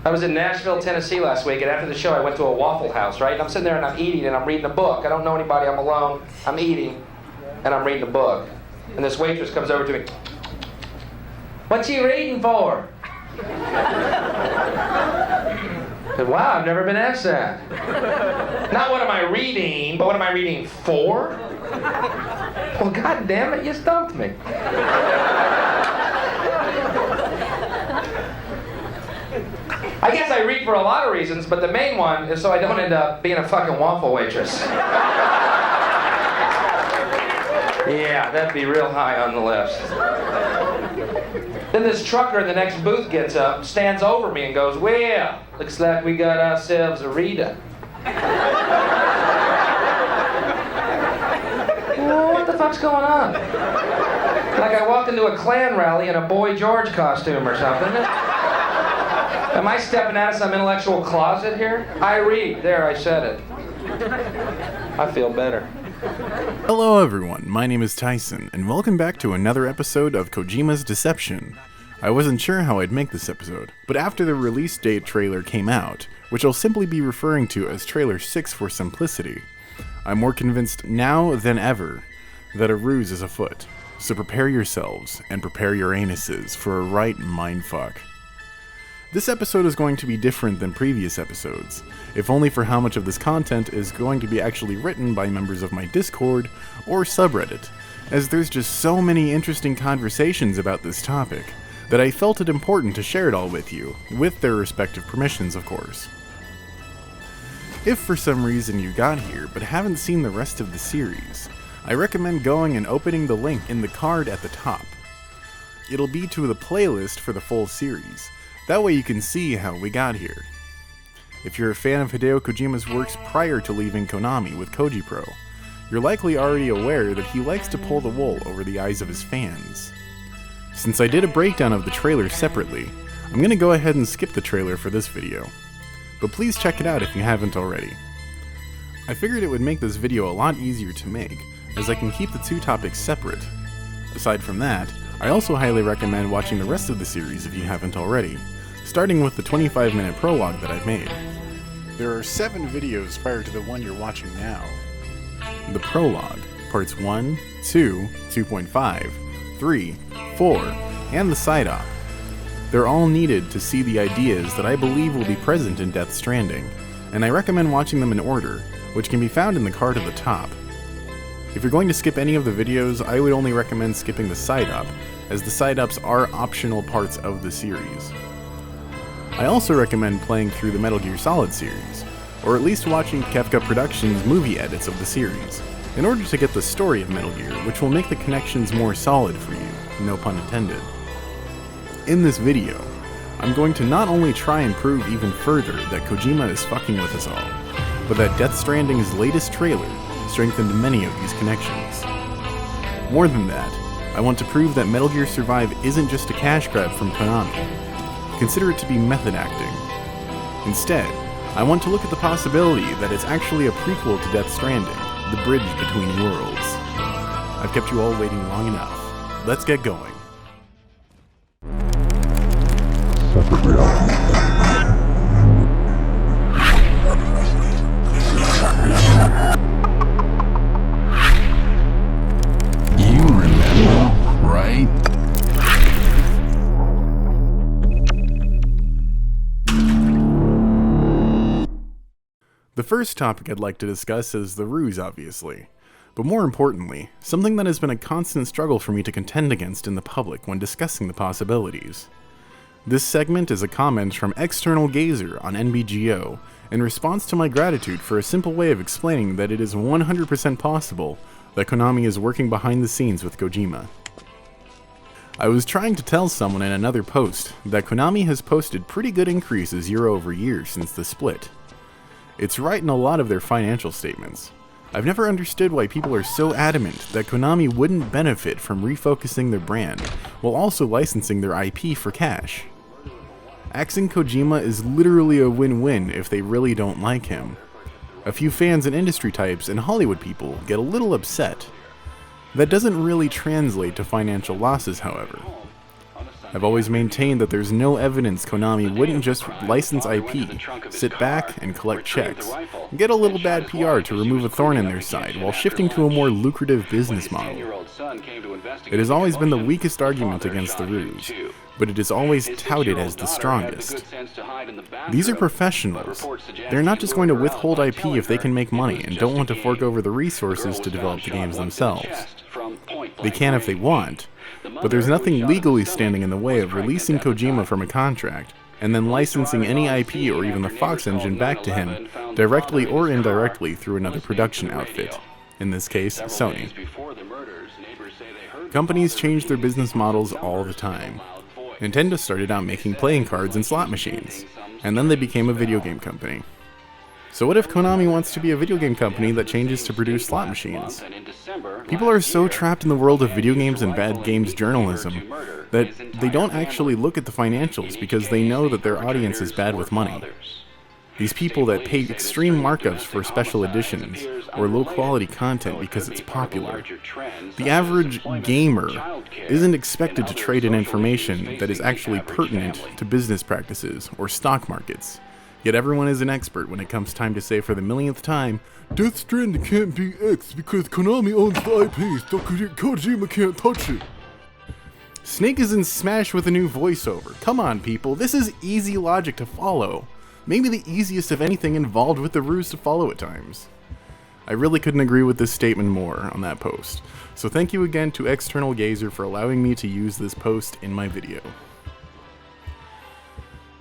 I was in Nashville, Tennessee last week, and after the show I went to a Waffle House, right? And I'm sitting there and I'm eating and I'm reading a book. I don't know anybody, I'm alone. I'm eating and I'm reading a book. And this waitress comes over to me. "What you reading for?" I said, "Wow, I've never been asked that." Not what am I reading, but what am I reading for? Well, God damn it, you stumped me. I guess I read for a lot of reasons, but the main one is so I don't end up being a fucking waffle waitress. Yeah, that'd be real high on the list. Then this trucker in the next booth gets up, stands over me and goes, "Well, looks like we got ourselves a reader." Well, what the fuck's going on? Like I walked into a Klan rally in a Boy George costume or something. Am I stepping out of some intellectual closet here? I read. There, I said it. I feel better. Hello everyone, my name is Tyson, and welcome back to another episode of Kojima's Deception. I wasn't sure how I'd make this episode, but after the release date trailer came out, which I'll simply be referring to as Trailer 6 for simplicity, I'm more convinced now than ever that a ruse is afoot. So prepare yourselves, and prepare your anuses for a right mindfuck. This episode is going to be different than previous episodes, if only for how much of this content is going to be actually written by members of my Discord or subreddit, as there's just so many interesting conversations about this topic that I felt it important to share it all with you, with their respective permissions of course. If for some reason you got here but haven't seen the rest of the series, I recommend going and opening the link in the card at the top. It'll be to the playlist for the full series. That way you can see how we got here. If you're a fan of Hideo Kojima's works prior to leaving Konami with Koji Pro, you're likely already aware that he likes to pull the wool over the eyes of his fans. Since I did a breakdown of the trailer separately, I'm going to go ahead and skip the trailer for this video. But please check it out if you haven't already. I figured it would make this video a lot easier to make, as I can keep the two topics separate. Aside from that, I also highly recommend watching the rest of the series if you haven't already, starting with the 25-minute prologue that I've made. There are 7 videos prior to the one you're watching now. The prologue, parts 1, 2, 2.5, 3, 4, and the side-op. They're all needed to see the ideas that I believe will be present in Death Stranding, and I recommend watching them in order, which can be found in the card at the top. If you're going to skip any of the videos, I would only recommend skipping the side-op, as the side-ops are optional parts of the series. I also recommend playing through the Metal Gear Solid series, or at least watching Kefka Productions' movie edits of the series, in order to get the story of Metal Gear, which will make the connections more solid for you, no pun intended. In this video, I'm going to not only try and prove even further that Kojima is fucking with us all, but that Death Stranding's latest trailer strengthened many of these connections. More than that, I want to prove that Metal Gear Survive isn't just a cash grab from Konami. Consider it to be method acting. Instead, I want to look at the possibility that it's actually a prequel to Death Stranding, the bridge between worlds. I've kept you all waiting long enough. Let's get going. Separate reality. You remember, right? The first topic I'd like to discuss is the ruse, obviously. But more importantly, something that has been a constant struggle for me to contend against in the public when discussing the possibilities. This segment is a comment from External Gazer on NBGO in response to my gratitude for a simple way of explaining that it is 100% possible that Konami is working behind the scenes with Kojima. I was trying to tell someone in another post that Konami has posted pretty good increases year over year since the split. It's right in a lot of their financial statements. I've never understood why people are so adamant that Konami wouldn't benefit from refocusing their brand while also licensing their IP for cash. Axing Kojima is literally a win-win if they really don't like him. A few fans and industry types and Hollywood people get a little upset. That doesn't really translate to financial losses, however. I've always maintained that there's no evidence Konami wouldn't just license IP, sit back and collect checks, and get a little bad PR to remove a thorn in their side while shifting to a more lucrative business model. It has always been the weakest argument against the ruse, but it is always touted as the strongest. These are professionals. They're not just going to withhold IP if they can make money and don't want to fork over the resources to develop the games themselves. They can if they want, but there's nothing legally standing in the way of releasing Kojima from a contract, and then licensing any IP or even the Fox engine back to him, directly or indirectly through another production outfit, in this case, Sony. Companies change their business models all the time. Nintendo started out making playing cards and slot machines, and then they became a video game company. So what if Konami wants to be a video game company that changes to produce slot machines? People are so trapped in the world of video games and bad games journalism that they don't actually look at the financials because they know that their audience is bad with money. These people that pay extreme markups for special editions or low-quality content because it's popular. The average gamer isn't expected to trade in information that is actually pertinent to business practices or stock markets. Yet everyone is an expert when it comes time to say for the millionth time, Death Stranding can't be X because Konami owns the IP, so Kojima can't touch it. Snake is in Smash with a new voiceover. Come on, people, this is easy logic to follow. Maybe the easiest of anything involved with the ruse to follow at times. I really couldn't agree with this statement more on that post, so thank you again to External Gazer for allowing me to use this post in my video.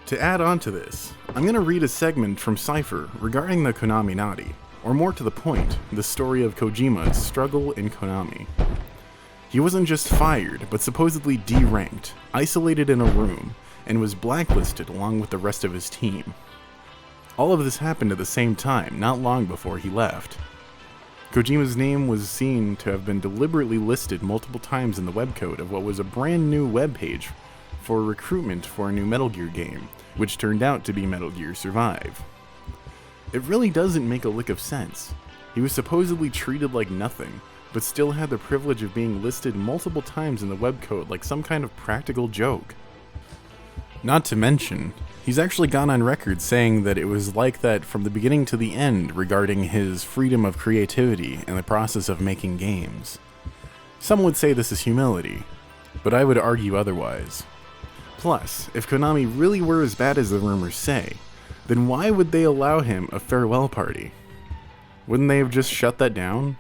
To add on to this, I'm going to read a segment from Cypher regarding the Konaminati, or more to the point, the story of Kojima's struggle in Konami. He wasn't just fired, but supposedly deranked, isolated in a room, and was blacklisted along with the rest of his team. All of this happened at the same time, not long before he left. Kojima's name was seen to have been deliberately listed multiple times in the webcode of what was a brand new webpage for recruitment for a new Metal Gear game, which turned out to be Metal Gear Survive. It really doesn't make a lick of sense. He was supposedly treated like nothing, but still had the privilege of being listed multiple times in the webcode like some kind of practical joke. Not to mention, he's actually gone on record saying that it was like that from the beginning to the end regarding his freedom of creativity and the process of making games. Some would say this is humility, but I would argue otherwise. Plus, if Konami really were as bad as the rumors say, then why would they allow him a farewell party? Wouldn't they have just shut that down?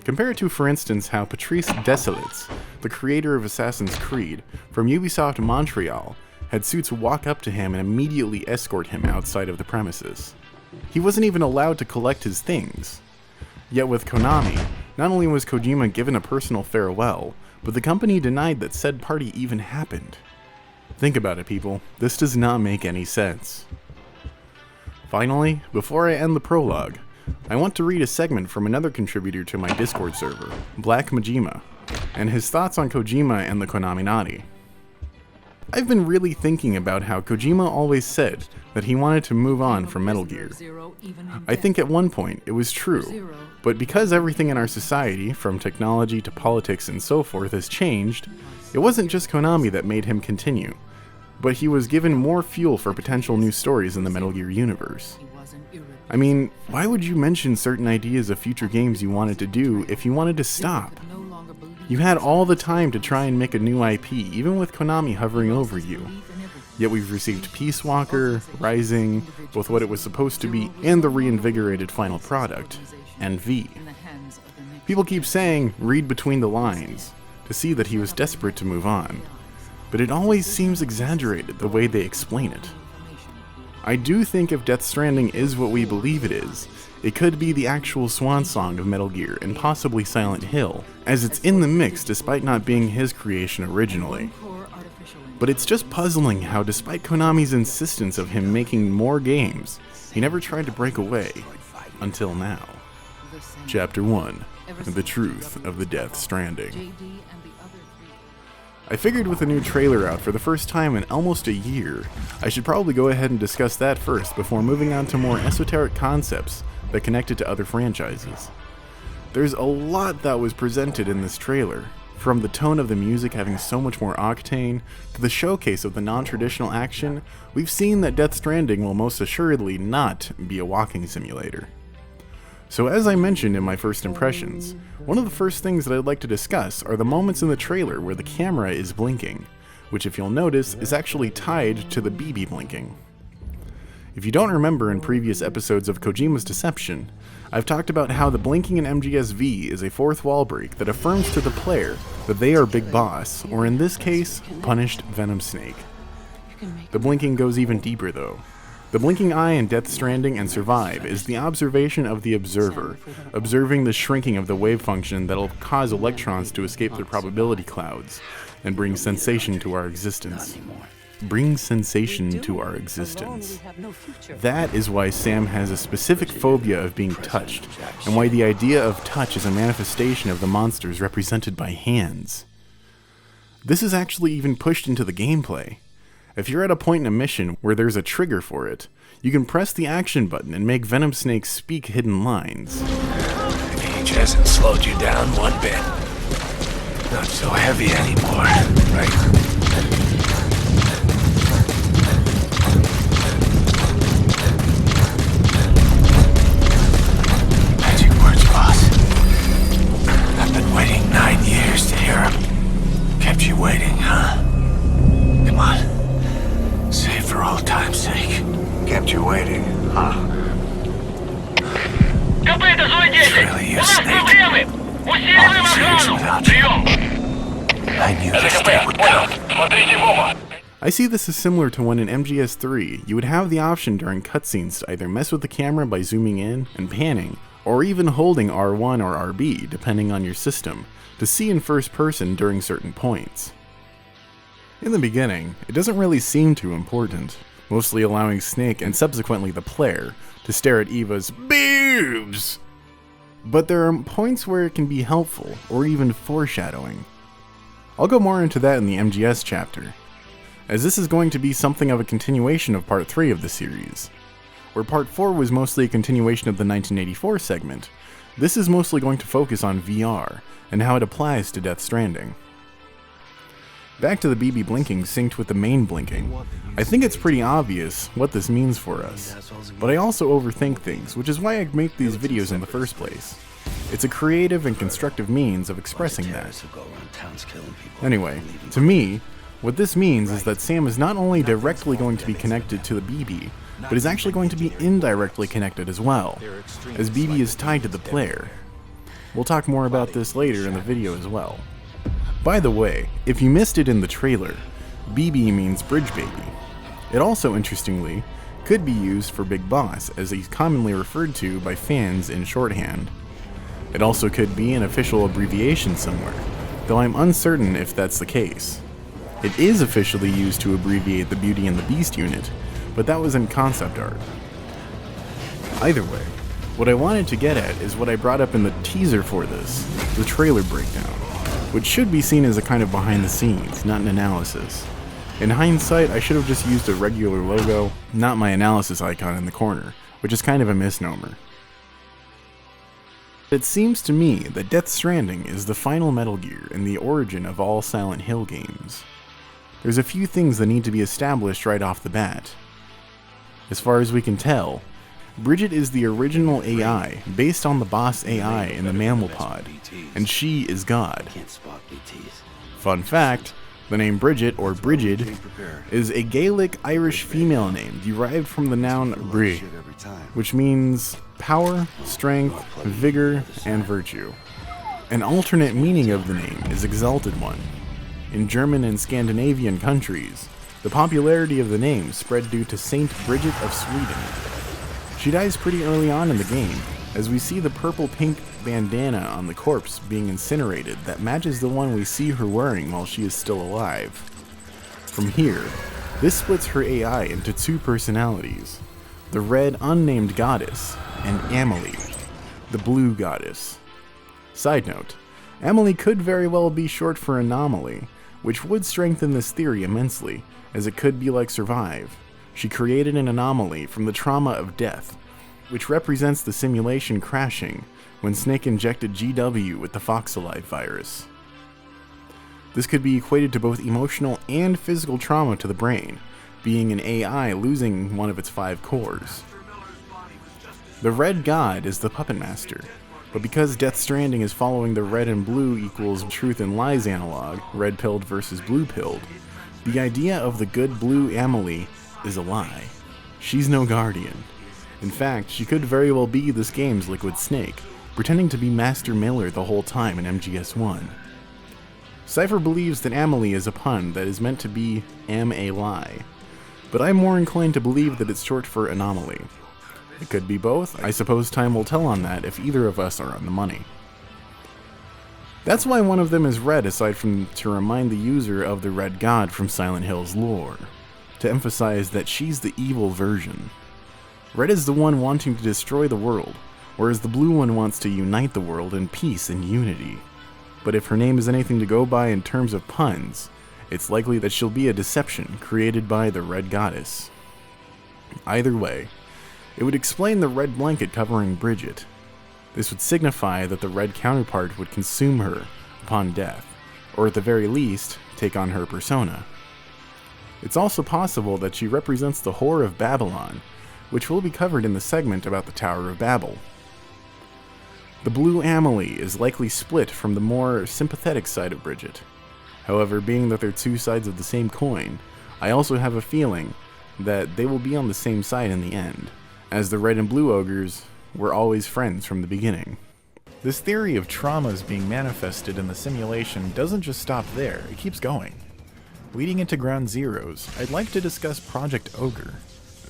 Compare it to, for instance, how Patrice Desilets, the creator of Assassin's Creed, from Ubisoft Montreal, had suits walk up to him and immediately escort him outside of the premises. He wasn't even allowed to collect his things. Yet with Konami, not only was Kojima given a personal farewell, but the company denied that said party even happened. Think about it, people. This does not make any sense. Finally, before I end the prologue, I want to read a segment from another contributor to my Discord server, Black Majima, and his thoughts on Kojima and the Konaminati. I've been really thinking about how Kojima always said that he wanted to move on from Metal Gear. I think at one point it was true, but because everything in our society, from technology to politics and so forth, has changed, it wasn't just Konami that made him continue, but he was given more fuel for potential new stories in the Metal Gear universe. I mean, why would you mention certain ideas of future games you wanted to do if you wanted to stop? You had all the time to try and make a new IP, even with Konami hovering over you. Yet we've received Peace Walker, Rising, both what it was supposed to be and the reinvigorated final product, and V. People keep saying, read between the lines, to see that he was desperate to move on, but it always seems exaggerated the way they explain it. I do think if Death Stranding is what we believe it is, it could be the actual swan song of Metal Gear and possibly Silent Hill, as it's in the mix despite not being his creation originally. But it's just puzzling how despite Konami's insistence of him making more games, he never tried to break away, until now. Chapter 1. The Truth of the Death Stranding. I figured with a new trailer out for the first time in almost a year, I should probably go ahead and discuss that first before moving on to more esoteric concepts that connected to other franchises. There's a lot that was presented in this trailer, From the tone of the music having so much more octane, to the showcase of the non-traditional action, we've seen that Death Stranding will most assuredly not be a walking simulator. So as I mentioned in my first impressions, one of the first things that I'd like to discuss are the moments in the trailer where the camera is blinking, which if you'll notice is actually tied to the BB blinking. If you don't remember in previous episodes of Kojima's Deception, I've talked about how the blinking in MGS-V is a fourth wall break that affirms to the player that they are Big Boss, or in this case, punished Venom Snake. The blinking goes even deeper though. The blinking eye in Death Stranding and Survive is the observation of the observer, observing the shrinking of the wave function that'll cause electrons to escape their probability clouds and bring sensation to our existence. Bring sensation to our existence. That is why Sam has a specific phobia of being touched, and why the idea of touch is a manifestation of the monsters represented by hands. This is actually even pushed into the gameplay. If you're at a point in a mission where there's a trigger for it, you can press the action button and make Venom Snake speak hidden lines. Age hasn't slowed you down one bit. Not so heavy anymore, right? Magic words, boss. I've been waiting 9 years to hear them. Kept you waiting, huh? Come on. Say it for old time's sake. Kept you waiting, huh? It's really you, Snake. All these years without you. I knew this day would come. I see this as similar to when in MGS3, you would have the option during cutscenes to either mess with the camera by zooming in and panning, or even holding R1 or RB, depending on your system, to see in first person during certain points. In the beginning, it doesn't really seem too important, mostly allowing Snake and subsequently the player to stare at Eva's boobs. But there are points where it can be helpful, or even foreshadowing. I'll go more into that in the MGS chapter, as this is going to be something of a continuation of Part 3 of the series. Where Part 4 was mostly a continuation of the 1984 segment, this is mostly going to focus on VR, and how it applies to Death Stranding. Back to the BB blinking synced with the main blinking, I think it's pretty obvious what this means for us, but I also overthink things, which is why I make these videos in the first place. It's a creative and constructive means of expressing that. Anyway, to me, what this means is that Sam is not only directly going to be connected to the BB, but is actually going to be indirectly connected as well, as BB is tied to the player. We'll talk more about this later in the video as well. By the way, if you missed it in the trailer, BB means Bridge Baby. It also, interestingly, could be used for Big Boss, as he's commonly referred to by fans in shorthand. It also could be an official abbreviation somewhere, though I'm uncertain if that's the case. It is officially used to abbreviate the Beauty and the Beast unit, but that was in concept art. Either way, what I wanted to get at is what I brought up in the teaser for this, the trailer breakdown, which should be seen as a kind of behind the scenes, not an analysis. In hindsight, I should have just used a regular logo, not my analysis icon in the corner, which is kind of a misnomer. It seems to me that Death Stranding is the final Metal Gear and the origin of all Silent Hill games. There's a few things that need to be established right off the bat. As far as we can tell, Bridget is the original AI based on the boss AI in the Mammal Pod, and she is God. Fun fact, the name Bridget, or Brigid, is a Gaelic Irish female name derived from the noun bri, which means power, strength, vigor, and virtue. An alternate meaning of the name is Exalted One. In German and Scandinavian countries, the popularity of the name spread due to Saint Bridget of Sweden. She dies pretty early on in the game, as we see the purple-pink bandana on the corpse being incinerated that matches the one we see her wearing while she is still alive. From here, this splits her AI into two personalities, the red unnamed goddess and Amelie, the blue goddess. Side note, Amelie could very well be short for anomaly, which would strengthen this theory immensely, as it could be like Survive. She created an anomaly from the trauma of death, which represents the simulation crashing when Snake injected GW with the Foxalive virus. This could be equated to both emotional and physical trauma to the brain, being an AI losing one of its 5 cores. The Red God is the puppet master, but because Death Stranding is following the red and blue equals truth and lies analog, red-pilled versus blue-pilled, the idea of the good blue Amelie is a lie. She's no guardian. In fact, she could very well be this game's Liquid Snake, pretending to be Master Miller the whole time in MGS1. Cypher believes that Amelie is a pun that is meant to be am-a-lie, but I'm more inclined to believe that it's short for anomaly. It could be both. I suppose time will tell on that if either of us are on the money. That's why one of them is red, aside from to remind the user of the Red God from Silent Hill's lore, to emphasize that she's the evil version. Red is the one wanting to destroy the world, whereas the blue one wants to unite the world in peace and unity. But if her name is anything to go by in terms of puns, it's likely that she'll be a deception created by the Red Goddess. Either way, it would explain the red blanket covering Bridget. This would signify that the red counterpart would consume her upon death, or at the very least, take on her persona. It's also possible that she represents the Whore of Babylon, which will be covered in the segment about the Tower of Babel. The blue Amelie is likely split from the more sympathetic side of Bridget. However, being that they're two sides of the same coin, I also have a feeling that they will be on the same side in the end, as the red and blue ogres were always friends from the beginning. This theory of traumas being manifested in the simulation doesn't just stop there, it keeps going. Leading into Ground Zeroes, I'd like to discuss Project Ogre.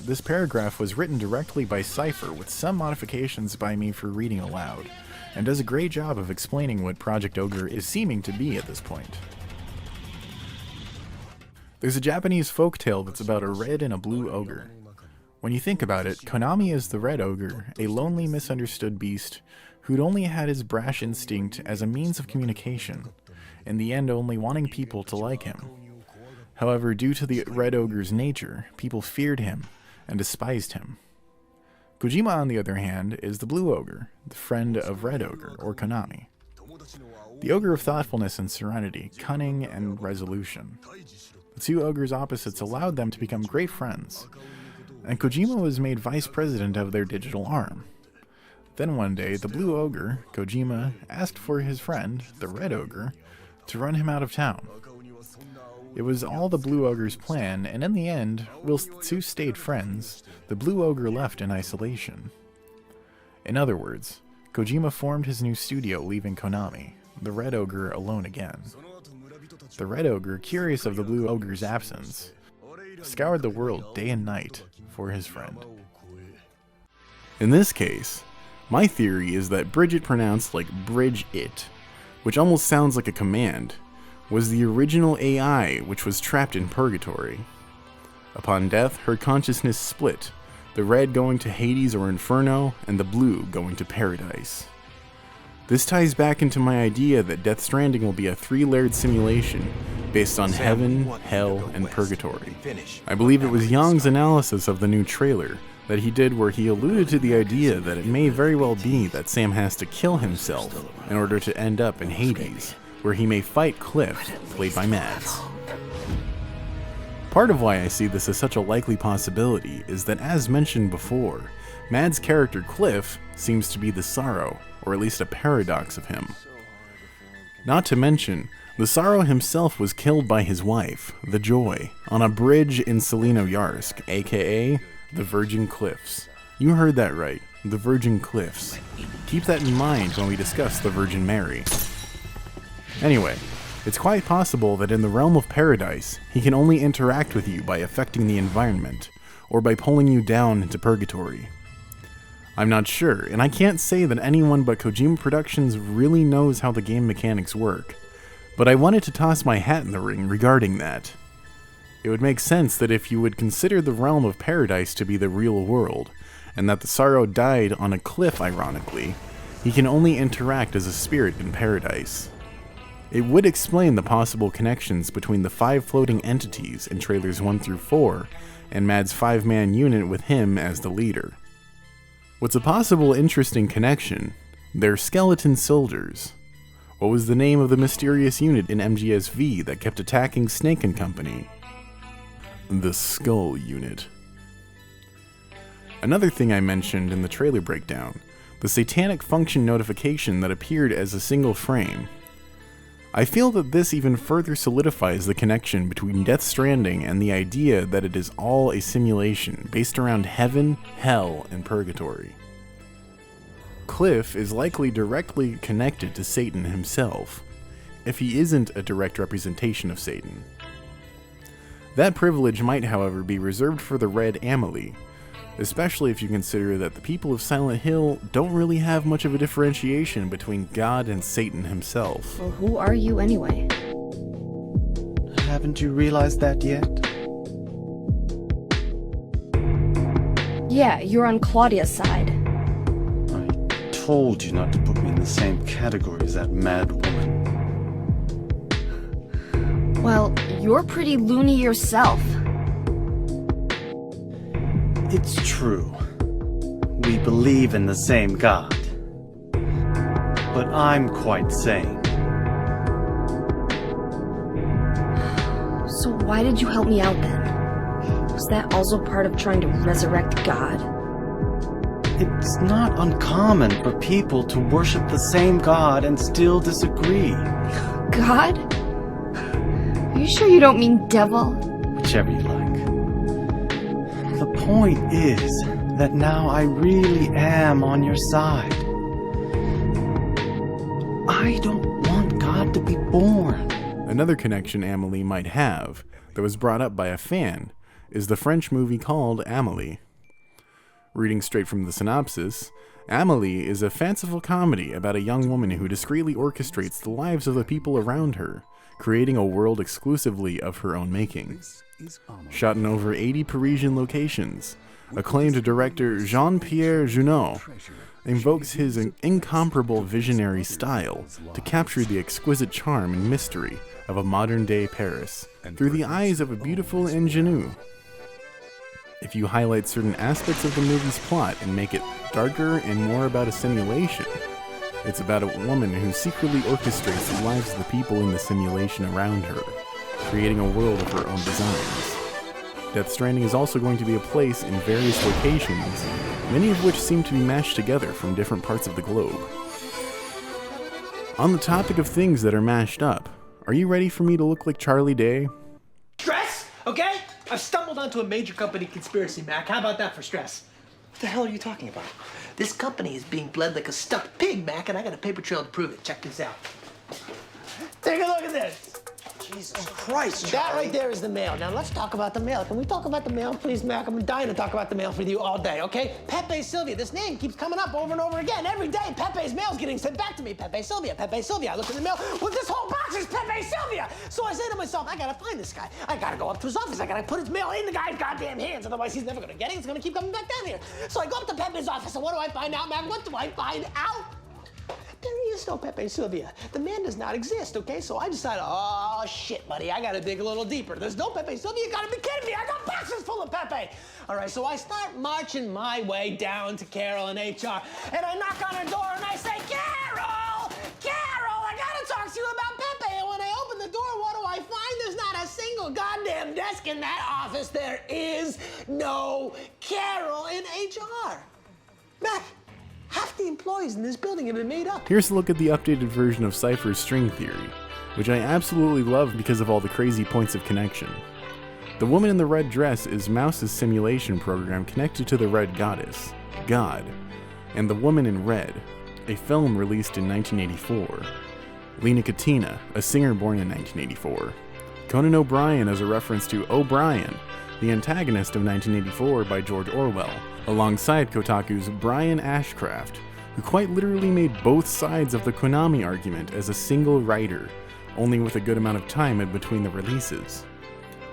This paragraph was written directly by Cypher with some modifications by me for reading aloud, and does a great job of explaining what Project Ogre is seeming to be at this point. There's a Japanese folktale that's about a red and a blue ogre. When you think about it, Konami is the red ogre, a lonely, misunderstood beast who'd only had his brash instinct as a means of communication, in the end only wanting people to like him. However, due to the red ogre's nature, people feared him and despised him. Kojima, on the other hand, is the blue ogre, the friend of red ogre, or Konami. The ogre of thoughtfulness and serenity, cunning and resolution. The two ogres' opposites allowed them to become great friends, and Kojima was made vice president of their digital arm. Then one day, the blue ogre, Kojima, asked for his friend, the red ogre, to run him out of town. It was all the blue ogre's plan, and in the end, whilst the two stayed friends, the blue ogre left in isolation. In other words, Kojima formed his new studio, leaving Konami, the red ogre alone again. The red ogre, curious of the blue ogre's absence, scoured the world day and night for his friend. In this case, my theory is that Bridget, pronounced like Bridge It, which almost sounds like a command, was the original AI which was trapped in purgatory. Upon death, her consciousness split, the red going to Hades or Inferno, and the blue going to Paradise. This ties back into my idea that Death Stranding will be a 3-layered simulation based on heaven, hell, and purgatory. I believe it was Young's analysis of the new trailer that he did where he alluded to the idea that it may very well be that Sam has to kill himself in order to end up in Hades, where he may fight Cliff, played by Mads. Part of why I see this as such a likely possibility is that, as mentioned before, Mads' character Cliff seems to be the sorrow, or at least a paradox of him. Not to mention, the Sorrow himself was killed by his wife, the Joy, on a bridge in Selino-Yarsk, aka the Virgin Cliffs. You heard that right, the Virgin Cliffs. Keep that in mind when we discuss the Virgin Mary. Anyway, it's quite possible that in the realm of paradise, he can only interact with you by affecting the environment, or by pulling you down into purgatory. I'm not sure, and I can't say that anyone but Kojima Productions really knows how the game mechanics work, but I wanted to toss my hat in the ring regarding that. It would make sense that if you would consider the realm of paradise to be the real world, and that the Sorrow died on a cliff ironically, he can only interact as a spirit in paradise. It would explain the possible connections between the 5 floating entities in trailers 1 through 4, and Mads' 5-man unit with him as the leader. What's a possible interesting connection? They're skeleton soldiers. What was the name of the mysterious unit in MGSV that kept attacking Snake and Company? The Skull Unit. Another thing I mentioned in the trailer breakdown, the satanic function notification that appeared as a single frame. I feel that this even further solidifies the connection between Death Stranding and the idea that it is all a simulation based around heaven, hell, and purgatory. Cliff is likely directly connected to Satan himself, if he isn't a direct representation of Satan. That privilege might, however, be reserved for the Red Amelie, especially if you consider that the people of Silent Hill don't really have much of a differentiation between God and Satan himself. Well, who are you anyway? Haven't you realized that yet? Yeah, you're on Claudia's side. I told you not to put me in the same category as that mad woman. Well, you're pretty loony yourself. It's true. We believe in the same God. But I'm quite sane. So why did you help me out then? Was that also part of trying to resurrect God? It's not uncommon for people to worship the same God and still disagree. God? Are you sure you don't mean devil? Whichever you like. The point is that now I really am on your side. I don't want God to be born. Another connection Amelie might have, that was brought up by a fan, is the French movie called Amélie. Reading straight from the synopsis, Amélie is a fanciful comedy about a young woman who discreetly orchestrates the lives of the people around her, creating a world exclusively of her own making. Shot in over 80 Parisian locations, acclaimed director Jean-Pierre Jeunet invokes his incomparable visionary style to capture the exquisite charm and mystery of a modern-day Paris through the eyes of a beautiful ingenue. If you highlight certain aspects of the movie's plot and make it darker and more about a simulation, it's about a woman who secretly orchestrates the lives of the people in the simulation around her, creating a world of her own designs. Death Stranding is also going to be a place in various locations, many of which seem to be mashed together from different parts of the globe. On the topic of things that are mashed up, are you ready for me to look like Charlie Day? Stress, okay? I've stumbled onto a major company conspiracy, Mac. How about that for stress? What the hell are you talking about? This company is being bled like a stuffed pig, Mac, and I got a paper trail to prove it. Check this out. Take a look at this. Jesus Christ, That right there is the mail. Now let's talk about the mail. Can we talk about the mail, please, Mac? I'm dying to talk about the mail with you all day, okay? Pepe Sylvia. This name keeps coming up over and over again. Every day, Pepe's mail's getting sent back to me. Pepe Sylvia, Pepe Sylvia. I look in the mail. Well, this whole box is Pepe Sylvia. So I say to myself, I gotta find this guy. I gotta go up to his office. I gotta put his mail in the guy's goddamn hands. Otherwise, he's never gonna get it. It's gonna keep coming back down here. So I go up to Pepe's office, and what do I find out, Mac? What do I find out? There is no Pepe Sylvia. The man does not exist, okay? So I decided, oh, shit, buddy, I gotta dig a little deeper. There's no Pepe Sylvia. You gotta be kidding me. I got boxes full of Pepe. All right, so I start marching my way down to Carol and HR, and I knock on her door, and I say, Carol, I gotta talk to you about Pepe. And when I open the door, what do I find? There's not a single goddamn desk in that office. There is no Carol in HR. Mac, half the employees in this building have been made up. Here's a look at the updated version of Cypher's string theory, which I absolutely love because of all the crazy points of connection. The woman in the red dress is Mouse's simulation program connected to the Red Goddess, God, and The Woman in Red, a film released in 1984. Lena Katina, a singer born in 1984. Conan O'Brien as a reference to O'Brien, the antagonist of 1984 by George Orwell, alongside Kotaku's Brian Ashcraft, who quite literally made both sides of the Konami argument as a single writer, only with a good amount of time in between the releases.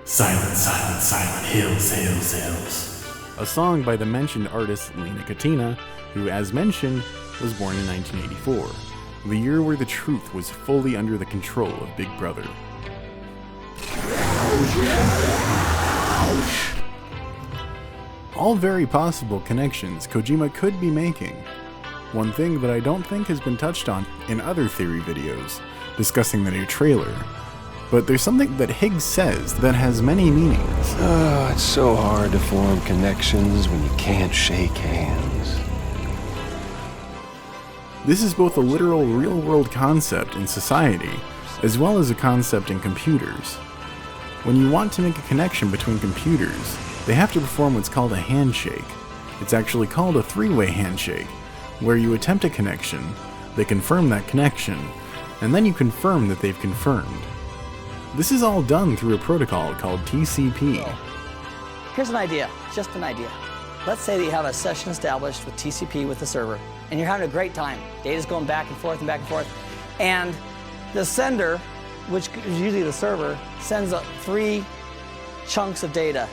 Silent, silent, silent, hills, hills, hills. A song by the mentioned artist Lena Katina, who, as mentioned, was born in 1984, the year where the truth was fully under the control of Big Brother. All very possible connections Kojima could be making. One thing that I don't think has been touched on in other theory videos discussing the new trailer, but there's something that Hicks says that has many meanings. Oh, it's so hard to form connections when you can't shake hands. This is both a literal real-world concept in society, as well as a concept in computers. When you want to make a connection between computers, they have to perform what's called a handshake. It's actually called a three-way handshake, where you attempt a connection, they confirm that connection, and then you confirm that they've confirmed. This is all done through a protocol called TCP. Here's an idea, just an idea. Let's say that you have a session established with TCP with the server, and you're having a great time. Data's going back and forth and back and forth. And the sender, which is usually the server, sends up 3 chunks of data.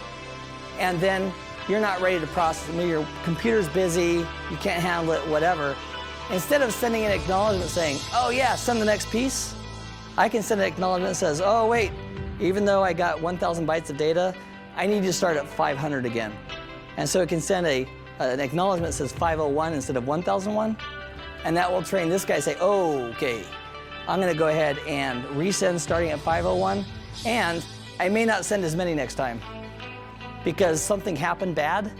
And then you're not ready to process it. Maybe your computer's busy, you can't handle it, whatever. Instead of sending an acknowledgement saying, oh yeah, send the next piece, I can send an acknowledgement that says, oh wait, even though I got 1,000 bytes of data, I need to start at 500 again. And so it can send an acknowledgement that says 501 instead of 1001, and that will train this guy to say, oh, okay, I'm gonna go ahead and resend starting at 501, and I may not send as many next time because something happened bad,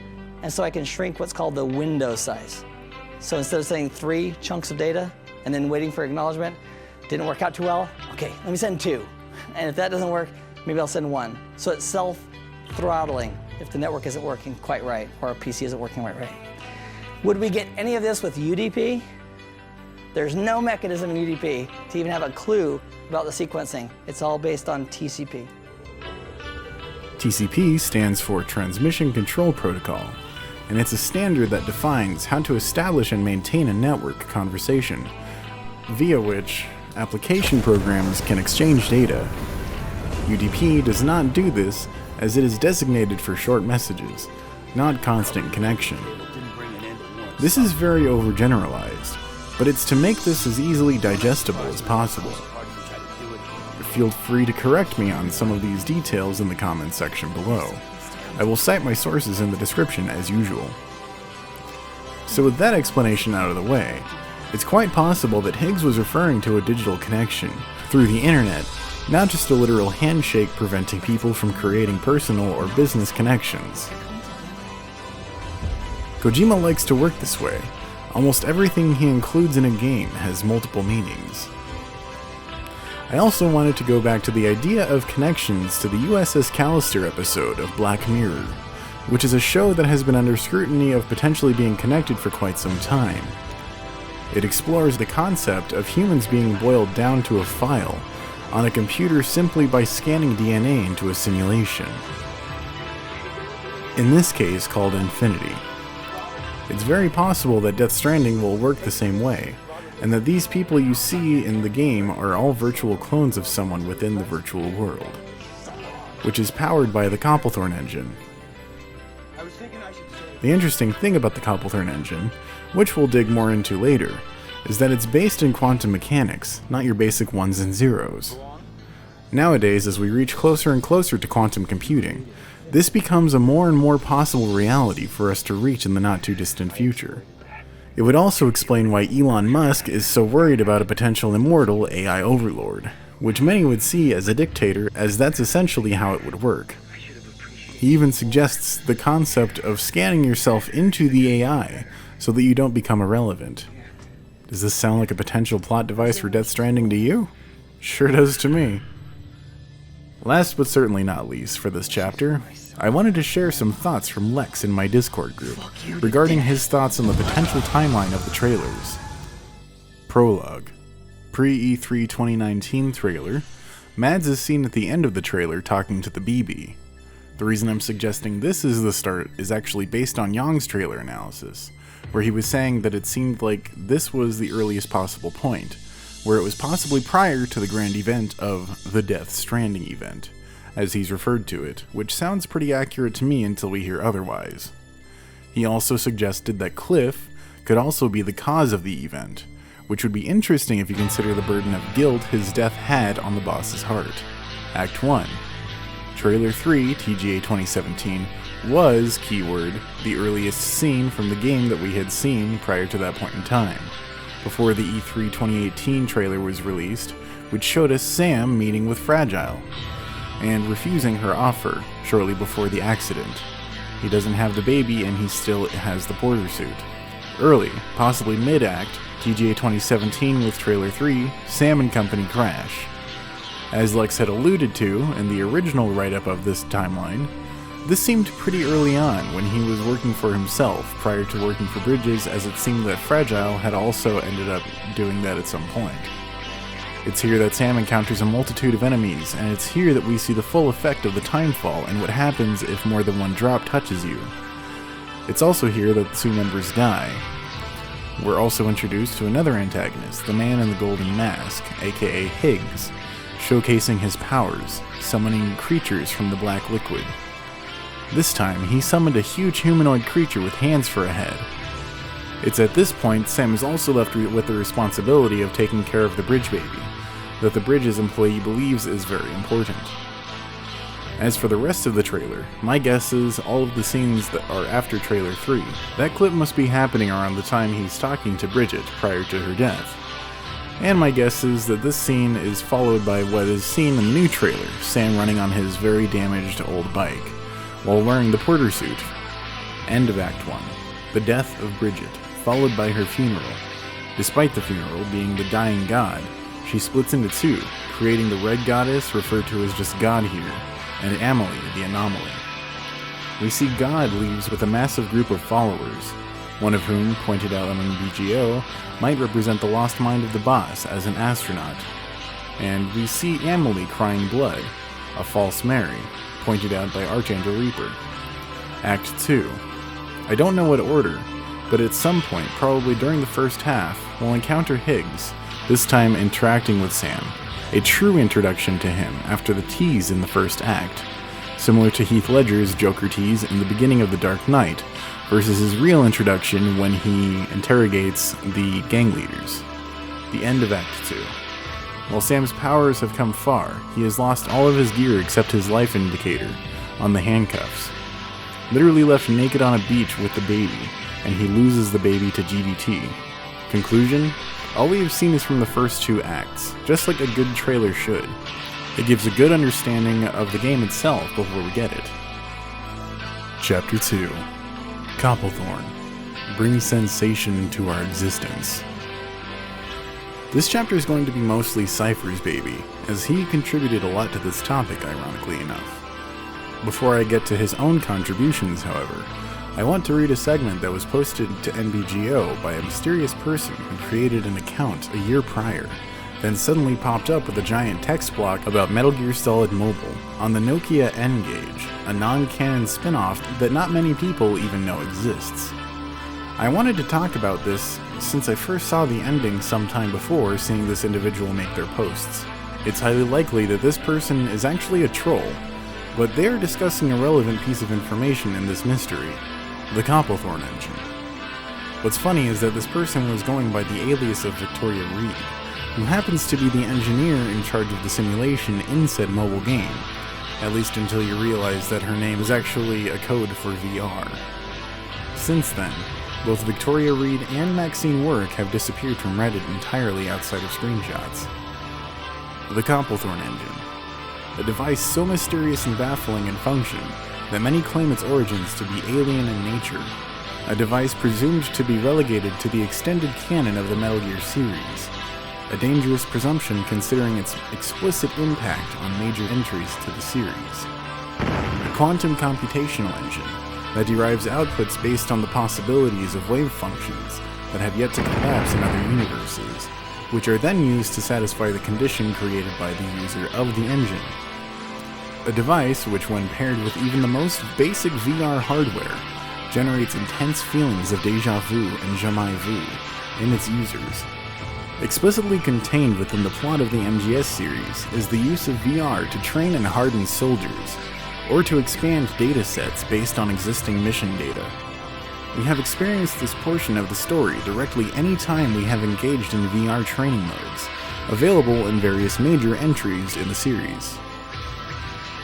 and so I can shrink what's called the window size. So instead of sending 3 chunks of data and then waiting for acknowledgement, didn't work out too well, okay, let me send 2. And if that doesn't work, maybe I'll send 1. So it's self-throttling if the network isn't working quite right or our PC isn't working quite right. Would we get any of this with UDP? There's no mechanism in UDP to even have a clue about the sequencing. It's all based on TCP. TCP stands for Transmission Control Protocol, and it's a standard that defines how to establish and maintain a network conversation, via which application programs can exchange data. UDP does not do this as it is designated for short messages, not constant connection. This is very overgeneralized, but it's to make this as easily digestible as possible. Feel free to correct me on some of these details in the comments section below. I will cite my sources in the description as usual. So with that explanation out of the way, it's quite possible that Hicks was referring to a digital connection through the internet, not just a literal handshake preventing people from creating personal or business connections. Kojima likes to work this way. Almost everything he includes in a game has multiple meanings. I also wanted to go back to the idea of connections to the USS Callister episode of Black Mirror, which is a show that has been under scrutiny of potentially being connected for quite some time. It explores the concept of humans being boiled down to a file on a computer simply by scanning DNA into a simulation. In this case called Infinity. It's very possible that Death Stranding will work the same way, and that these people you see in the game are all virtual clones of someone within the virtual world, which is powered by the Copplethorne engine. The interesting thing about the Copplethorne engine, which we'll dig more into later, is that it's based in quantum mechanics, not your basic ones and zeros. Nowadays, as we reach closer and closer to quantum computing, this becomes a more and more possible reality for us to reach in the not too distant future. It would also explain why Elon Musk is so worried about a potential immortal AI overlord, which many would see as a dictator, as that's essentially how it would work. He even suggests the concept of scanning yourself into the AI so that you don't become irrelevant. Does this sound like a potential plot device for Death Stranding to you? Sure does to me. Last but certainly not least for this chapter, I wanted to share some thoughts from Lex in my Discord group regarding his thoughts on the potential timeline of the trailers. Prologue. Pre-E3 2019 trailer, Mads is seen at the end of the trailer talking to the BB. The reason I'm suggesting this is the start is actually based on Young's trailer analysis, where he was saying that it seemed like this was the earliest possible point, where it was possibly prior to the grand event of the Death Stranding event, as he's referred to it, which sounds pretty accurate to me until we hear otherwise. He also suggested that Cliff could also be the cause of the event, which would be interesting if you consider the burden of guilt his death had on the boss's heart. Act 1. Trailer 3, TGA 2017, was, keyword, the earliest scene from the game that we had seen prior to that point in time, before the E3 2018 trailer was released, which showed us Sam meeting with Fragile, and refusing her offer shortly before the accident. He doesn't have the baby and he still has the porter suit. Early, possibly mid-act, TGA 2017 with Trailer 3, Sam and company crash. As Lex had alluded to in the original write-up of this timeline, this seemed pretty early on when he was working for himself prior to working for Bridges, as it seemed that Fragile had also ended up doing that at some point. It's here that Sam encounters a multitude of enemies, and it's here that we see the full effect of the timefall and what happens if more than one drop touches you. It's also here that the two members die. We're also introduced to another antagonist, the man in the golden mask, aka Hicks, showcasing his powers, summoning creatures from the black liquid. This time, he summoned a huge humanoid creature with hands for a head. It's at this point Sam is also left with the responsibility of taking care of the Bridge baby, that the Bridges employee believes is very important. As for the rest of the trailer, my guess is all of the scenes that are after Trailer 3. That clip must be happening around the time he's talking to Bridget prior to her death. And my guess is that this scene is followed by what is seen in the new trailer, Sam running on his very damaged old bike, while wearing the porter suit. End of Act 1. The death of Bridget, followed by her funeral. Despite the funeral being the dying god, she splits into two, creating the Red Goddess, referred to as just God here, and Amelie, the Anomaly. We see God leaves with a massive group of followers, one of whom, pointed out on BGO, might represent the lost mind of the boss as an astronaut. And we see Amelie crying blood, a false Mary, pointed out by ArchangelReaper. Act 2. I don't know what order, but at some point, probably during the first half, we'll encounter Hicks, this time interacting with Sam, a true introduction to him after the tease in the first act, similar to Heath Ledger's Joker tease in the beginning of The Dark Knight, versus his real introduction when he interrogates the gang leaders. The end of Act 2. While Sam's powers have come far, he has lost all of his gear except his life indicator on the handcuffs. Literally left naked on a beach with the baby, and he loses the baby to GDT. Conclusion? All we have seen is from the first two acts, just like a good trailer should. It gives a good understanding of the game itself before we get it. Chapter 2. Copplethorn. Bring sensation into our existence. This chapter is going to be mostly Cypher's baby, as he contributed a lot to this topic, ironically enough. Before I get to his own contributions, however, I want to read a segment that was posted to NBGO by a mysterious person who created an account a year prior, then suddenly popped up with a giant text block about Metal Gear Solid Mobile on the Nokia N-Gage, a non-canon spin-off that not many people even know exists. I wanted to talk about this since I first saw the ending sometime before seeing this individual make their posts. It's highly likely that this person is actually a troll, but they're discussing a relevant piece of information in this mystery, the Copplethorn engine. What's funny is that this person was going by the alias of Victoria Reed, who happens to be the engineer in charge of the simulation in said mobile game, at least until you realize that her name is actually a code for VR. Since then, both Victoria Reed and Maxine Work have disappeared from Reddit entirely outside of screenshots. The Copplethorn engine, a device so mysterious and baffling in function that many claim its origins to be alien in nature, a device presumed to be relegated to the extended canon of the Metal Gear series, a dangerous presumption considering its explicit impact on major entries to the series. A quantum computational engine that derives outputs based on the possibilities of wave functions that have yet to collapse in other universes, which are then used to satisfy the condition created by the user of the engine. A device which, when paired with even the most basic VR hardware, generates intense feelings of déjà vu and jamais vu in its users. Explicitly contained within the plot of the MGS series is the use of VR to train and harden soldiers, or to expand data sets based on existing mission data. We have experienced this portion of the story directly any time we have engaged in VR training modes, available in various major entries in the series.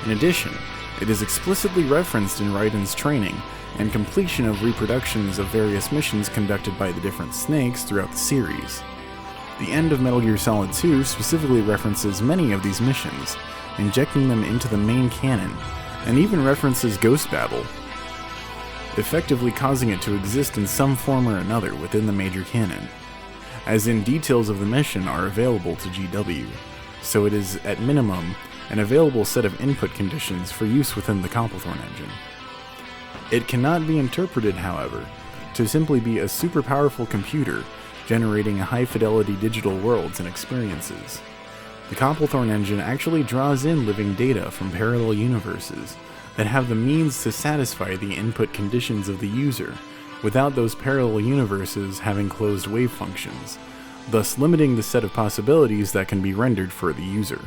In addition, it is explicitly referenced in Raiden's training and completion of reproductions of various missions conducted by the different snakes throughout the series. The end of Metal Gear Solid 2 specifically references many of these missions, injecting them into the main canon, and even references Ghost Babel, effectively causing it to exist in some form or another within the major canon, as in details of the mission are available to GW, so it is, at minimum, an available set of input conditions for use within the Copplethorne engine. It cannot be interpreted, however, to simply be a super powerful computer generating high-fidelity digital worlds and experiences. The Copplethorne engine actually draws in living data from parallel universes that have the means to satisfy the input conditions of the user without those parallel universes having closed wave functions, thus limiting the set of possibilities that can be rendered for the user.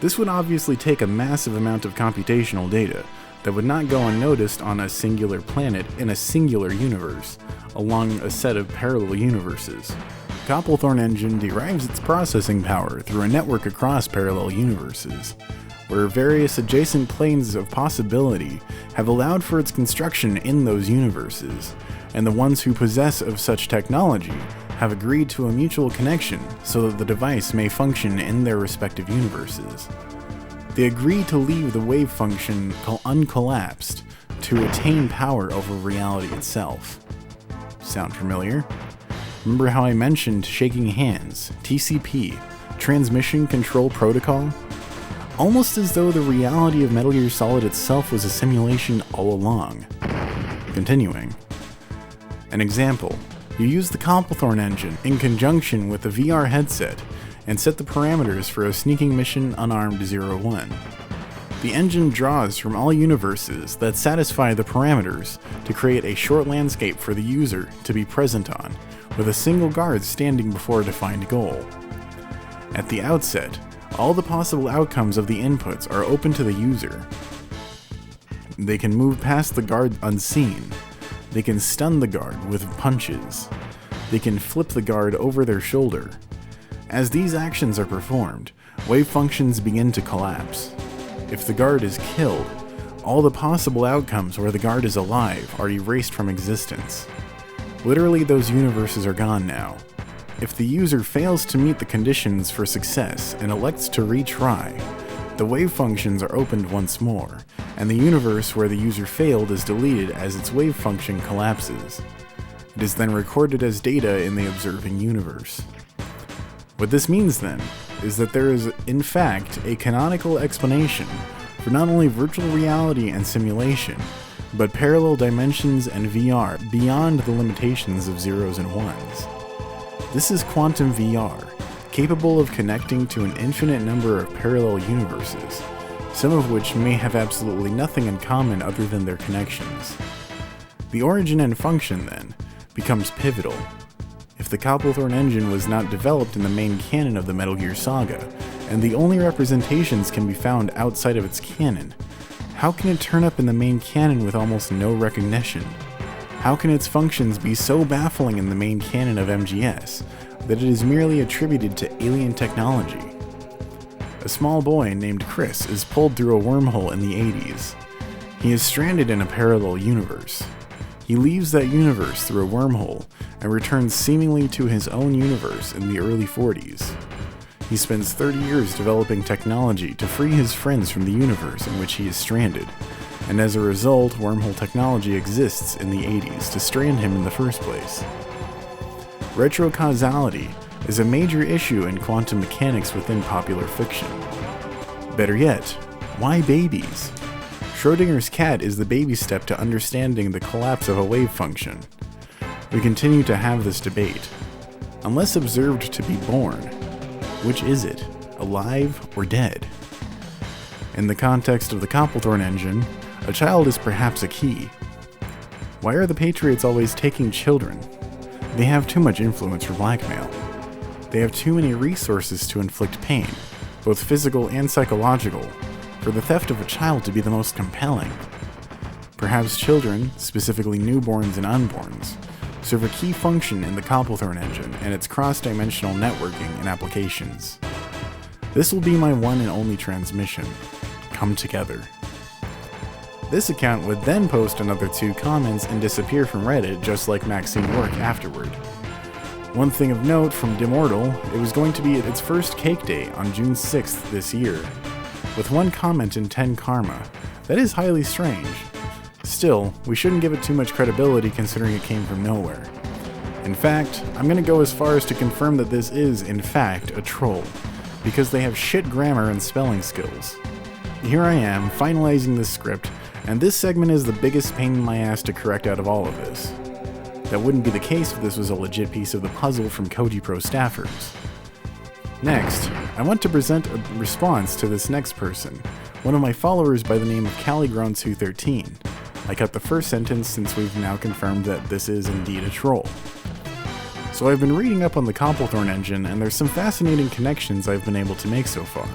This would obviously take a massive amount of computational data that would not go unnoticed on a singular planet in a singular universe, along a set of parallel universes. Copplethorne engine derives its processing power through a network across parallel universes, where various adjacent planes of possibility have allowed for its construction in those universes, and the ones who possess of such technology have agreed to a mutual connection so that the device may function in their respective universes. They agree to leave the wave function uncollapsed to attain power over reality itself. Sound familiar? Remember how I mentioned shaking hands, TCP, transmission control protocol? Almost as though the reality of Metal Gear Solid itself was a simulation all along. Continuing. An example. You use the Copplethorne engine in conjunction with the VR headset and set the parameters for a sneaking mission unarmed 01. The engine draws from all universes that satisfy the parameters to create a short landscape for the user to be present on, with a single guard standing before a defined goal. At the outset, all the possible outcomes of the inputs are open to the user. They can move past the guard unseen. They can stun the guard with punches. They can flip the guard over their shoulder. As these actions are performed, wave functions begin to collapse. If the guard is killed, all the possible outcomes where the guard is alive are erased from existence. Literally, those universes are gone now. If the user fails to meet the conditions for success and elects to retry, the wave functions are opened once more, and the universe where the user failed is deleted as its wave function collapses. It is then recorded as data in the observing universe. What this means then is that there is in fact a canonical explanation for not only virtual reality and simulation, but parallel dimensions and VR beyond the limitations of zeros and ones. This is quantum VR, capable of connecting to an infinite number of parallel universes, some of which may have absolutely nothing in common other than their connections. The origin and function, then, becomes pivotal. If the Copplethorne engine was not developed in the main canon of the Metal Gear saga, and the only representations can be found outside of its canon, how can it turn up in the main canon with almost no recognition? How can its functions be so baffling in the main canon of MGS that it is merely attributed to alien technology? A small boy named Chris is pulled through a wormhole in the 80s. He is stranded in a parallel universe. He leaves that universe through a wormhole and returns seemingly to his own universe in the early 40s. He spends 30 years developing technology to free his friends from the universe in which he is stranded, and as a result, wormhole technology exists in the 80s to strand him in the first place. Retrocausality is a major issue in quantum mechanics within popular fiction. Better yet, why babies? Schrodinger's cat is the baby step to understanding the collapse of a wave function. We continue to have this debate. Unless observed to be born, which is it, alive or dead? In the context of the Copplethorne engine, a child is perhaps a key. Why are the Patriots always taking children? They have too much influence for blackmail. They have too many resources to inflict pain, both physical and psychological, for the theft of a child to be the most compelling. Perhaps children, specifically newborns and unborns, serve a key function in the Copplethorne engine and its cross-dimensional networking and applications. This will be my one and only transmission. come together. This account would then post another 2 comments and disappear from Reddit just like Maxine's work afterward. One thing of note from Dimortal, it was going to be its first cake day on June 6th this year, with 1 comment and 10 karma. That is highly strange. Still, we shouldn't give it too much credibility considering it came from nowhere. In fact, I'm gonna go as far as to confirm that this is, in fact, a troll, because they have shit grammar and spelling skills. Here I am, finalizing this script, and this segment is the biggest pain in my ass to correct out of all of this. That wouldn't be the case if this was a legit piece of the puzzle from Koji Pro staffers. Next, I want to present a response to this next person, one of my followers by the name of Caliground213. I cut the first sentence since we've now confirmed that this is indeed a troll. So I've been reading up on the Copplethorne engine, and there's some fascinating connections I've been able to make so far.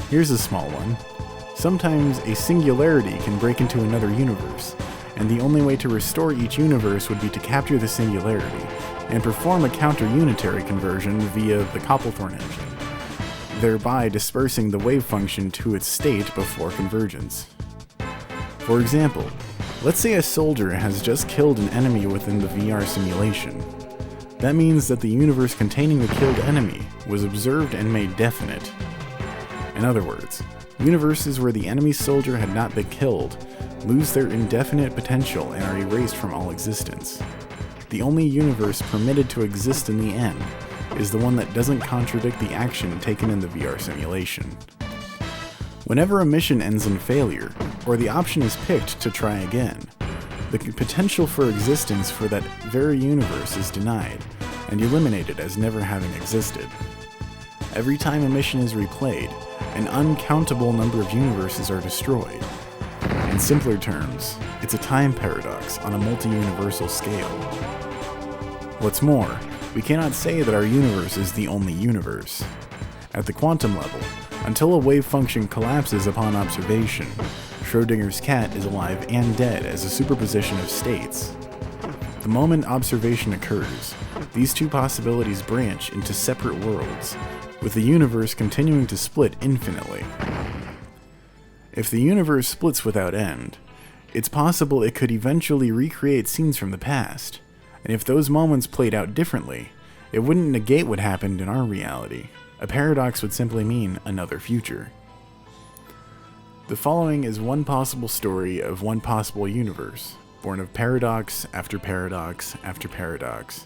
Here's a small one. Sometimes a singularity can break into another universe, and the only way to restore each universe would be to capture the singularity, and perform a counter-unitary conversion via the Copplethorne engine, thereby dispersing the wave function to its state before convergence. For example, let's say a soldier has just killed an enemy within the VR simulation. That means that the universe containing the killed enemy was observed and made definite. In other words, universes where the enemy soldier had not been killed lose their indefinite potential and are erased from all existence. The only universe permitted to exist in the end is the one that doesn't contradict the action taken in the VR simulation. Whenever a mission ends in failure, or the option is picked to try again, the potential for existence for that very universe is denied, and eliminated as never having existed. Every time a mission is replayed, an uncountable number of universes are destroyed. In simpler terms, it's a time paradox on a multi-universal scale. What's more, we cannot say that our universe is the only universe. At the quantum level, until a wave function collapses upon observation, Schrödinger's cat is alive and dead as a superposition of states. The moment observation occurs, these 2 possibilities branch into separate worlds, with the universe continuing to split infinitely. If the universe splits without end, it's possible it could eventually recreate scenes from the past, and if those moments played out differently, it wouldn't negate what happened in our reality. A paradox would simply mean another future. The following is one possible story of one possible universe, born of paradox after paradox after paradox.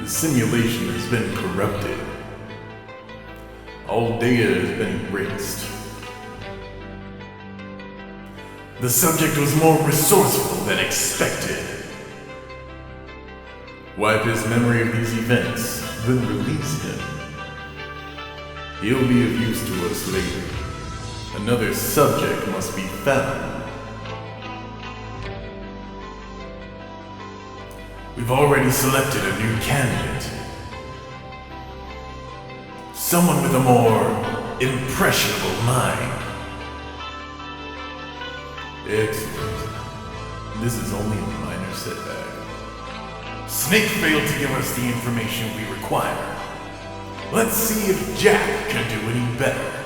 The simulation has been corrupted. All data has been erased. The subject was more resourceful than expected. Wipe his memory of these events, then release him. He'll be of use to us later. Another subject must be found. We've already selected a new candidate. Someone with a more impressionable mind. Excellent. This is only a minor setback. Snake failed to give us the information we require. Let's see if Jack can do any better.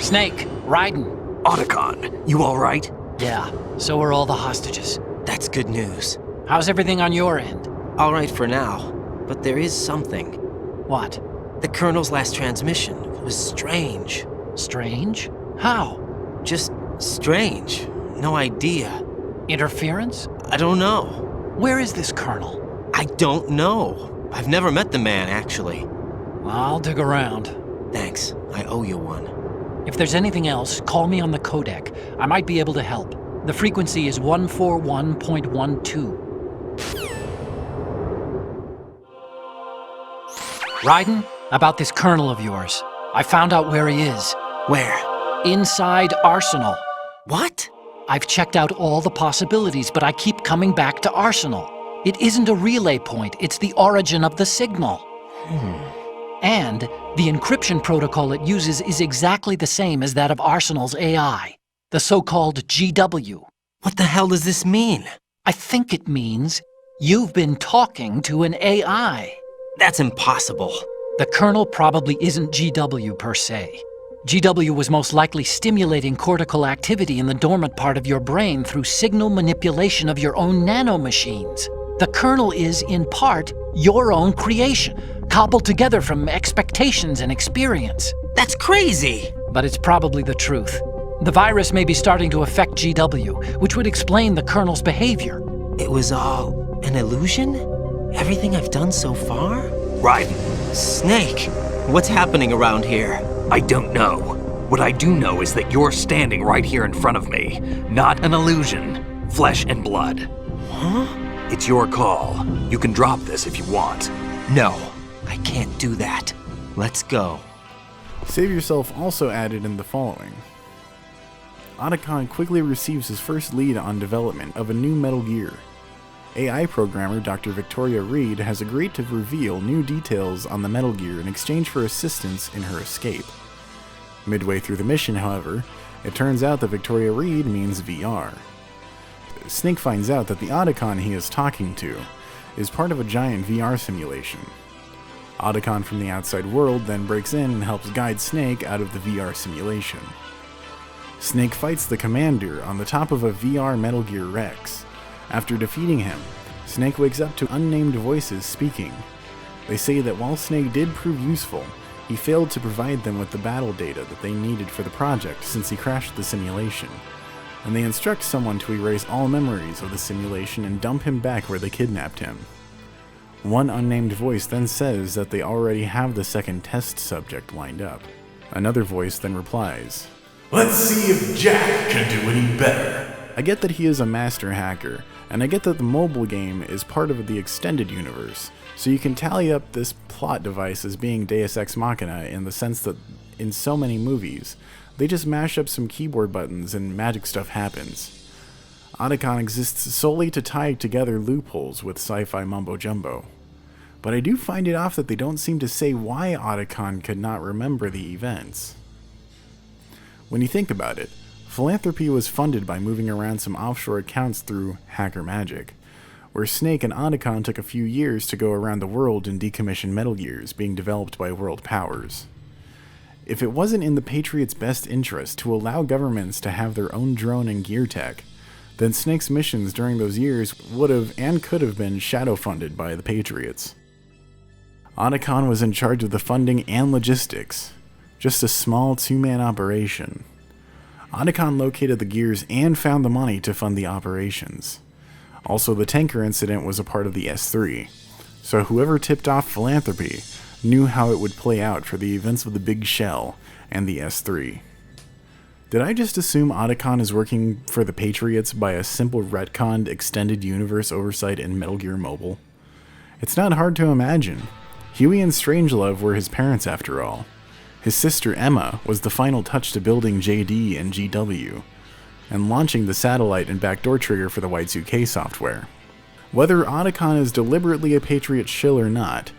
Snake, Raiden. Otacon, you alright? Yeah, so are all the hostages. That's good news. How's everything on your end? Alright for now, but there is something. What? The Colonel's last transmission was strange. Strange? How? Just strange. No idea. Interference? I don't know. Where is this Colonel? I don't know. I've never met the man, actually. I'll dig around. Thanks. I owe you one. If there's anything else, call me on the codec. I might be able to help. The frequency is 141.12. Raiden, about this Colonel of yours. I found out where he is. Where? Inside Arsenal. What? I've checked out all the possibilities, but I keep coming back to Arsenal. It isn't a relay point, it's the origin of the signal. And the encryption protocol it uses is exactly the same as that of Arsenal's AI, the so-called GW. What the hell does this mean? I think it means you've been talking to an AI. That's impossible. The Colonel probably isn't GW per se. GW was most likely stimulating cortical activity in the dormant part of your brain through signal manipulation of your own nanomachines. The Colonel is, in part, your own creation, cobbled together from expectations and experience. That's crazy! But it's probably the truth. The virus may be starting to affect GW, which would explain the Colonel's behavior. It was all an illusion? Everything I've done so far? Raiden. Snake, what's happening around here? I don't know. What I do know is that you're standing right here in front of me. Not an illusion. Flesh and blood. Huh? It's your call. You can drop this if you want. No, I can't do that. Let's go. Save Yourself also added in the following. Otacon quickly receives his first lead on development of a new Metal Gear. AI programmer Dr. Victoria Reed has agreed to reveal new details on the Metal Gear in exchange for assistance in her escape. Midway through the mission, however, it turns out that Victoria Reed means VR. Snake finds out that the Otacon he is talking to is part of a giant VR simulation. Otacon from the outside world then breaks in and helps guide Snake out of the VR simulation. Snake fights the commander on the top of a VR Metal Gear Rex. After defeating him, Snake wakes up to unnamed voices speaking. They say that while Snake did prove useful, he failed to provide them with the battle data that they needed for the project since he crashed the simulation, and they instruct someone to erase all memories of the simulation and dump him back where they kidnapped him. One unnamed voice then says that they already have the second test subject lined up. Another voice then replies, "Let's see if Jack can do any better." I get that he is a master hacker, and I get that the mobile game is part of the extended universe, so you can tally up this plot device as being Deus Ex Machina in the sense that in so many movies, they just mash up some keyboard buttons and magic stuff happens. Otacon exists solely to tie together loopholes with sci-fi mumbo-jumbo. But I do find it off that they don't seem to say why Otacon could not remember the events. When you think about it, philanthropy was funded by moving around some offshore accounts through hacker magic, where Snake and Otacon took a few years to go around the world and decommission Metal Gears being developed by world powers. If it wasn't in the Patriots' best interest to allow governments to have their own drone and gear tech, then Snake's missions during those years would have and could have been shadow funded by the Patriots. Otacon was in charge of the funding and logistics, just a small two-man operation. Otacon located the gears and found the money to fund the operations. Also, the tanker incident was a part of the S3, so whoever tipped off philanthropy knew how it would play out for the events of the Big Shell and the S3. Did I just assume Otacon is working for the Patriots by a simple retconned extended universe oversight in Metal Gear Mobile? It's not hard to imagine. Huey and Strangelove were his parents after all. His sister Emma was the final touch to building JD and GW, and launching the satellite and backdoor trigger for the Y2K software. Whether Otacon is deliberately a Patriot shill or not,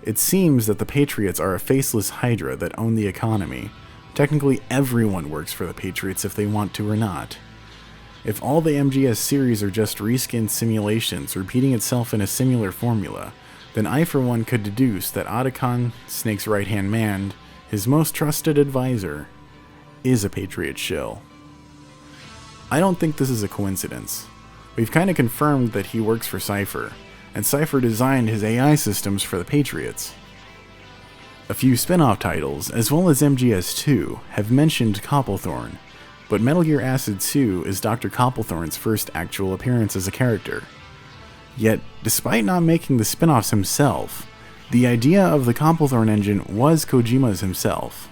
it seems that the Patriots are a faceless hydra that own the economy. Technically everyone works for the Patriots if they want to or not. If all the MGS series are just reskinned simulations repeating itself in a similar formula, then I for one could deduce that Otacon, Snake's right-hand man, his most trusted advisor, is a Patriot shill. I don't think this is a coincidence. We've kinda confirmed that he works for Cypher, and Cypher designed his AI systems for the Patriots. A few spin-off titles, as well as MGS2, have mentioned Copplethorne, but Metal Gear Acid 2 is Dr. Copplethorne's first actual appearance as a character. Yet, despite not making the spin-offs himself, the idea of the Copplethorne engine was Kojima's himself.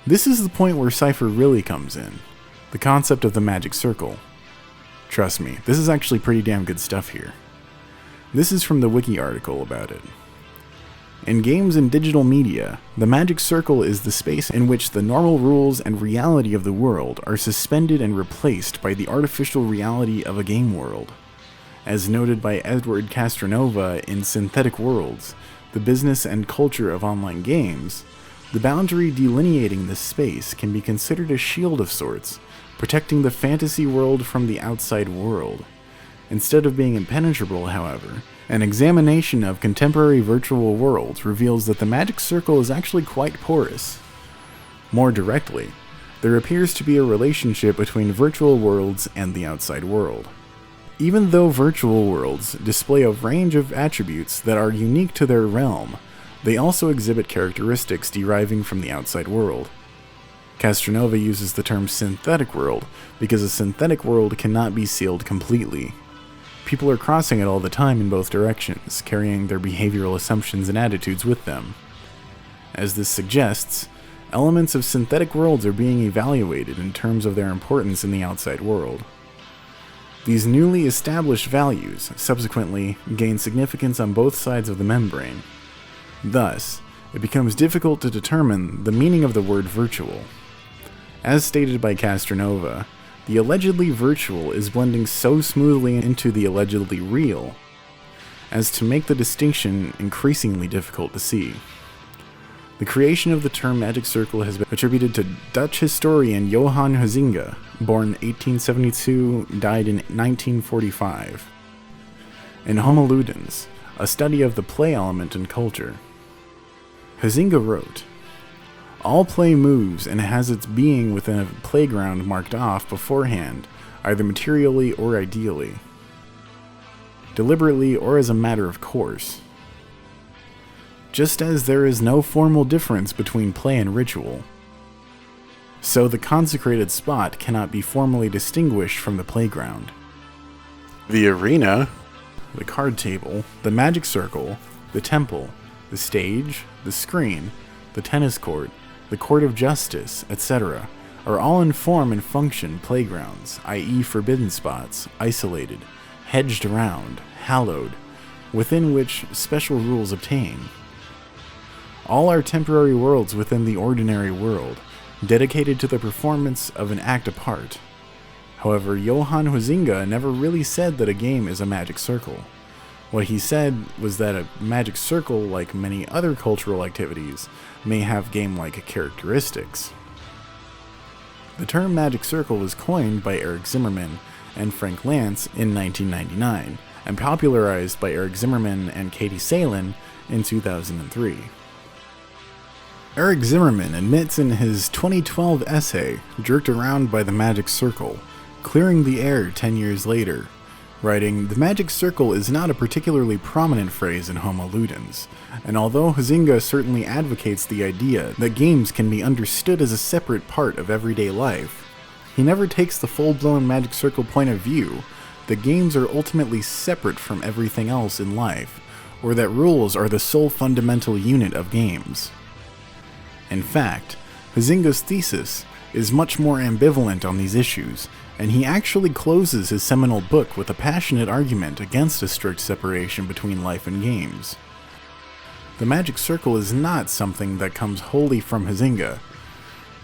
This is the point where Cypher really comes in, the concept of the magic circle. Trust me, this is actually pretty damn good stuff here. This is from the wiki article about it. In games and digital media, the magic circle is the space in which the normal rules and reality of the world are suspended and replaced by the artificial reality of a game world. As noted by Edward Castronova in Synthetic Worlds, The Business and Culture of Online Games, the boundary delineating this space can be considered a shield of sorts, protecting the fantasy world from the outside world. Instead of being impenetrable, however, an examination of contemporary virtual worlds reveals that the magic circle is actually quite porous. More directly, there appears to be a relationship between virtual worlds and the outside world. Even though virtual worlds display a range of attributes that are unique to their realm, they also exhibit characteristics deriving from the outside world. Castronova uses the term synthetic world because a synthetic world cannot be sealed completely. People are crossing it all the time in both directions, carrying their behavioral assumptions and attitudes with them. As this suggests, elements of synthetic worlds are being evaluated in terms of their importance in the outside world. These newly established values subsequently gain significance on both sides of the membrane. Thus, it becomes difficult to determine the meaning of the word virtual. As stated by Castronova, the allegedly virtual is blending so smoothly into the allegedly real as to make the distinction increasingly difficult to see. The creation of the term magic circle has been attributed to Dutch historian Johan Huizinga, born 1872, died in 1945. In Homo Ludens, a study of the play element in culture, Huizinga wrote, "All play moves and has its being within a playground marked off beforehand, either materially or ideally, deliberately or as a matter of course. Just as there is no formal difference between play and ritual, so the consecrated spot cannot be formally distinguished from the playground. The arena, the card table, the magic circle, the temple, the stage, the screen, the tennis court, the court of justice, etc., are all in form and function playgrounds, i.e. forbidden spots, isolated, hedged around, hallowed, within which special rules obtain. All are temporary worlds within the ordinary world, dedicated to the performance of an act apart. However, Johan Huizinga never really said that a game is a magic circle. What he said was that a magic circle, like many other cultural activities, may have game-like characteristics. The term magic circle was coined by Eric Zimmerman and Frank Lantz in 1999, and popularized by Eric Zimmerman and Katie Salen in 2003. Eric Zimmerman admits in his 2012 essay, Jerked Around by the Magic Circle, clearing the air 10 years later, writing, "The magic circle is not a particularly prominent phrase in Homo Ludens, and although Huizinga certainly advocates the idea that games can be understood as a separate part of everyday life, he never takes the full-blown magic circle point of view that games are ultimately separate from everything else in life, or that rules are the sole fundamental unit of games. In fact, Huizinga's thesis is much more ambivalent on these issues, and he actually closes his seminal book with a passionate argument against a strict separation between life and games. The magic circle is not something that comes wholly from Huizinga.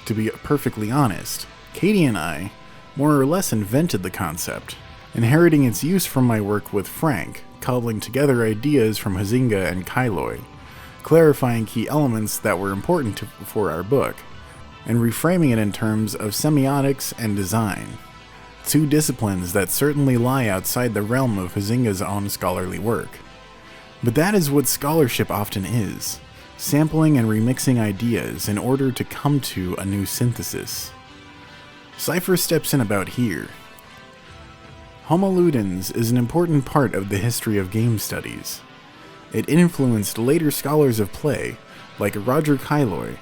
To be perfectly honest, Katie and I more or less invented the concept, inheriting its use from my work with Frank, cobbling together ideas from Huizinga and Kailoi, clarifying key elements that were important for our book, and reframing it in terms of semiotics and design, two disciplines that certainly lie outside the realm of Huizinga's own scholarly work. But that is what scholarship often is, sampling and remixing ideas in order to come to a new synthesis. Cypher steps in about here. Homo ludens is an important part of the history of game studies. It influenced later scholars of play, like Roger Kailoi.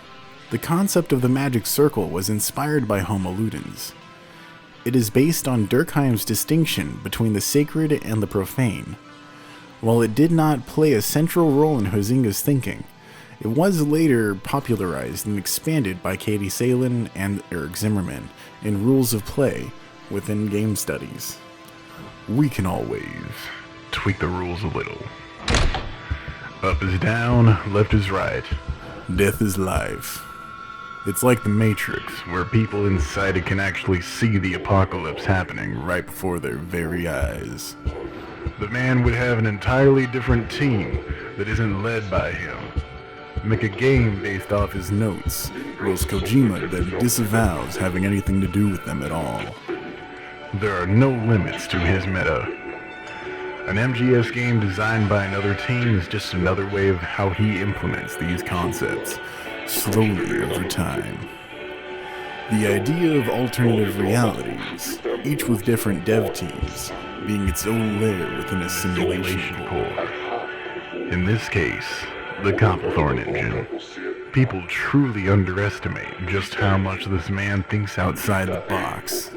The concept of the magic circle was inspired by Homo ludens. It is based on Durkheim's distinction between the sacred and the profane. While it did not play a central role in Huizinga's thinking, it was later popularized and expanded by Katie Salen and Eric Zimmerman in Rules of Play within game studies. We can always tweak the rules a little. Up is down, left is right. Death is life. It's like the Matrix, where people inside it can actually see the apocalypse happening right before their very eyes. The man would have an entirely different team that isn't led by him. Make a game based off his notes, whilst Kojima then disavows having anything to do with them at all. There are no limits to his meta. An MGS game designed by another team is just another way of how he implements these concepts, slowly over time. The idea of alternative realities, each with different dev teams, being its own layer within a simulation core. In this case, the Copplethorne engine. People truly underestimate just how much this man thinks outside the box.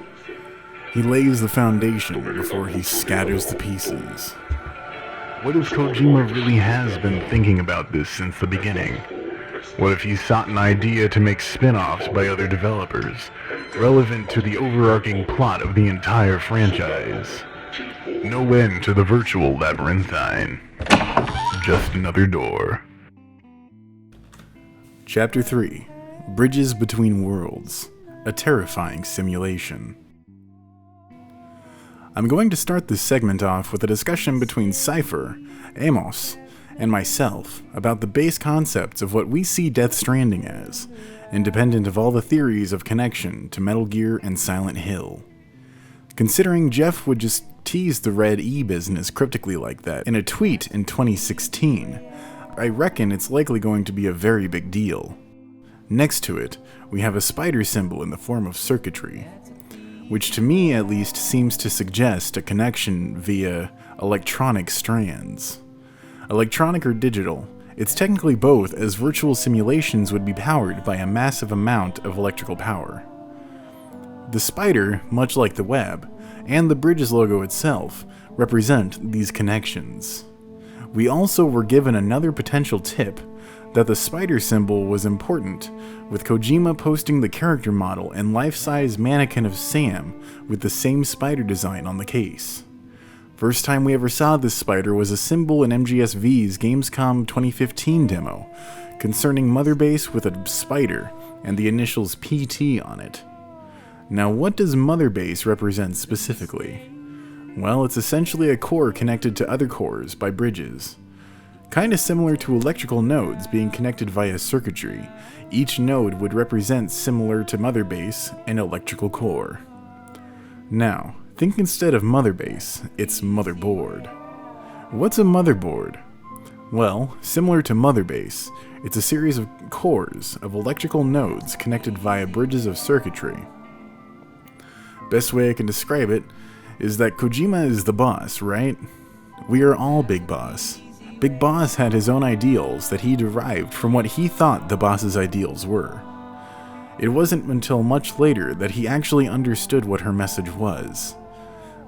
He lays the foundation before he scatters the pieces. What if Kojima really has been thinking about this since the beginning? What if he sought an idea to make spin-offs by other developers, relevant to the overarching plot of the entire franchise? No end to the virtual labyrinthine. Just another door. Chapter 3. Bridges Between Worlds. A terrifying simulation. I'm going to start this segment off with a discussion between Cypher, Amos, and myself about the base concepts of what we see Death Stranding as, independent of all the theories of connection to Metal Gear and Silent Hill. Considering Jeff would just tease the Red E business cryptically like that in a tweet in 2016, I reckon it's likely going to be a very big deal. Next to it, we have a spider symbol in the form of circuitry, which to me at least seems to suggest a connection via electronic strands. Electronic or digital, it's technically both, as virtual simulations would be powered by a massive amount of electrical power. The spider, much like the web, and the Bridges logo itself, represent these connections. We also were given another potential tip that the spider symbol was important, with Kojima posting the character model and life-size mannequin of Sam with the same spider design on the case. First time we ever saw this spider was a symbol in MGSV's Gamescom 2015 demo, concerning Mother Base with a spider and the initials PT on it. Now what does Mother Base represent specifically? Well, it's essentially a core connected to other cores by bridges. Kinda similar to electrical nodes being connected via circuitry, each node would represent, similar to Mother Base, an electrical core. Now, think instead of Mother Base, it's motherboard. What's a motherboard? Well, similar to Mother Base, it's a series of cores of electrical nodes connected via bridges of circuitry. Best way I can describe it is that Kojima is the boss, right? We are all Big Boss. Big Boss had his own ideals that he derived from what he thought the boss's ideals were. It wasn't until much later that he actually understood what her message was.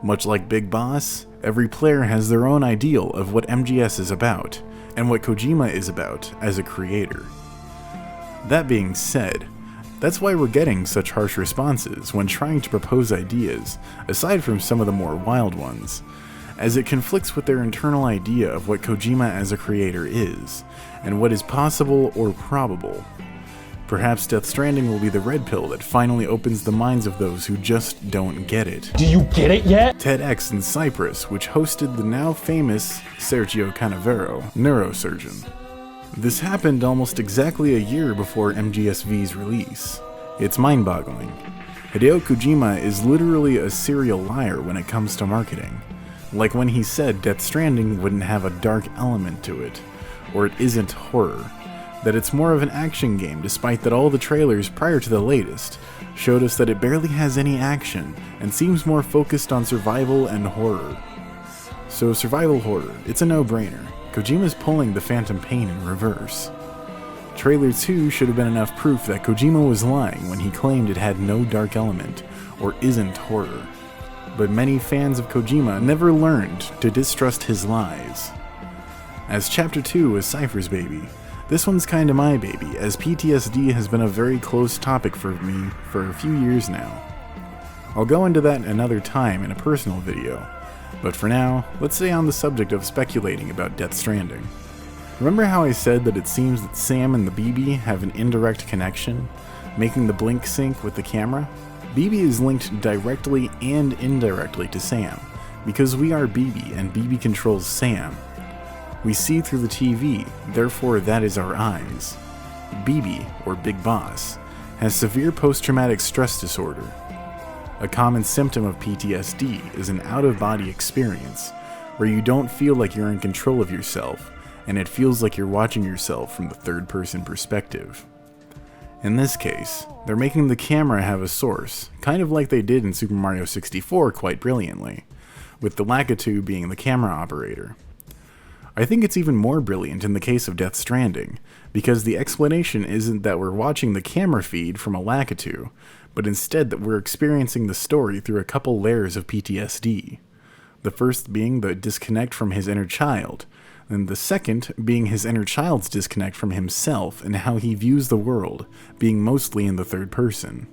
Much like Big Boss, Every player has their own ideal of what MGS is about, and what Kojima is about as a creator. That being said, that's why we're getting such harsh responses when trying to propose ideas, aside from some of the more wild ones, as it conflicts with their internal idea of what Kojima as a creator is, and what is possible or probable. Perhaps Death Stranding will be the red pill that finally opens the minds of those who just don't get it. Do you get it yet? TEDx in Cyprus, which hosted the now famous Sergio Canavero, neurosurgeon. This happened almost exactly a year before MGSV's release. It's mind-boggling. Hideo Kojima is literally a serial liar when it comes to marketing. Like when he said Death Stranding wouldn't have a dark element to it, or it isn't horror. That it's more of an action game, despite that all the trailers prior to the latest showed us that it barely has any action and seems more focused on survival and horror. So survival horror, it's a no-brainer. Kojima's pulling the Phantom Pain in reverse. Trailer 2 should have been enough proof that Kojima was lying when he claimed it had no dark element, or isn't horror. But many fans of Kojima never learned to distrust his lies. As Chapter 2 was Cypher's baby, this one's kinda my baby, as PTSD has been a very close topic for me for a few years now. I'll go into that another time in a personal video, but for now, let's stay on the subject of speculating about Death Stranding. Remember how I said that it seems that Sam and the BB have an indirect connection, making the blink sync with the camera? BB is linked directly and indirectly to Sam, because we are BB and BB controls Sam. We see through the TV, therefore that is our eyes. BB, or Big Boss, has severe post-traumatic stress disorder. A common symptom of PTSD is an out-of-body experience, where you don't feel like you're in control of yourself, and it feels like you're watching yourself from the third-person perspective. In this case, they're making the camera have a source, kind of like they did in Super Mario 64 quite brilliantly, with the Lakitu being the camera operator. I think it's even more brilliant in the case of Death Stranding, because the explanation isn't that we're watching the camera feed from a Lakitu, but instead that we're experiencing the story through a couple layers of PTSD. The first being the disconnect from his inner child, and the second being his inner child's disconnect from himself and how he views the world, being mostly in the third person.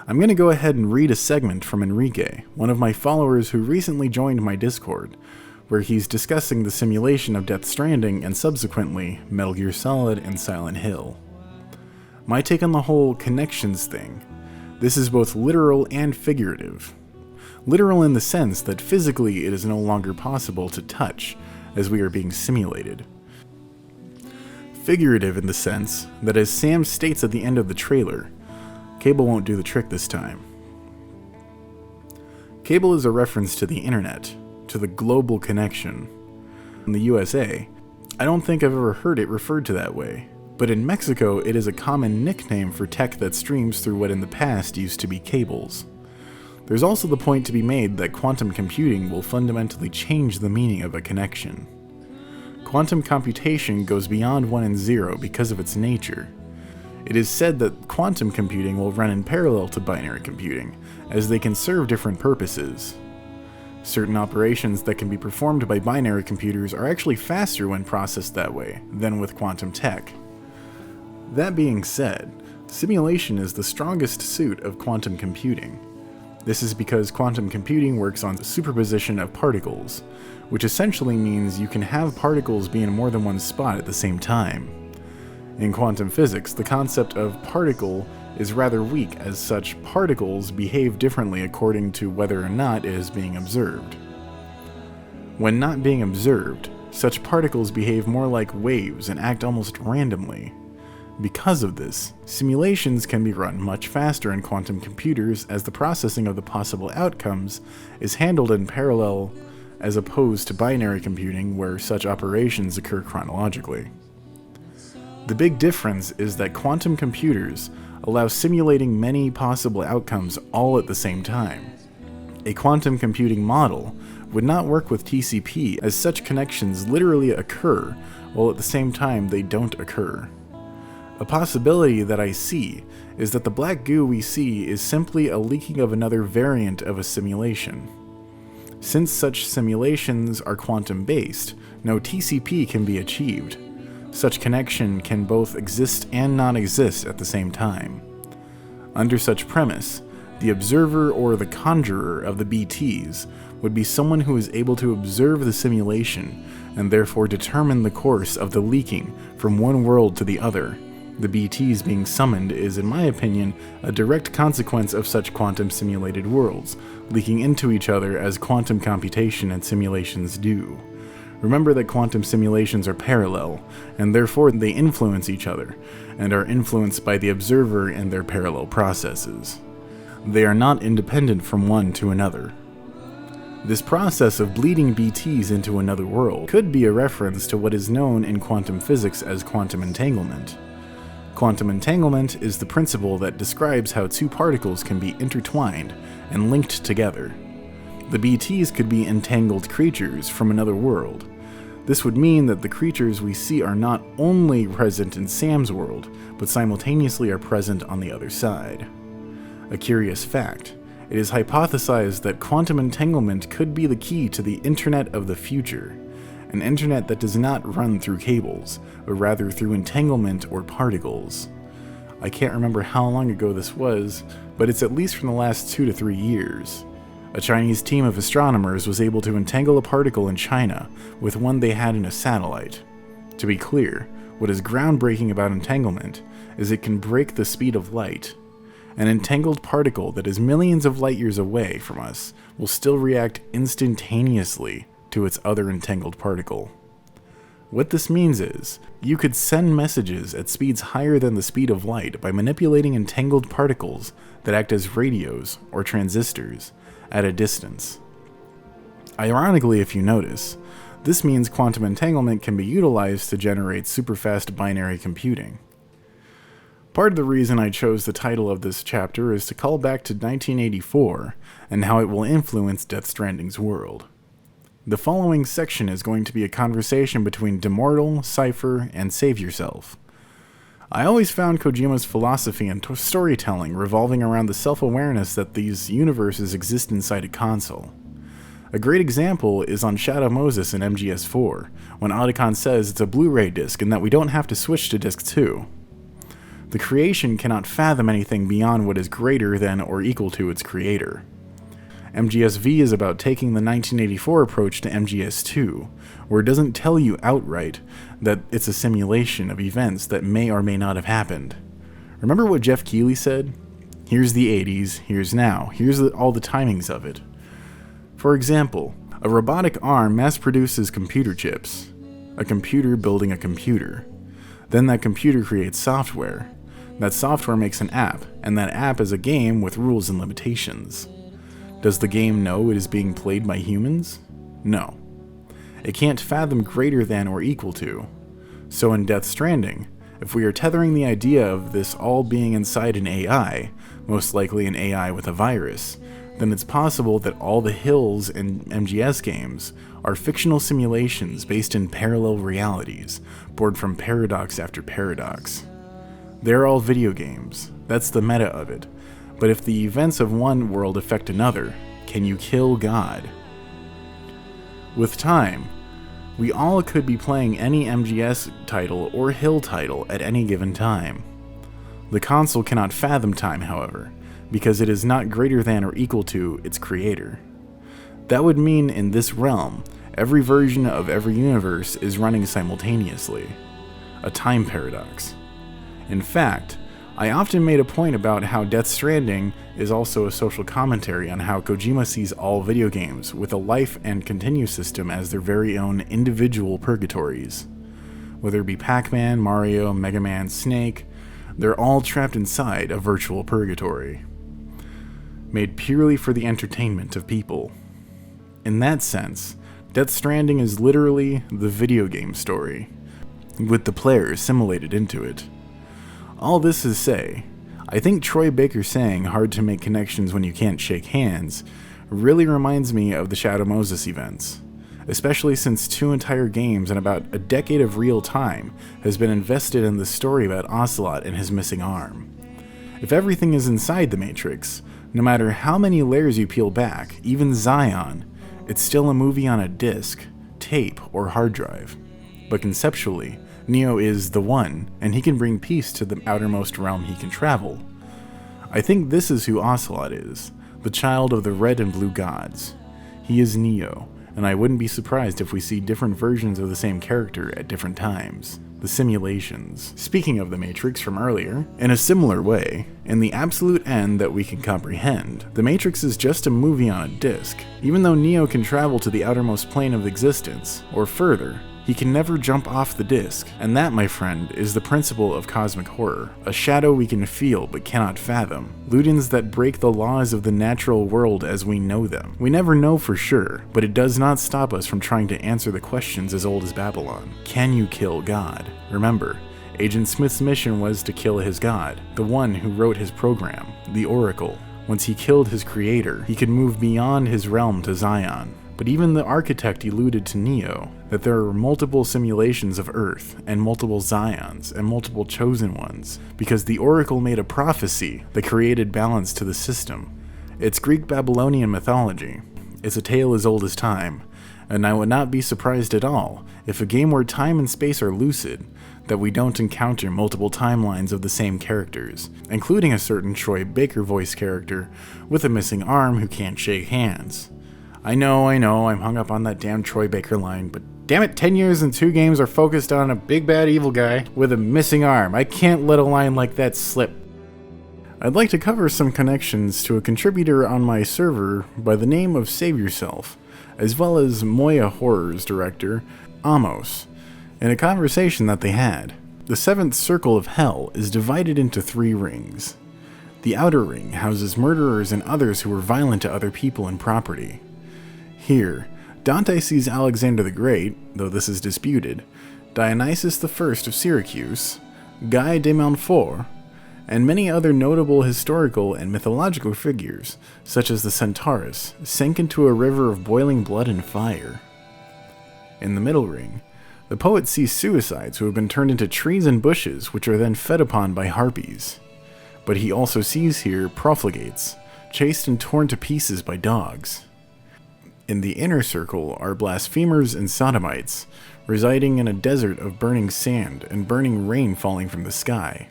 I'm going to go ahead and read a segment from Enrique, one of my followers who recently joined my Discord, where he's discussing the simulation of Death Stranding and subsequently Metal Gear Solid and Silent Hill. My take on the whole connections thing. This is both literal and figurative. Literal in the sense that physically it is no longer possible to touch, as we are being simulated. Figurative in the sense that, as Sam states at the end of the trailer, Cable won't do the trick this time. Cable is a reference to the internet, to the global connection. In the USA, I don't think I've ever heard it referred to that way, but in Mexico it is a common nickname for tech that streams through what in the past used to be cables. There's also the point to be made that quantum computing will fundamentally change the meaning of a connection. Quantum computation goes beyond 1 and 0 because of its nature. It is said that quantum computing will run in parallel to binary computing, as they can serve different purposes. Certain operations that can be performed by binary computers are actually faster when processed that way than with quantum tech. That being said, simulation is the strongest suit of quantum computing. This is because quantum computing works on the superposition of particles, which essentially means you can have particles be in more than one spot at the same time. In quantum physics, the concept of particle is rather weak, as such particles behave differently according to whether or not it is being observed. When not being observed, such particles behave more like waves and act almost randomly. Because of this, simulations can be run much faster in quantum computers, as the processing of the possible outcomes is handled in parallel as opposed to binary computing, where such operations occur chronologically. The big difference is that quantum computers allow simulating many possible outcomes all at the same time. A quantum computing model would not work with TCP, as such connections literally occur, while at the same time they don't occur. A possibility that I see is that the black goo we see is simply a leaking of another variant of a simulation. Since such simulations are quantum-based, no TCP can be achieved. Such connection can both exist and not exist at the same time. Under such premise, the observer or the conjurer of the BTs would be someone who is able to observe the simulation and therefore determine the course of the leaking from one world to the other. The BTs being summoned is, in my opinion, a direct consequence of such quantum simulated worlds, leaking into each other as quantum computation and simulations do. Remember that quantum simulations are parallel, and therefore they influence each other, and are influenced by the observer and their parallel processes. They are not independent from one to another. This process of bleeding BTs into another world could be a reference to what is known in quantum physics as quantum entanglement. Quantum entanglement is the principle that describes how two particles can be intertwined and linked together. The BTs could be entangled creatures from another world. This would mean that the creatures we see are not only present in Sam's world, but simultaneously are present on the other side. A curious fact, it is hypothesized that quantum entanglement could be the key to the Internet of the future, an internet that does not run through cables, but rather through entanglement or particles. I can't remember how long ago this was, but it's at least from the last 2 to 3 years. A Chinese team of astronomers was able to entangle a particle in China with one they had in a satellite. To be clear, what is groundbreaking about entanglement is it can break the speed of light. An entangled particle that is millions of light years away from us will still react instantaneously to its other entangled particle. What this means is, you could send messages at speeds higher than the speed of light by manipulating entangled particles that act as radios or transistors at a distance. Ironically, if you notice, this means quantum entanglement can be utilized to generate superfast binary computing. Part of the reason I chose the title of this chapter is to call back to 1984 and how it will influence Death Stranding's world. The following section is going to be a conversation between Demortal, Cypher, and Save Yourself. I always found Kojima's philosophy and storytelling revolving around the self-awareness that these universes exist inside a console. A great example is on Shadow Moses in MGS4, when Otacon says it's a Blu-ray disc and that we don't have to switch to disc 2. The creation cannot fathom anything beyond what is greater than or equal to its creator. MGS-V is about taking the 1984 approach to MGS2, where it doesn't tell you outright that it's a simulation of events that may or may not have happened. Remember what Jeff Keighley said? Here's the 80s, here's now, here's all the timings of it. For example, a robotic arm mass-produces computer chips, a computer building a computer. Then that computer creates software. That software makes an app, and that app is a game with rules and limitations. Does the game know it is being played by humans? No. It can't fathom greater than or equal to. So in Death Stranding, if we are tethering the idea of this all being inside an AI, most likely an AI with a virus, then it's possible that all the hills in MGS games are fictional simulations based in parallel realities, born from paradox after paradox. They're all video games. That's the meta of it. But if the events of one world affect another, can you kill God? With time, we all could be playing any MGS title or Hill title at any given time. The console cannot fathom time, however, because it is not greater than or equal to its creator. That would mean in this realm, every version of every universe is running simultaneously. A time paradox. In fact, I often made a point about how Death Stranding is also a social commentary on how Kojima sees all video games with a life and continue system as their very own individual purgatories. Whether it be Pac-Man, Mario, Mega Man, Snake, they're all trapped inside a virtual purgatory, made purely for the entertainment of people. In that sense, Death Stranding is literally the video game story, with the players simulated into it. All this is to say, I think Troy Baker saying hard to make connections when you can't shake hands really reminds me of the Shadow Moses events, especially since 2 entire games and about a decade of real time has been invested in the story about Ocelot and his missing arm. If everything is inside the Matrix, no matter how many layers you peel back, even Zion, it's still a movie on a disc, tape, or hard drive. But conceptually, Neo is the one, and he can bring peace to the outermost realm he can travel. I think this is who Ocelot is, the child of the red and blue gods. He is Neo, and I wouldn't be surprised if we see different versions of the same character at different times. The simulations. Speaking of the Matrix from earlier, in a similar way, in the absolute end that we can comprehend, the Matrix is just a movie on a disc. Even though Neo can travel to the outermost plane of existence, or further, he can never jump off the disc, and that, my friend, is the principle of cosmic horror, a shadow we can feel but cannot fathom, illusions that break the laws of the natural world as we know them. We never know for sure, but it does not stop us from trying to answer the questions as old as Babylon. Can you kill God? Remember, Agent Smith's mission was to kill his God, the one who wrote his program, the Oracle. Once he killed his creator, he could move beyond his realm to Zion. But even the architect alluded to Neo, that there are multiple simulations of Earth, and multiple Zions, and multiple chosen ones, because the Oracle made a prophecy that created balance to the system. It's Greek Babylonian mythology. It's a tale as old as time, and I would not be surprised at all if a game where time and space are lucid, that we don't encounter multiple timelines of the same characters, including a certain Troy Baker voice character with a missing arm who can't shake hands. I know, I'm hung up on that damn Troy Baker line, but damn it, 10 years and 2 games are focused on a big bad evil guy with a missing arm. I can't let a line like that slip. I'd like to cover some connections to a contributor on my server by the name of Save Yourself, as well as Moya Horror's director, Amos, in a conversation that they had. The 7th circle of hell is divided into 3 rings. The outer ring houses murderers and others who are violent to other people and property. Here, Dante sees Alexander the Great, though this is disputed, Dionysius I of Syracuse, Guy de Montfort, and many other notable historical and mythological figures, such as the Centaurus, sank into a river of boiling blood and fire. In the middle ring, the poet sees suicides who have been turned into trees and bushes which are then fed upon by harpies. But he also sees here profligates, chased and torn to pieces by dogs. In the inner circle are blasphemers and sodomites, residing in a desert of burning sand and burning rain falling from the sky.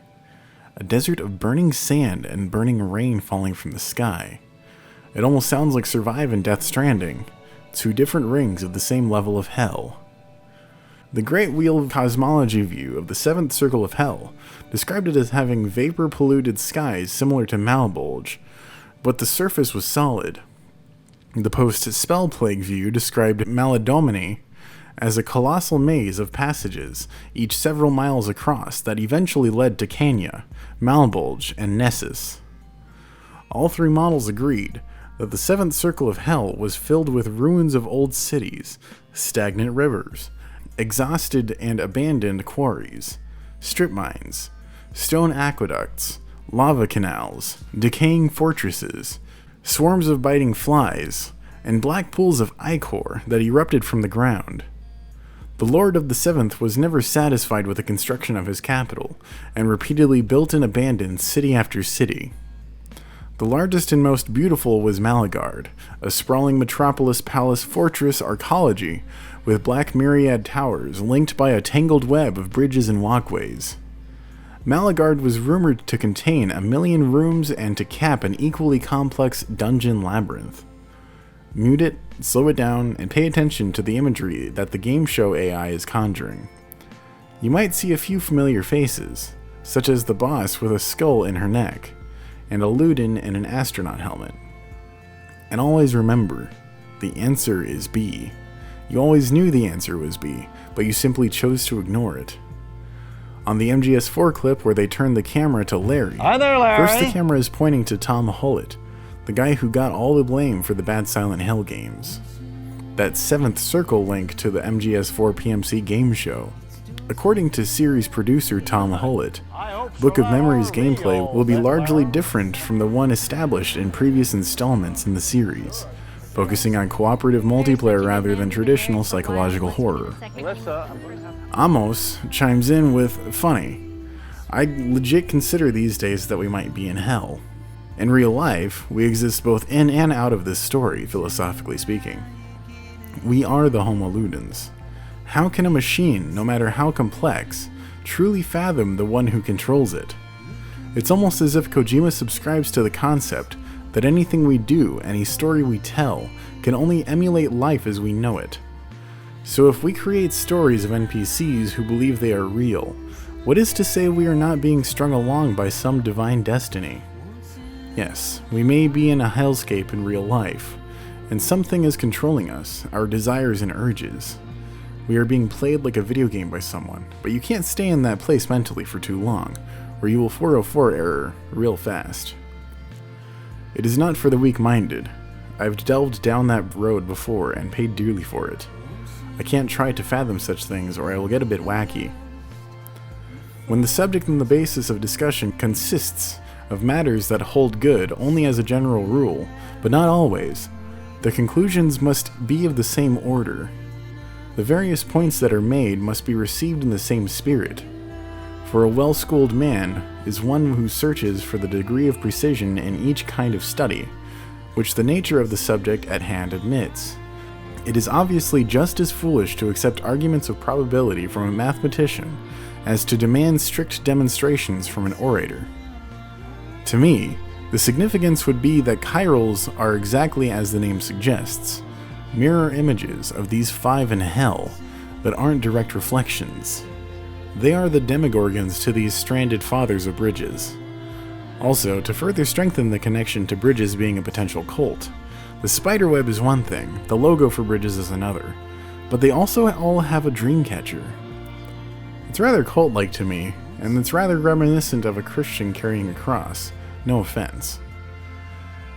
A desert of burning sand and burning rain falling from the sky. It almost sounds like Survive and Death Stranding, 2 different rings of the same level of hell. The Great Wheel of Cosmology view of the 7th circle of hell described it as having vapor-polluted skies similar to Malbolge, but the surface was solid. The post-Spell Plague view described Maladomini as a colossal maze of passages, each several miles across, that eventually led to Cania, Malbolge, and Nessus. All 3 models agreed that the 7th circle of hell was filled with ruins of old cities, stagnant rivers, exhausted and abandoned quarries, strip mines, stone aqueducts, lava canals, decaying fortresses, swarms of biting flies, and black pools of ichor that erupted from the ground. The Lord of the Seventh was never satisfied with the construction of his capital, and repeatedly built and abandoned city after city. The largest and most beautiful was Malagard, a sprawling metropolis palace fortress arcology with black myriad towers linked by a tangled web of bridges and walkways. Malagard was rumored to contain 1 million rooms and to cap an equally complex dungeon labyrinth. Mute it, slow it down, and pay attention to the imagery that the game show AI is conjuring. You might see a few familiar faces, such as the boss with a skull in her neck, and a Ludin in an astronaut helmet. And always remember, the answer is B. You always knew the answer was B, but you simply chose to ignore it. On the MGS4 clip where they turned the camera to Larry, Hi there, Larry. First the camera is pointing to Tom Hullett, the guy who got all the blame for the bad Silent Hill games. That 7th circle link to the MGS4 PMC game show. According to series producer Tom Hullett, Book of Memories gameplay will be largely different from the one established in previous installments in the series, focusing on cooperative multiplayer rather than traditional psychological horror. Amos chimes in with, funny, I legit consider these days that we might be in hell. In real life, we exist both in and out of this story, philosophically speaking. we are the Homo ludens. How can a machine, no matter how complex, truly fathom the one who controls it? It's almost as if Kojima subscribes to the concept that anything we do, any story we tell, can only emulate life as we know it. So if we create stories of NPCs who believe they are real, what is to say we are not being strung along by some divine destiny? Yes, we may be in a hellscape in real life, and something is controlling us, our desires and urges. We are being played like a video game by someone, but you can't stay in that place mentally for too long, or you will 404 error real fast. It is not for the weak-minded. I've delved down that road before and paid dearly for it. I can't try to fathom such things or I will get a bit wacky. When the subject and the basis of discussion consists of matters that hold good only as a general rule, but not always, the conclusions must be of the same order. The various points that are made must be received in the same spirit. For a well-schooled man is one who searches for the degree of precision in each kind of study, which the nature of the subject at hand admits. It is obviously just as foolish to accept arguments of probability from a mathematician as to demand strict demonstrations from an orator. To me, the significance would be that chirals are exactly as the name suggests, mirror images of these five in hell that aren't direct reflections. They are the demogorgons to these stranded fathers of bridges. Also, to further strengthen the connection to bridges being a potential cult, the spiderweb is one thing, the logo for bridges is another, but they also all have a dream catcher. It's rather cult-like to me, and it's rather reminiscent of a Christian carrying a cross, no offense.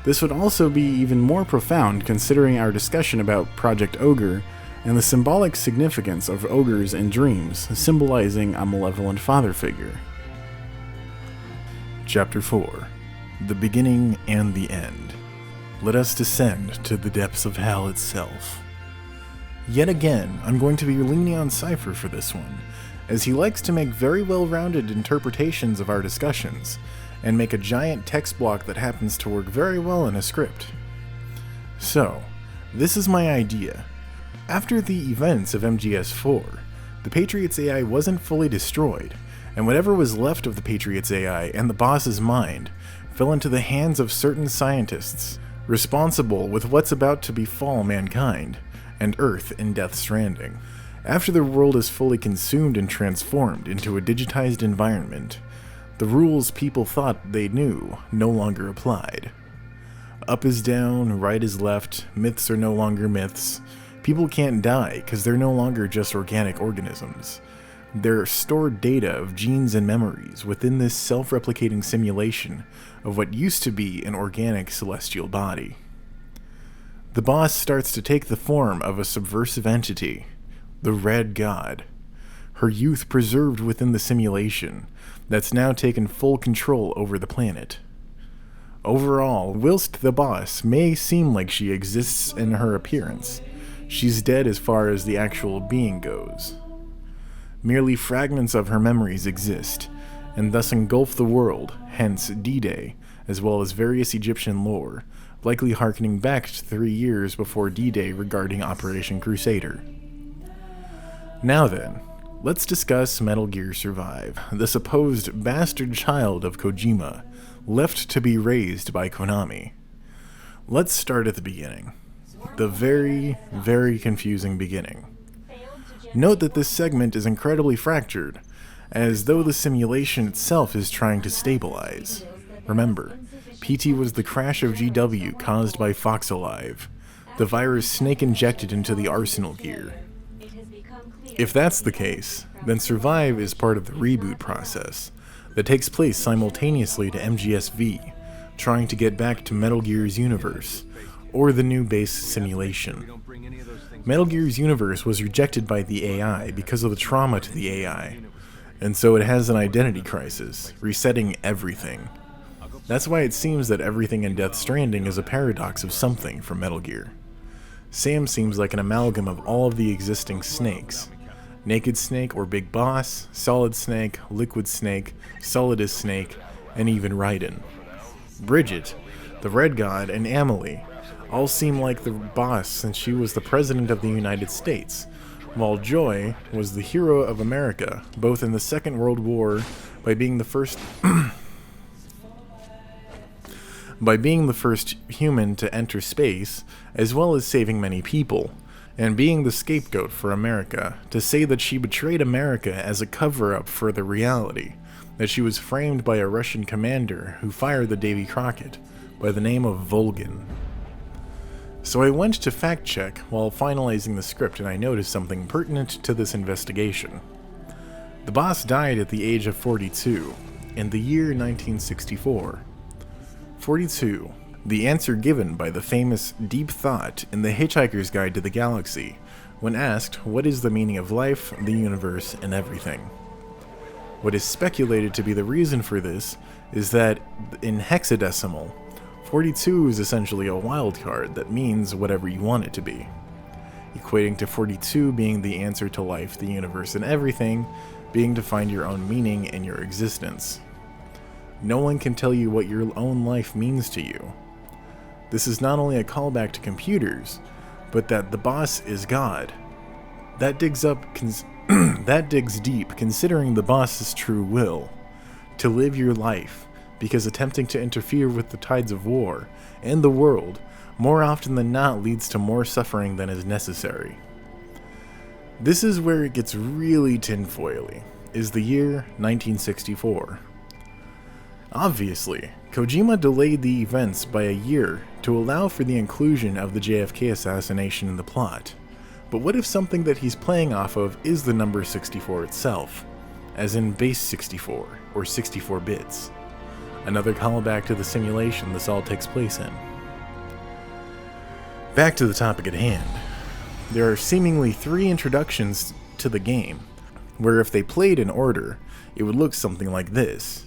This would also be even more profound considering our discussion about Project Ogre and the symbolic significance of ogres in dreams, symbolizing a malevolent father figure. Chapter 4. The Beginning and the End. Let us descend to the depths of hell itself. Yet again, I'm going to be leaning on Cypher for this one, as he likes to make very well-rounded interpretations of our discussions, and make a giant text block that happens to work very well in a script. So, this is my idea. After the events of MGS4, the Patriots AI wasn't fully destroyed, and whatever was left of the Patriots AI and the boss's mind fell into the hands of certain scientists, responsible with what's about to befall mankind, and Earth in Death Stranding. After the world is fully consumed and transformed into a digitized environment, the rules people thought they knew no longer applied. Up is down, right is left, myths are no longer myths. People can't die because they're no longer just organic organisms. They're stored data of genes and memories within this self-replicating simulation of what used to be an organic celestial body. The boss starts to take the form of a subversive entity, the Red God, her youth preserved within the simulation that's now taken full control over the planet. Overall, whilst the boss may seem like she exists in her appearance, she's dead as far as the actual being goes. Merely fragments of her memories exist, and thus engulf the world, hence D-Day, as well as various Egyptian lore, likely harkening back to 3 years before D-Day regarding Operation Crusader. Now then, let's discuss Metal Gear Survive, the supposed bastard child of Kojima, left to be raised by Konami. Let's start at the beginning. The very, very confusing beginning. Note that this segment is incredibly fractured, as though the simulation itself is trying to stabilize. Remember, PT was the crash of GW caused by Fox Alive, the virus Snake injected into the Arsenal gear. If that's the case, then Survive is part of the reboot process that takes place simultaneously to MGS-V, trying to get back to Metal Gear's universe, or the new base simulation. Metal Gear's universe was rejected by the AI because of the trauma to the AI, and so it has an identity crisis, resetting everything. That's why it seems that everything in Death Stranding is a paradox of something from Metal Gear. Sam seems like an amalgam of all of the existing snakes. Naked Snake or Big Boss, Solid Snake, Liquid Snake, Solidus Snake, and even Raiden. Bridget, the Red God, and Amelie all seem like the boss since she was the President of the United States, while Joy was the hero of America, both in the Second World War by being the first human to enter space, as well as saving many people, and being the scapegoat for America, to say that she betrayed America as a cover-up for the reality, that she was framed by a Russian commander who fired the Davy Crockett by the name of Volgin. So I went to fact check while finalizing the script, and I noticed something pertinent to this investigation. The boss died at the age of 42, in the year 1964. 42, the answer given by the famous Deep Thought in The Hitchhiker's Guide to the Galaxy, when asked what is the meaning of life, the universe, and everything. What is speculated to be the reason for this is that in hexadecimal, 42 is essentially a wild card that means whatever you want it to be, equating to 42 being the answer to life, the universe, and everything, being to find your own meaning in your existence. No one can tell you what your own life means to you. This is not only a callback to computers, but that the boss is God. That digs deep, considering the boss's true will, to live your life, because attempting to interfere with the tides of war and the world more often than not leads to more suffering than is necessary. This is where it gets really tinfoily, is the year 1964. Obviously, Kojima delayed the events by a year to allow for the inclusion of the JFK assassination in the plot. But what if something that he's playing off of is the number 64 itself, as in base 64, or 64 bits? Another callback to the simulation this all takes place in. Back to the topic at hand. There are seemingly 3 introductions to the game, where if they played in order, it would look something like this.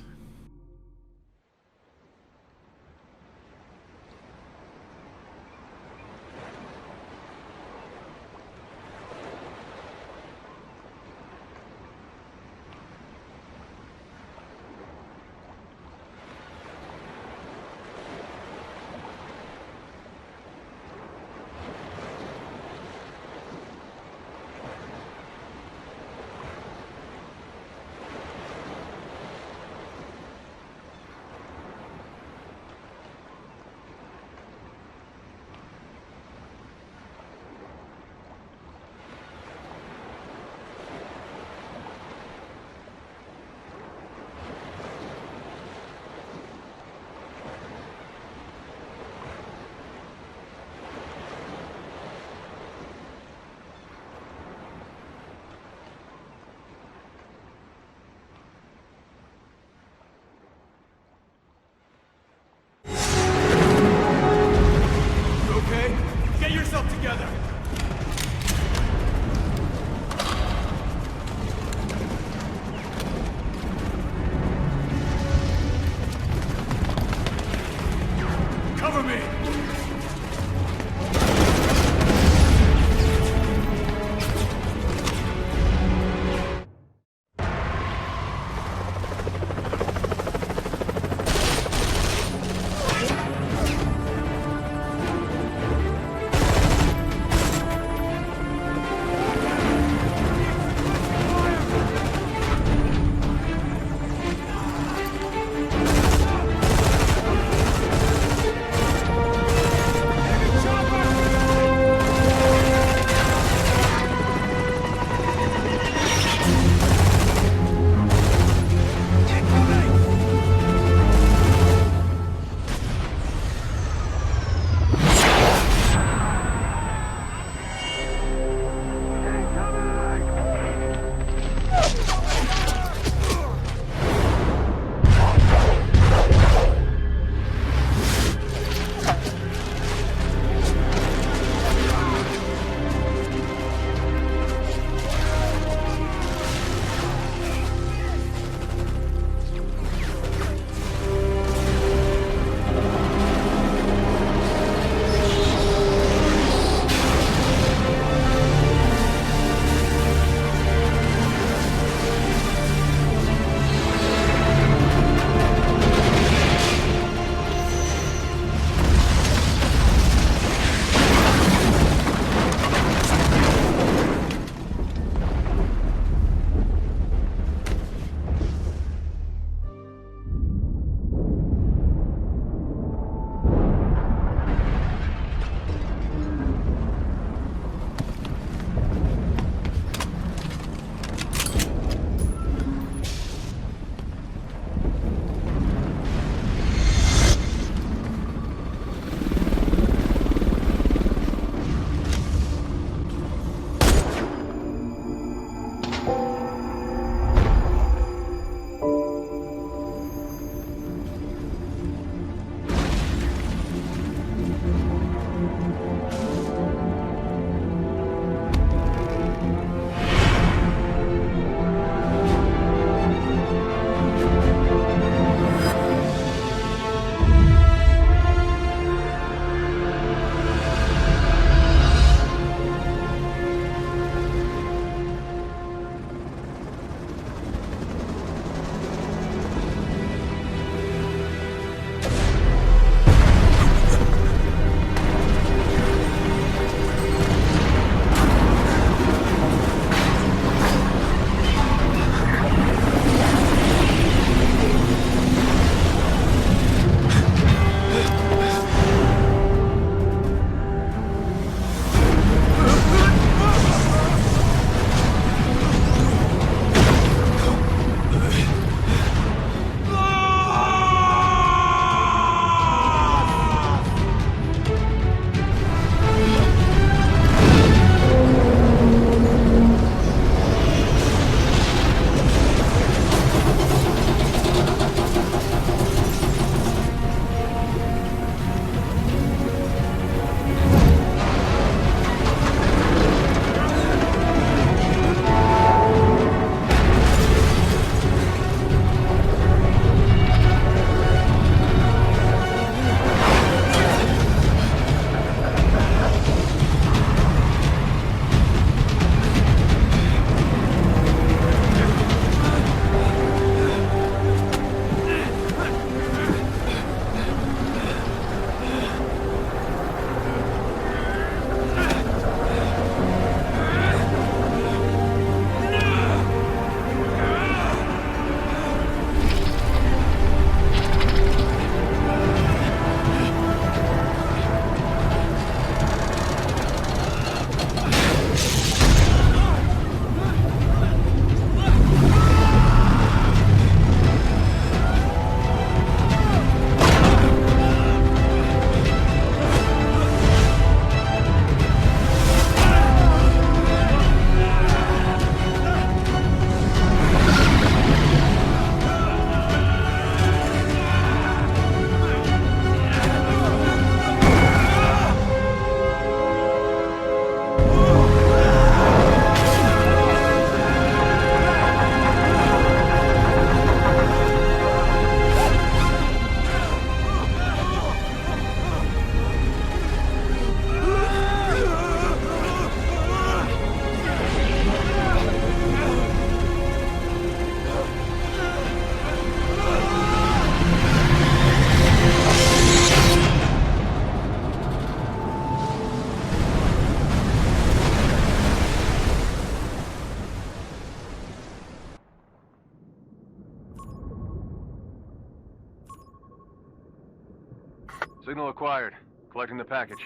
Signal acquired. Collecting the package.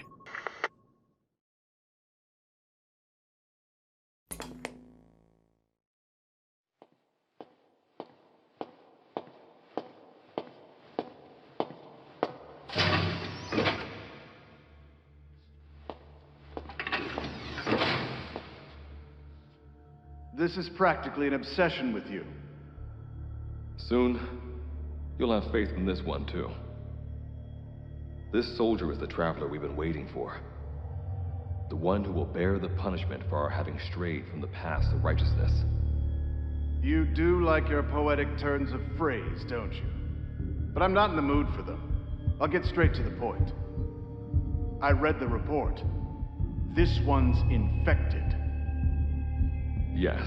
This is practically an obsession with you. Soon, you'll have faith in this one, too. This soldier is the traveler we've been waiting for. The one who will bear the punishment for our having strayed from the paths of righteousness. You do like your poetic turns of phrase, don't you? But I'm not in the mood for them. I'll get straight to the point. I read the report. This one's infected. Yes.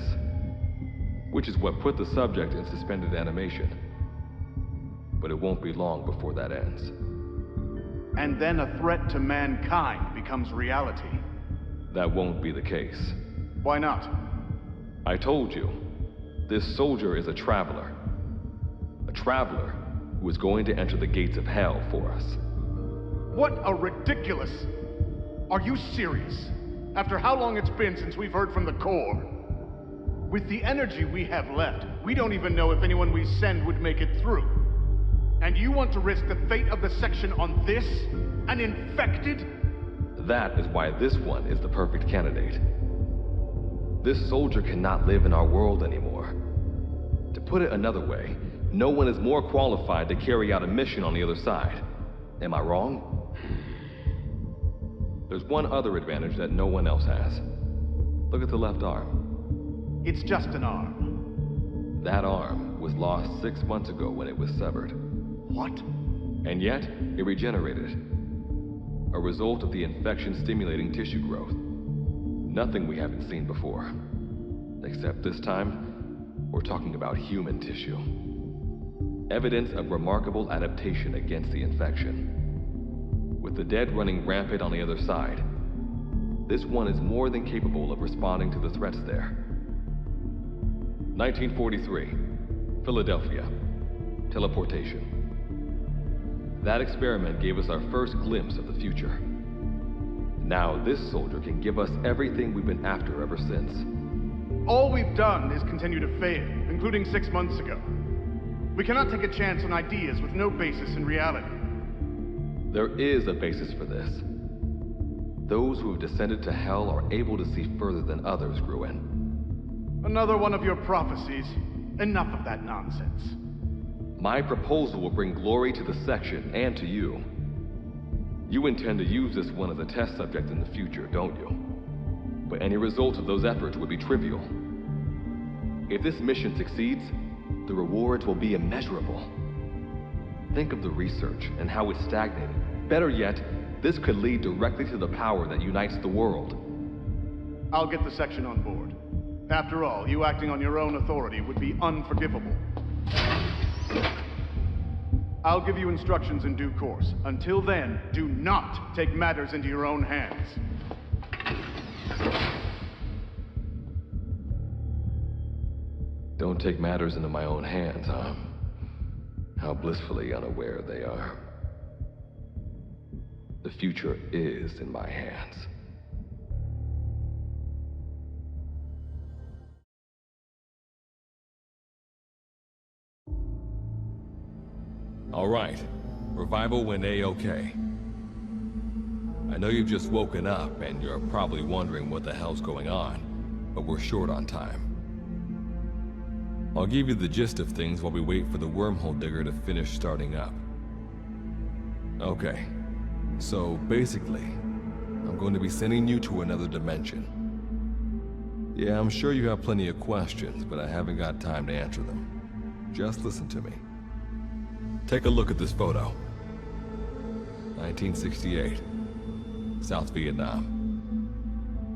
Which is what put the subject in suspended animation. But it won't be long before that ends. And then a threat to mankind becomes reality. That won't be the case. Why not? I told you, this soldier is a traveler. A traveler who is going to enter the gates of hell for us. What a ridiculous... Are you serious? After how long it's been since we've heard from the Corps? With the energy we have left, we don't even know if anyone we send would make it through. And you want to risk the fate of the section on this? An infected? That is why this one is the perfect candidate. This soldier cannot live in our world anymore. To put it another way, no one is more qualified to carry out a mission on the other side. Am I wrong? There's one other advantage that no one else has. Look at the left arm. It's just an arm. That arm was lost 6 months ago when it was severed. What? And yet, it regenerated. A result of the infection-stimulating tissue growth. Nothing we haven't seen before. Except this time, we're talking about human tissue. Evidence of remarkable adaptation against the infection. With the dead running rampant on the other side, this one is more than capable of responding to the threats there. 1943, Philadelphia. Teleportation. That experiment gave us our first glimpse of the future. Now this soldier can give us everything we've been after ever since. All we've done is continue to fail, including 6 months ago. We cannot take a chance on ideas with no basis in reality. There is a basis for this. Those who have descended to hell are able to see further than others, Gruen. Another one of your prophecies. Enough of that nonsense. My proposal will bring glory to the section and to you. You intend to use this one as a test subject in the future, don't you? But any result of those efforts would be trivial. If this mission succeeds, the rewards will be immeasurable. Think of the research and how it's stagnated. Better yet, this could lead directly to the power that unites the world. I'll get the section on board. After all, you acting on your own authority would be unforgivable. I'll give you instructions in due course. Until then, do not take matters into your own hands. Don't take matters into my own hands, huh? How blissfully unaware they are. The future is in my hands. All right. Revival went A-okay. I know you've just woken up and you're probably wondering what the hell's going on, but we're short on time. I'll give you the gist of things while we wait for the wormhole digger to finish starting up. Okay. So basically, I'm going to be sending you to another dimension. Yeah, I'm sure you have plenty of questions, but I haven't got time to answer them. Just listen to me. Take a look at this photo. 1968, South Vietnam.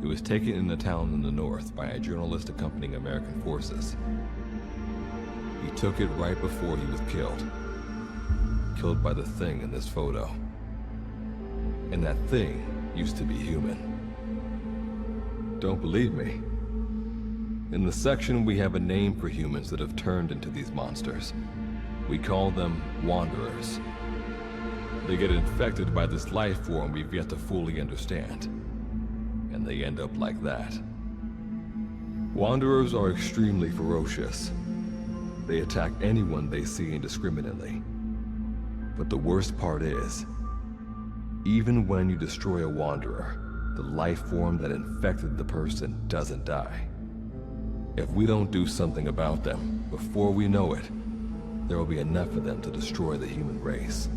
It was taken in a town in the north by a journalist accompanying American forces. He took it right before he was killed. Killed by the thing in this photo. And that thing used to be human. Don't believe me? In the section, we have a name for humans that have turned into these monsters. We call them Wanderers. They get infected by this life form we've yet to fully understand, and they end up like that. Wanderers are extremely ferocious. They attack anyone they see indiscriminately. But the worst part is, even when you destroy a Wanderer, the life form that infected the person doesn't die. If we don't do something about them, before we know it, there will be enough of them to destroy the human race.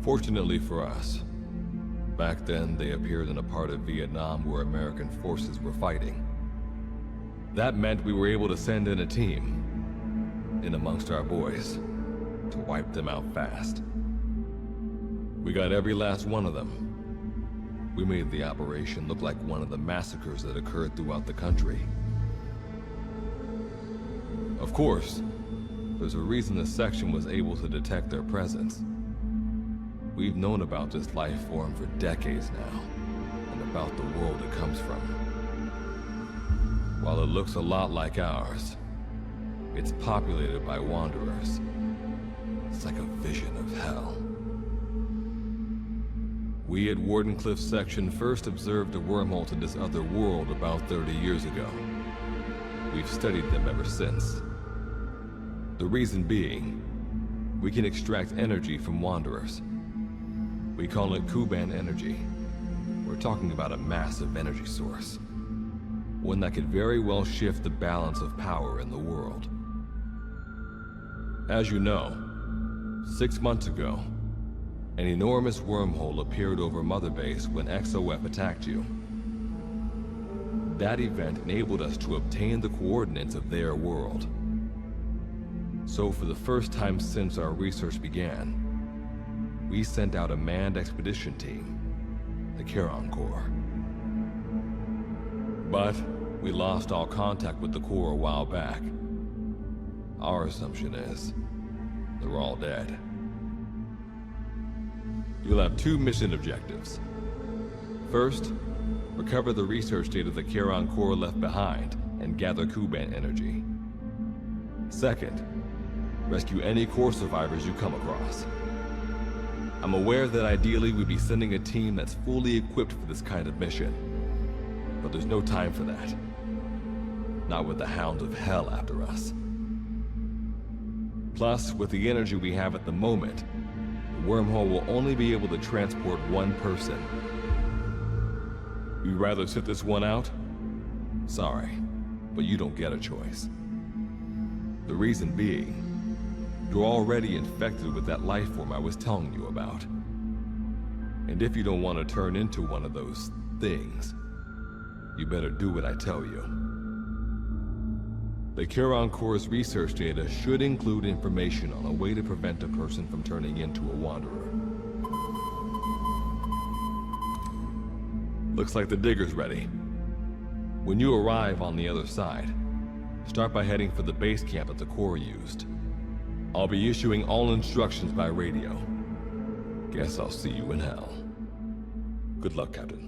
Fortunately for us, back then they appeared in a part of Vietnam where American forces were fighting. That meant we were able to send in a team, in amongst our boys, to wipe them out fast. We got every last one of them. We made the operation look like one of the massacres that occurred throughout the country. Of course, there's a reason the section was able to detect their presence. We've known about this life form for decades now, and about the world it comes from. While it looks a lot like ours, it's populated by Wanderers. It's like a vision of hell. We at Wardenclyffe Section first observed a wormhole to this other world about 30 years ago. We've studied them ever since. The reason being, we can extract energy from Wanderers. We call it Kuban energy. We're talking about a massive energy source. One that could very well shift the balance of power in the world. As you know, 6 months ago, an enormous wormhole appeared over Mother Base when XOF attacked you. That event enabled us to obtain the coordinates of their world. So for the first time since our research began, we sent out a manned expedition team, the Charon Corps. But we lost all contact with the Corps a while back. Our assumption is, they're all dead. You'll have 2 mission objectives. First, recover the research data the Charon Corps left behind and gather Kuban energy. Second, rescue any Corps survivors you come across. I'm aware that ideally we'd be sending a team that's fully equipped for this kind of mission, but there's no time for that. Not with the Hounds of Hell after us. Plus, with the energy we have at the moment, the wormhole will only be able to transport one person. You'd rather sit this one out? Sorry, but you don't get a choice. The reason being, you're already infected with that life form I was telling you about. And if you don't want to turn into one of those things, you better do what I tell you. The Charon Corps' research data should include information on a way to prevent a person from turning into a Wanderer. Looks like the digger's ready. When you arrive on the other side, start by heading for the base camp that the Corps used. I'll be issuing all instructions by radio. Guess I'll see you in hell. Good luck, Captain.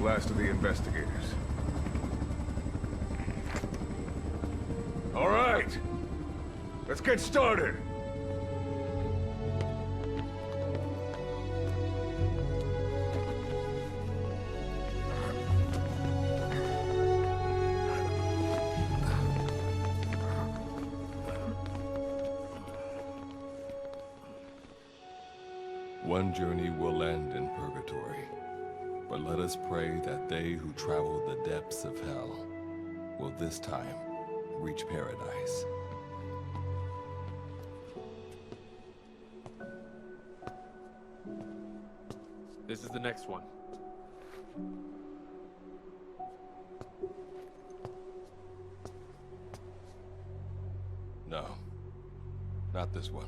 last of the investigators. All right, let's get started. One journey will end in purgatory, but let us pray that they who travel the depths of hell will this time reach paradise. This is the next one. No, not this one.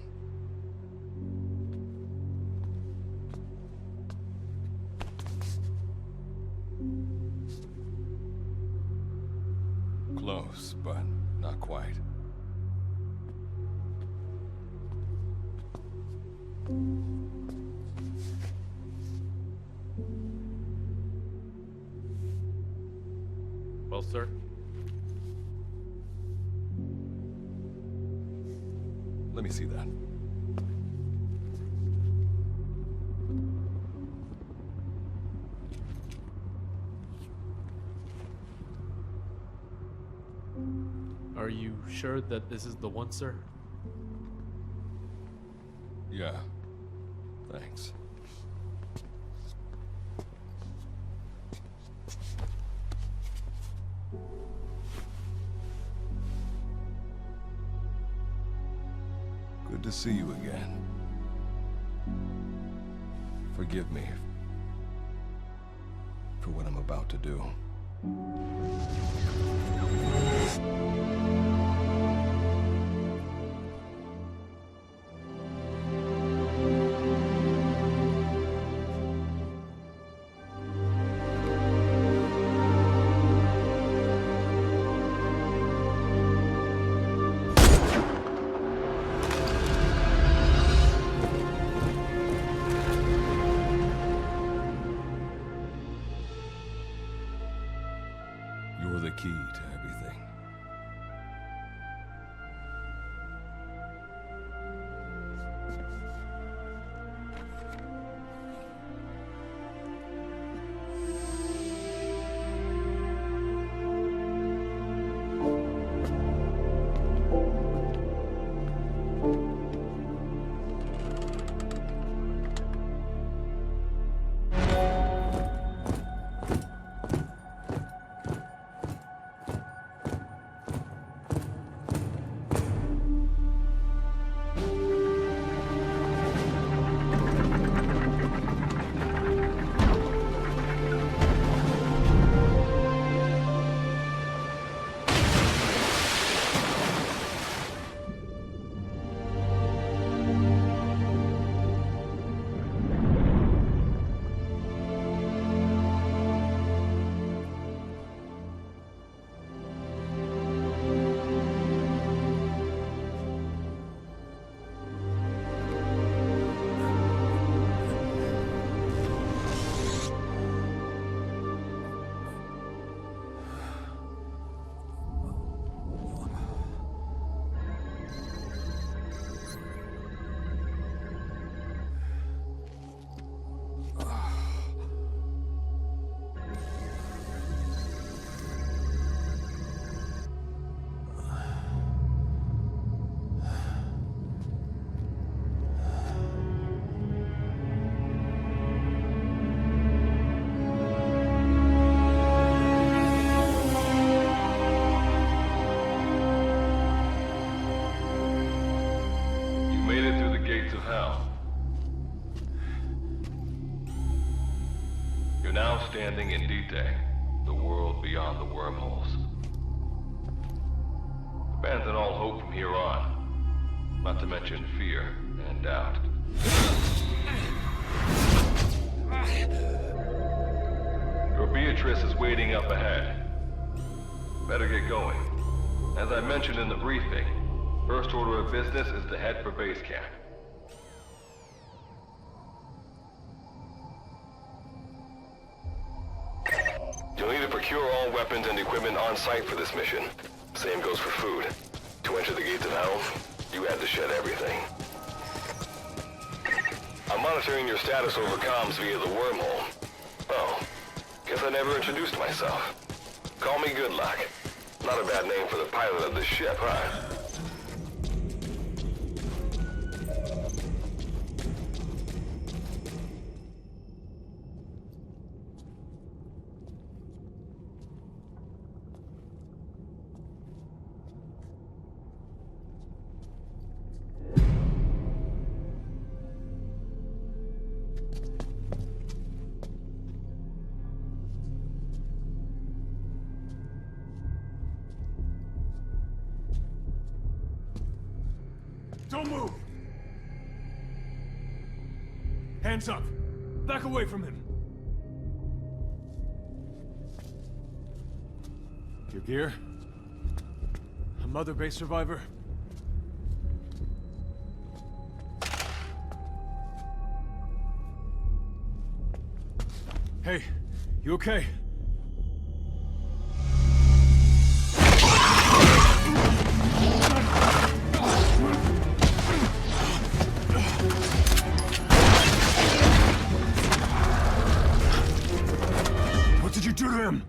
Close, but not quite. Well, sir? Let me see that. Are you sure that this is the one, sir? Yeah. Thanks. Good to see you again. Forgive me for what I'm about to do. You're the key to everything. You're now standing in D-Day, the world beyond the wormholes. Abandon all hope from here on, not to mention fear and doubt. Your Beatrice is waiting up ahead. Better get going. As I mentioned in the briefing, first order of business is to head for base camp. Procure all weapons and equipment on site for this mission. Same goes for food. To enter the gates of hell, you had to shed everything. I'm monitoring your status over comms via the wormhole. Oh, guess I never introduced myself. Call me Good Luck. Not a bad name for the pilot of this ship, huh? Don't move! Hands up! Back away from him! Your gear? A Mother Base survivor? Hey, you okay? What did you do to him?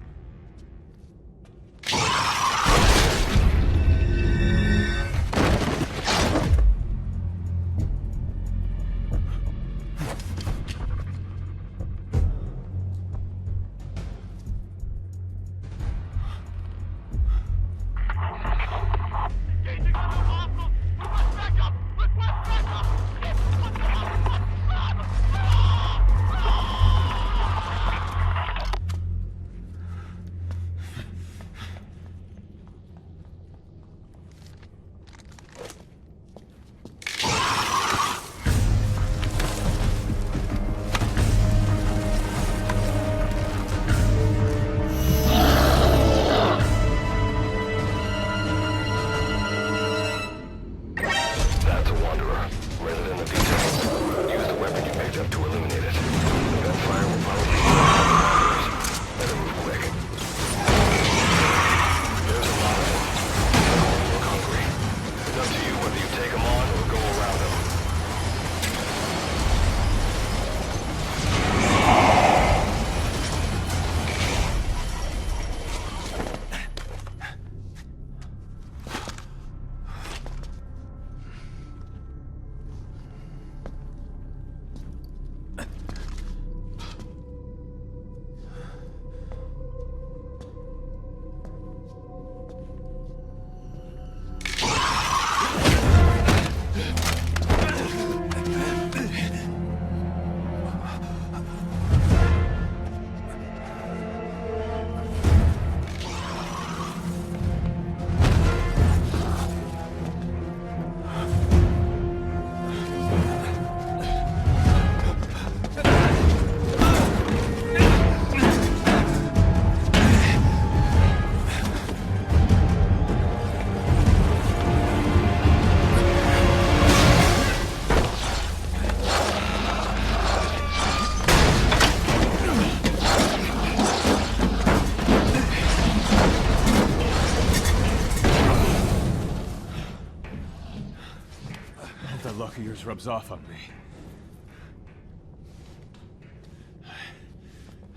Luck of yours rubs off on me.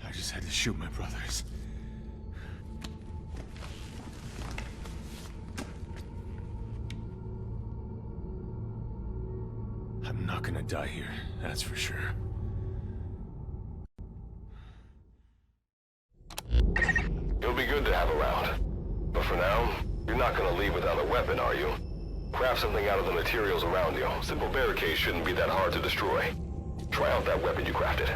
I just had to shoot my brothers. I'm not gonna die here, that's for sure. It'll be good to have around. But for now, you're not gonna leave without a weapon, are you? Craft something out of the materials around you. Simple barricades shouldn't be that hard to destroy. Try out that weapon you crafted.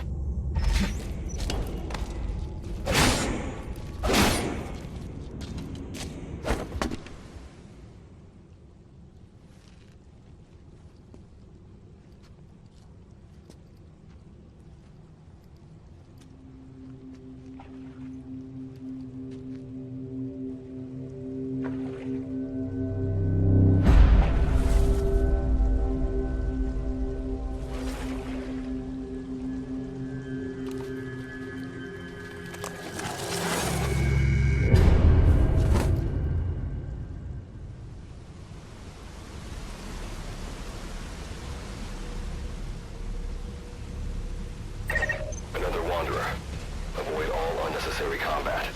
unnecessary combat.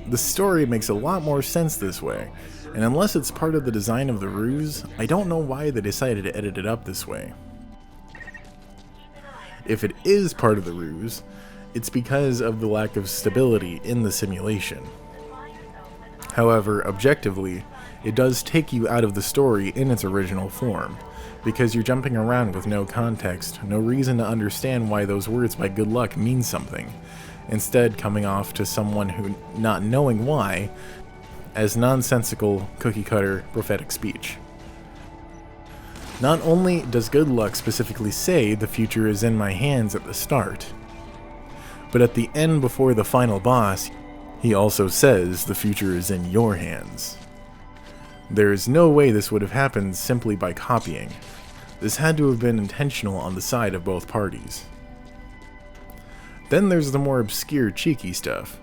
The story makes a lot more sense this way, and unless it's part of the design of the ruse, I don't know why they decided to edit it up this way. If it is part of the ruse, it's because of the lack of stability in the simulation. However, objectively, it does take you out of the story in its original form, because you're jumping around with no context, no reason to understand why those words by good luck mean something, instead coming off to someone who, not knowing why, as nonsensical, cookie-cutter, prophetic speech. Not only does good luck specifically say the future is in my hands at the start, but at the end before the final boss, he also says the future is in your hands. There is no way this would have happened simply by copying. This had to have been intentional on the side of both parties. Then there's the more obscure, cheeky stuff,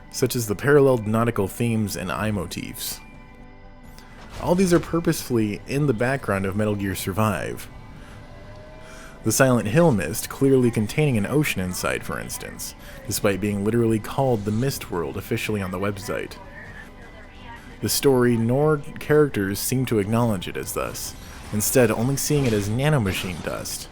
such as the paralleled nautical themes and eye motifs. All these are purposefully in the background of Metal Gear Survive. The Silent Hill mist clearly containing an ocean inside, for instance, despite being literally called the Mist World officially on the website. The story nor characters seem to acknowledge it as thus, instead only seeing it as nanomachine dust.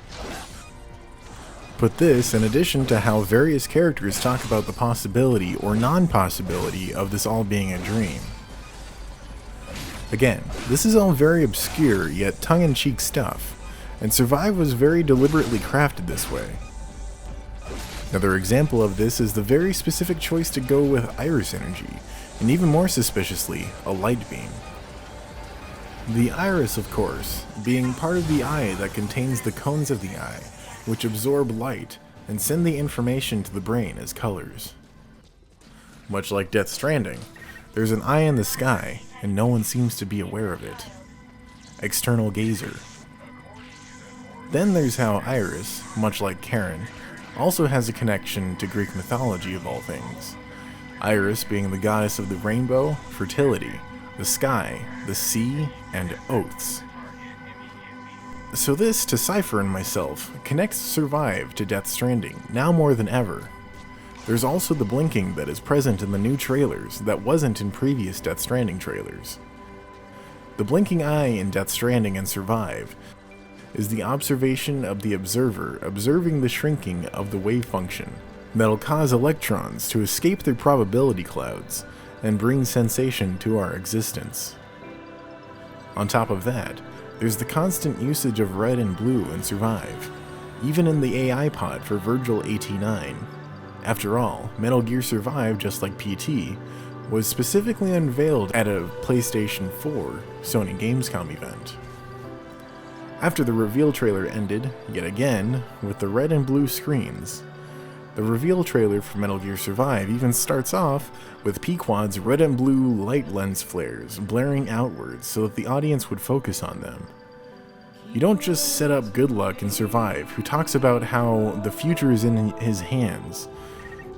Put this in addition to how various characters talk about the possibility or non-possibility of this all being a dream. Again, this is all very obscure yet tongue-in-cheek stuff, and Survive was very deliberately crafted this way. Another example of this is the very specific choice to go with iris energy, and even more suspiciously, a light beam. The iris, of course, being part of the eye that contains the cones of the eye, which absorb light and send the information to the brain as colors. Much like Death Stranding, there's an eye in the sky, and no one seems to be aware of it. External gazer. Then there's how Iris, much like Karen, also has a connection to Greek mythology of all things. Iris being the goddess of the rainbow, fertility, the sky, the sea, and oaths. So this, to Cypher and myself, connects Survive to Death Stranding, now more than ever. There's also the blinking that is present in the new trailers that wasn't in previous Death Stranding trailers. The blinking eye in Death Stranding and Survive is the observation of the observer observing the shrinking of the wave function that'll cause electrons to escape their probability clouds and bring sensation to our existence. On top of that, there's the constant usage of red and blue in Survive, even in the AI pod for Virgil AT9. After all, Metal Gear Survive, just like PT, was specifically unveiled at a PlayStation 4 Sony Gamescom event. After the reveal trailer ended, yet again, with the red and blue screens, the reveal trailer for Metal Gear Survive even starts off with Pequod's red and blue light lens flares blaring outwards so that the audience would focus on them. You don't just set up Good Luck in Survive, who talks about how the future is in his hands,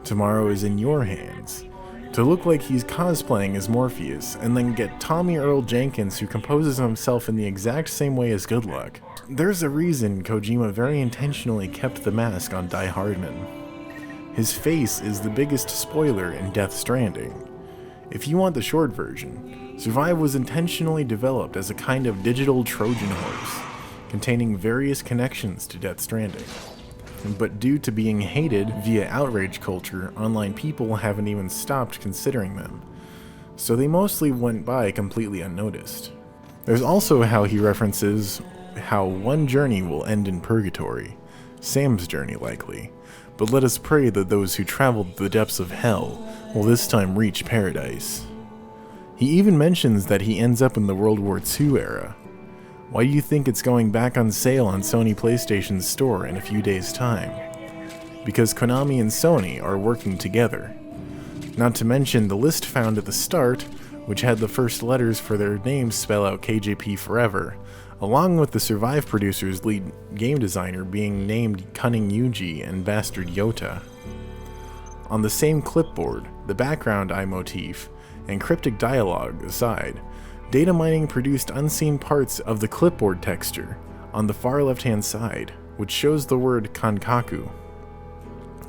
tomorrow is in your hands, to look like he's cosplaying as Morpheus, and then get Tommy Earl Jenkins, who composes himself in the exact same way as Good Luck. There's a reason Kojima very intentionally kept the mask on Die Hardman. His face is the biggest spoiler in Death Stranding. If you want the short version, Survive was intentionally developed as a kind of digital Trojan horse, containing various connections to Death Stranding. But due to being hated via outrage culture, online people haven't even stopped considering them, so they mostly went by completely unnoticed. There's also how he references how one journey will end in purgatory, Sam's journey likely, but let us pray that those who traveled the depths of hell will this time reach paradise. He even mentions that he ends up in the World War II era. Why do you think it's going back on sale on Sony PlayStation's store in a few days' time? Because Konami and Sony are working together. Not to mention the list found at the start, which had the first letters for their names spell out KJP forever, along with the Survive producer's lead game designer being named Cunning Yuji and Bastard Yota. On the same clipboard, the background eye motif, and cryptic dialogue aside, data mining produced unseen parts of the clipboard texture on the far left-hand side, which shows the word kankaku.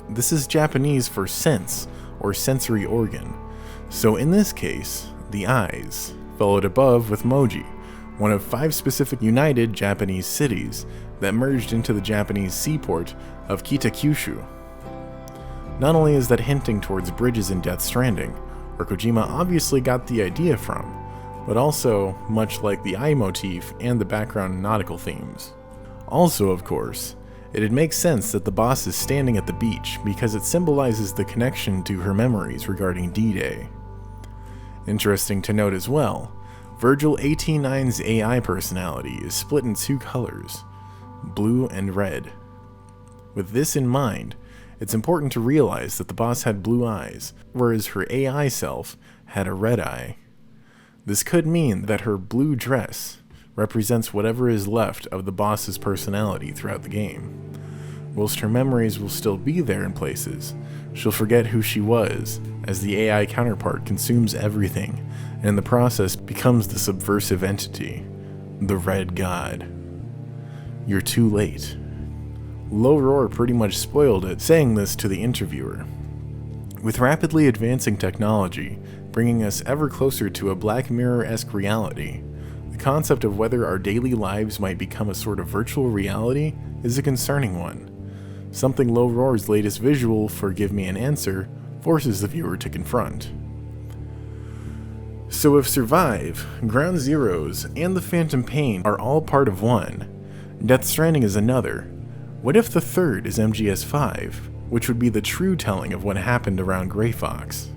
This is Japanese for sense, or sensory organ, so in this case, the eyes, followed above with Moji, one of 5 specific united Japanese cities that merged into the Japanese seaport of Kitakyushu. Not only is that hinting towards bridges in Death Stranding, where Kojima obviously got the idea from, but also much like the eye motif and the background nautical themes. Also, of course, it'd make sense that the boss is standing at the beach because it symbolizes the connection to her memories regarding D-Day. Interesting to note as well, Virgil 89's AI personality is split in 2 colors, blue and red. With this in mind, it's important to realize that the boss had blue eyes, whereas her AI self had a red eye. This could mean that her blue dress represents whatever is left of the boss's personality throughout the game. Whilst her memories will still be there in places, she'll forget who she was, as the AI counterpart consumes everything, and in the process becomes the subversive entity, the Red God. You're too late. Low Roar pretty much spoiled it, saying this to the interviewer. With rapidly advancing technology, bringing us ever closer to a Black Mirror-esque reality, the concept of whether our daily lives might become a sort of virtual reality is a concerning one. Something Low Roar's latest visual for Give Me an Answer forces the viewer to confront. So if Survive, Ground Zeroes, and The Phantom Pain are all part of one, Death Stranding is another, what if the third is MGS5, which would be the true telling of what happened around Grey Fox?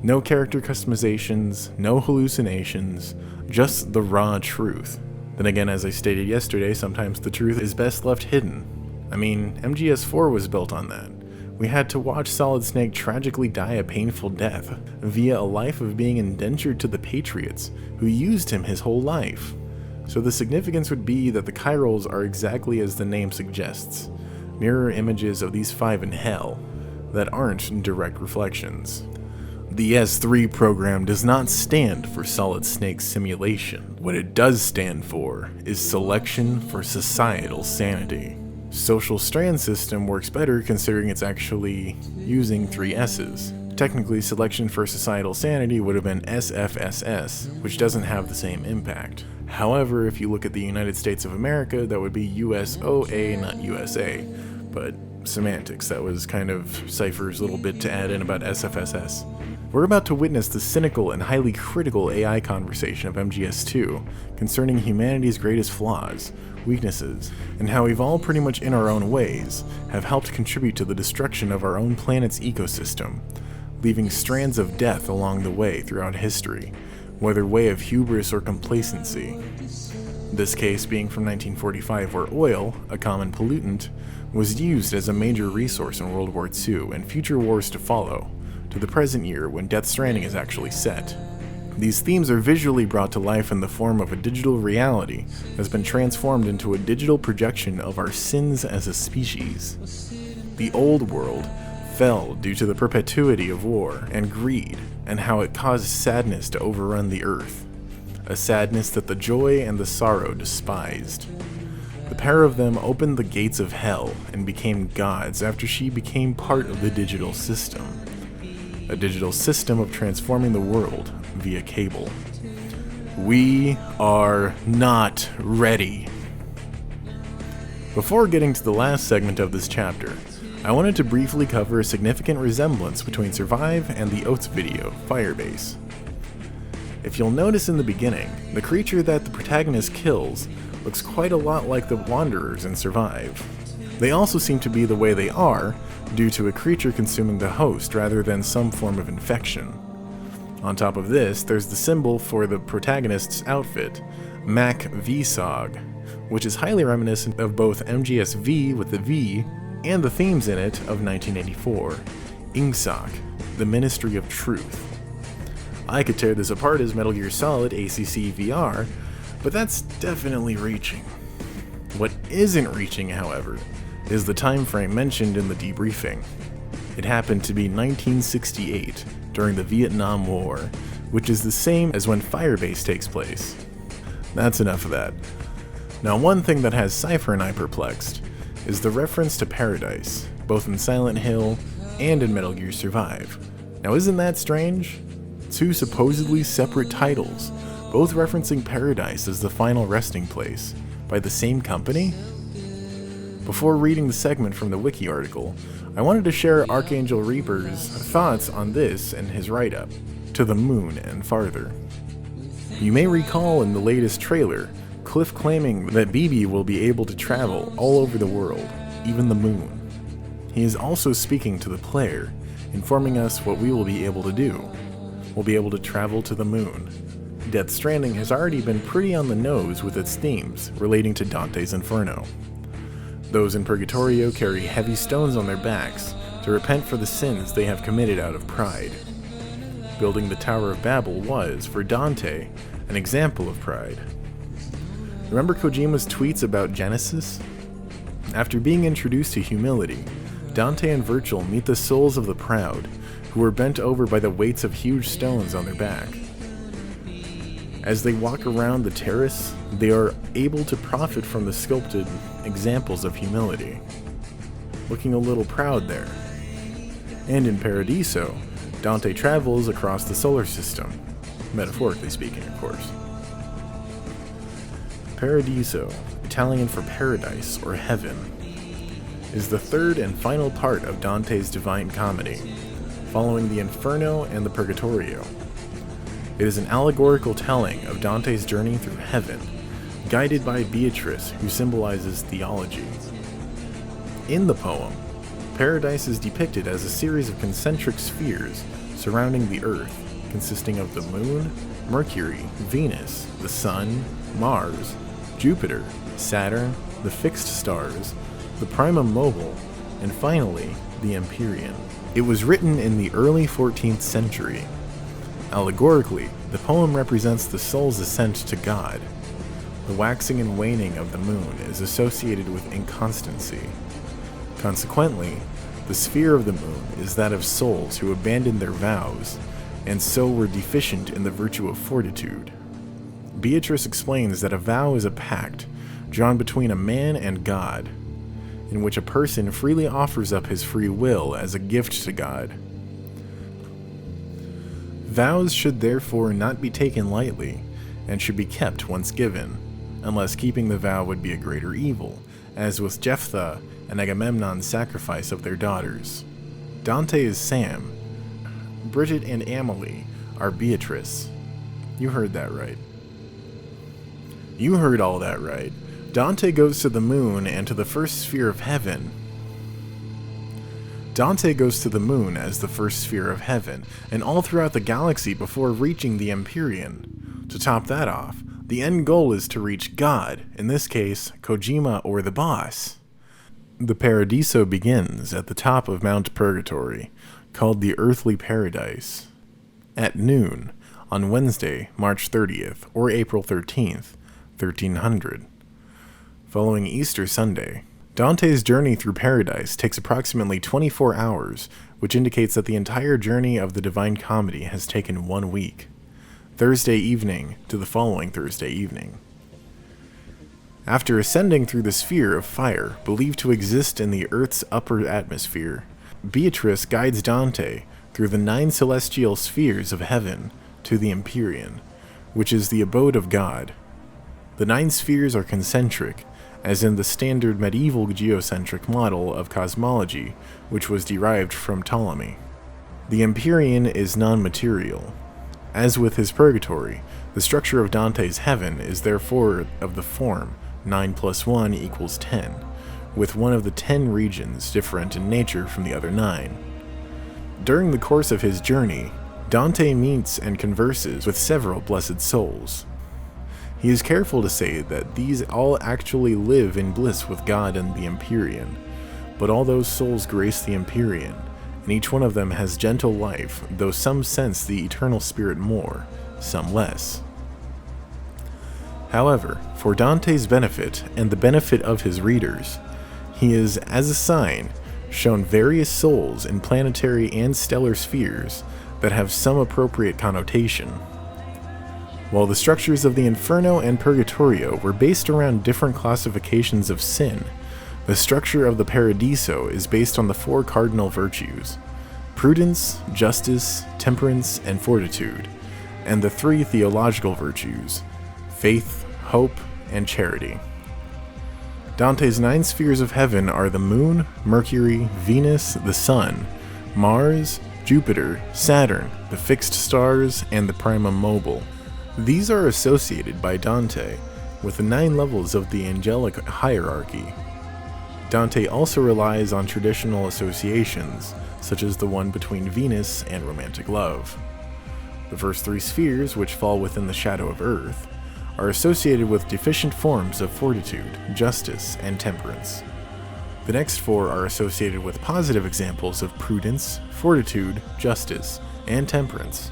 No character customizations, no hallucinations, just the raw truth. Then again, as I stated yesterday, sometimes the truth is best left hidden. I mean, MGS4 was built on that. We had to watch Solid Snake tragically die a painful death via a life of being indentured to the Patriots, who used him his whole life. So the significance would be that the chirals are exactly as the name suggests, mirror images of these 5 in hell that aren't direct reflections. The S3 program does not stand for Solid Snake simulation. What it does stand for is selection for societal sanity. Social strand system works better considering it's actually using 3 S's. Technically, selection for societal sanity would have been SFSS, which doesn't have the same impact. However, if you look at the United States of America, that would be USOA, not USA. But semantics, that was kind of Cypher's little bit to add in about SFSS. We're about to witness the cynical and highly critical AI conversation of MGS2 concerning humanity's greatest flaws, weaknesses, and how we've all pretty much in our own ways have helped contribute to the destruction of our own planet's ecosystem, leaving strands of death along the way throughout history, whether way of hubris or complacency. This case being from 1945, where oil, a common pollutant, was used as a major resource in World War II and future wars to follow, to the present year when Death Stranding is actually set. These themes are visually brought to life in the form of a digital reality that has been transformed into a digital projection of our sins as a species. The old world fell due to the perpetuity of war and greed, and how it caused sadness to overrun the earth, a sadness that the joy and the sorrow despised. The pair of them opened the gates of hell and became gods after she became part of the digital system. A digital system of transforming the world via cable. We are not ready. Before getting to the last segment of this chapter, I wanted to briefly cover a significant resemblance between Survive and the Oats video, Firebase. If you'll notice in the beginning, the creature that the protagonist kills looks quite a lot like the Wanderers in Survive. They also seem to be the way they are, due to a creature consuming the host rather than some form of infection. On top of this, there's the symbol for the protagonist's outfit, Mac VSOG, which is highly reminiscent of both MGS-V with the V and the themes in it of 1984, INGSOC, the Ministry of Truth. I could tear this apart as Metal Gear Solid ACC VR, but that's definitely reaching. What isn't reaching, however, is the time frame mentioned in the debriefing. It happened to be 1968, during the Vietnam War, which is the same as when Firebase takes place. That's enough of that. Now, one thing that has Cypher and I perplexed is the reference to Paradise, both in Silent Hill and in Metal Gear Survive. Now, isn't that strange? Two supposedly separate titles, both referencing Paradise as the final resting place, by the same company? Before reading the segment from the wiki article, I wanted to share ArchangelReaper's thoughts on this and his write-up, To the Moon and Farther. You may recall in the latest trailer, Cliff claiming that BB will be able to travel all over the world, even the moon. He is also speaking to the player, informing us what we will be able to do. We'll be able to travel to the moon. Death Stranding has already been pretty on the nose with its themes relating to Dante's Inferno. Those in Purgatorio carry heavy stones on their backs to repent for the sins they have committed out of pride. Building the Tower of Babel was, for Dante, an example of pride. Remember Kojima's tweets about Genesis? After being introduced to humility, Dante and Virgil meet the souls of the proud, who are bent over by the weights of huge stones on their back. As they walk around the terrace, they are able to profit from the sculpted examples of humility. Looking a little proud there. And in Paradiso, Dante travels across the solar system, metaphorically speaking, of course. Paradiso, Italian for paradise or heaven, is the third and final part of Dante's Divine Comedy, following the Inferno and the Purgatorio. It is an allegorical telling of Dante's journey through heaven, guided by Beatrice, who symbolizes theology. In the poem, paradise is depicted as a series of concentric spheres surrounding the Earth, consisting of the Moon, Mercury, Venus, the Sun, Mars, Jupiter, Saturn, the fixed stars, the Primum Mobile, and finally, the Empyrean. It was written in the early 14th century. Allegorically, the poem represents the soul's ascent to God. The waxing and waning of the moon is associated with inconstancy. Consequently, the sphere of the moon is that of souls who abandoned their vows, and so were deficient in the virtue of fortitude. Beatrice explains that a vow is a pact drawn between a man and God, in which a person freely offers up his free will as a gift to God. Vows should therefore not be taken lightly, and should be kept once given, unless keeping the vow would be a greater evil, as with Jephthah and Agamemnon's sacrifice of their daughters. Dante is Sam. Bridget and Amelie are Beatrice. You heard that right. You heard all that right. Dante goes to the moon and to the first sphere of heaven. Dante goes to the moon as the first sphere of heaven, and all throughout the galaxy before reaching the Empyrean. To top that off, the end goal is to reach God, in this case, Kojima or the boss. The Paradiso begins at the top of Mount Purgatory, called the Earthly Paradise. At noon, on Wednesday, March 30th, or April 13th, 1300. Following Easter Sunday, Dante's journey through paradise takes approximately 24 hours, which indicates that the entire journey of the Divine Comedy has taken 1 week. Thursday evening to the following Thursday evening. After ascending through the sphere of fire, believed to exist in the Earth's upper atmosphere, Beatrice guides Dante through the 9 celestial spheres of heaven to the Empyrean, which is the abode of God. The 9 spheres are concentric, as in the standard medieval geocentric model of cosmology, which was derived from Ptolemy. The Empyrean is non-material. As with his purgatory, the structure of Dante's heaven is therefore of the form 9 + 1 = 10, with one of the 10 regions different in nature from the other 9. During the course of his journey, Dante meets and converses with several blessed souls. He is careful to say that these all actually live in bliss with God and the Empyrean, but all those souls grace the Empyrean, and each one of them has gentle life, though some sense the eternal spirit more, some less. However, for Dante's benefit and the benefit of his readers, he is, as a sign, shown various souls in planetary and stellar spheres that have some appropriate connotation. While the structures of the Inferno and Purgatorio were based around different classifications of sin, the structure of the Paradiso is based on the 4 cardinal virtues: prudence, justice, temperance, and fortitude, and the 3 theological virtues: faith, hope, and charity. Dante's 9 spheres of heaven are the Moon, Mercury, Venus, the Sun, Mars, Jupiter, Saturn, the fixed stars, and the primum mobile. These are associated by Dante with the 9 levels of the angelic hierarchy. Dante also relies on traditional associations, such as the one between Venus and romantic love. The first 3 spheres, which fall within the shadow of Earth, are associated with deficient forms of fortitude, justice, and temperance. The next 4 are associated with positive examples of prudence, fortitude, justice, and temperance,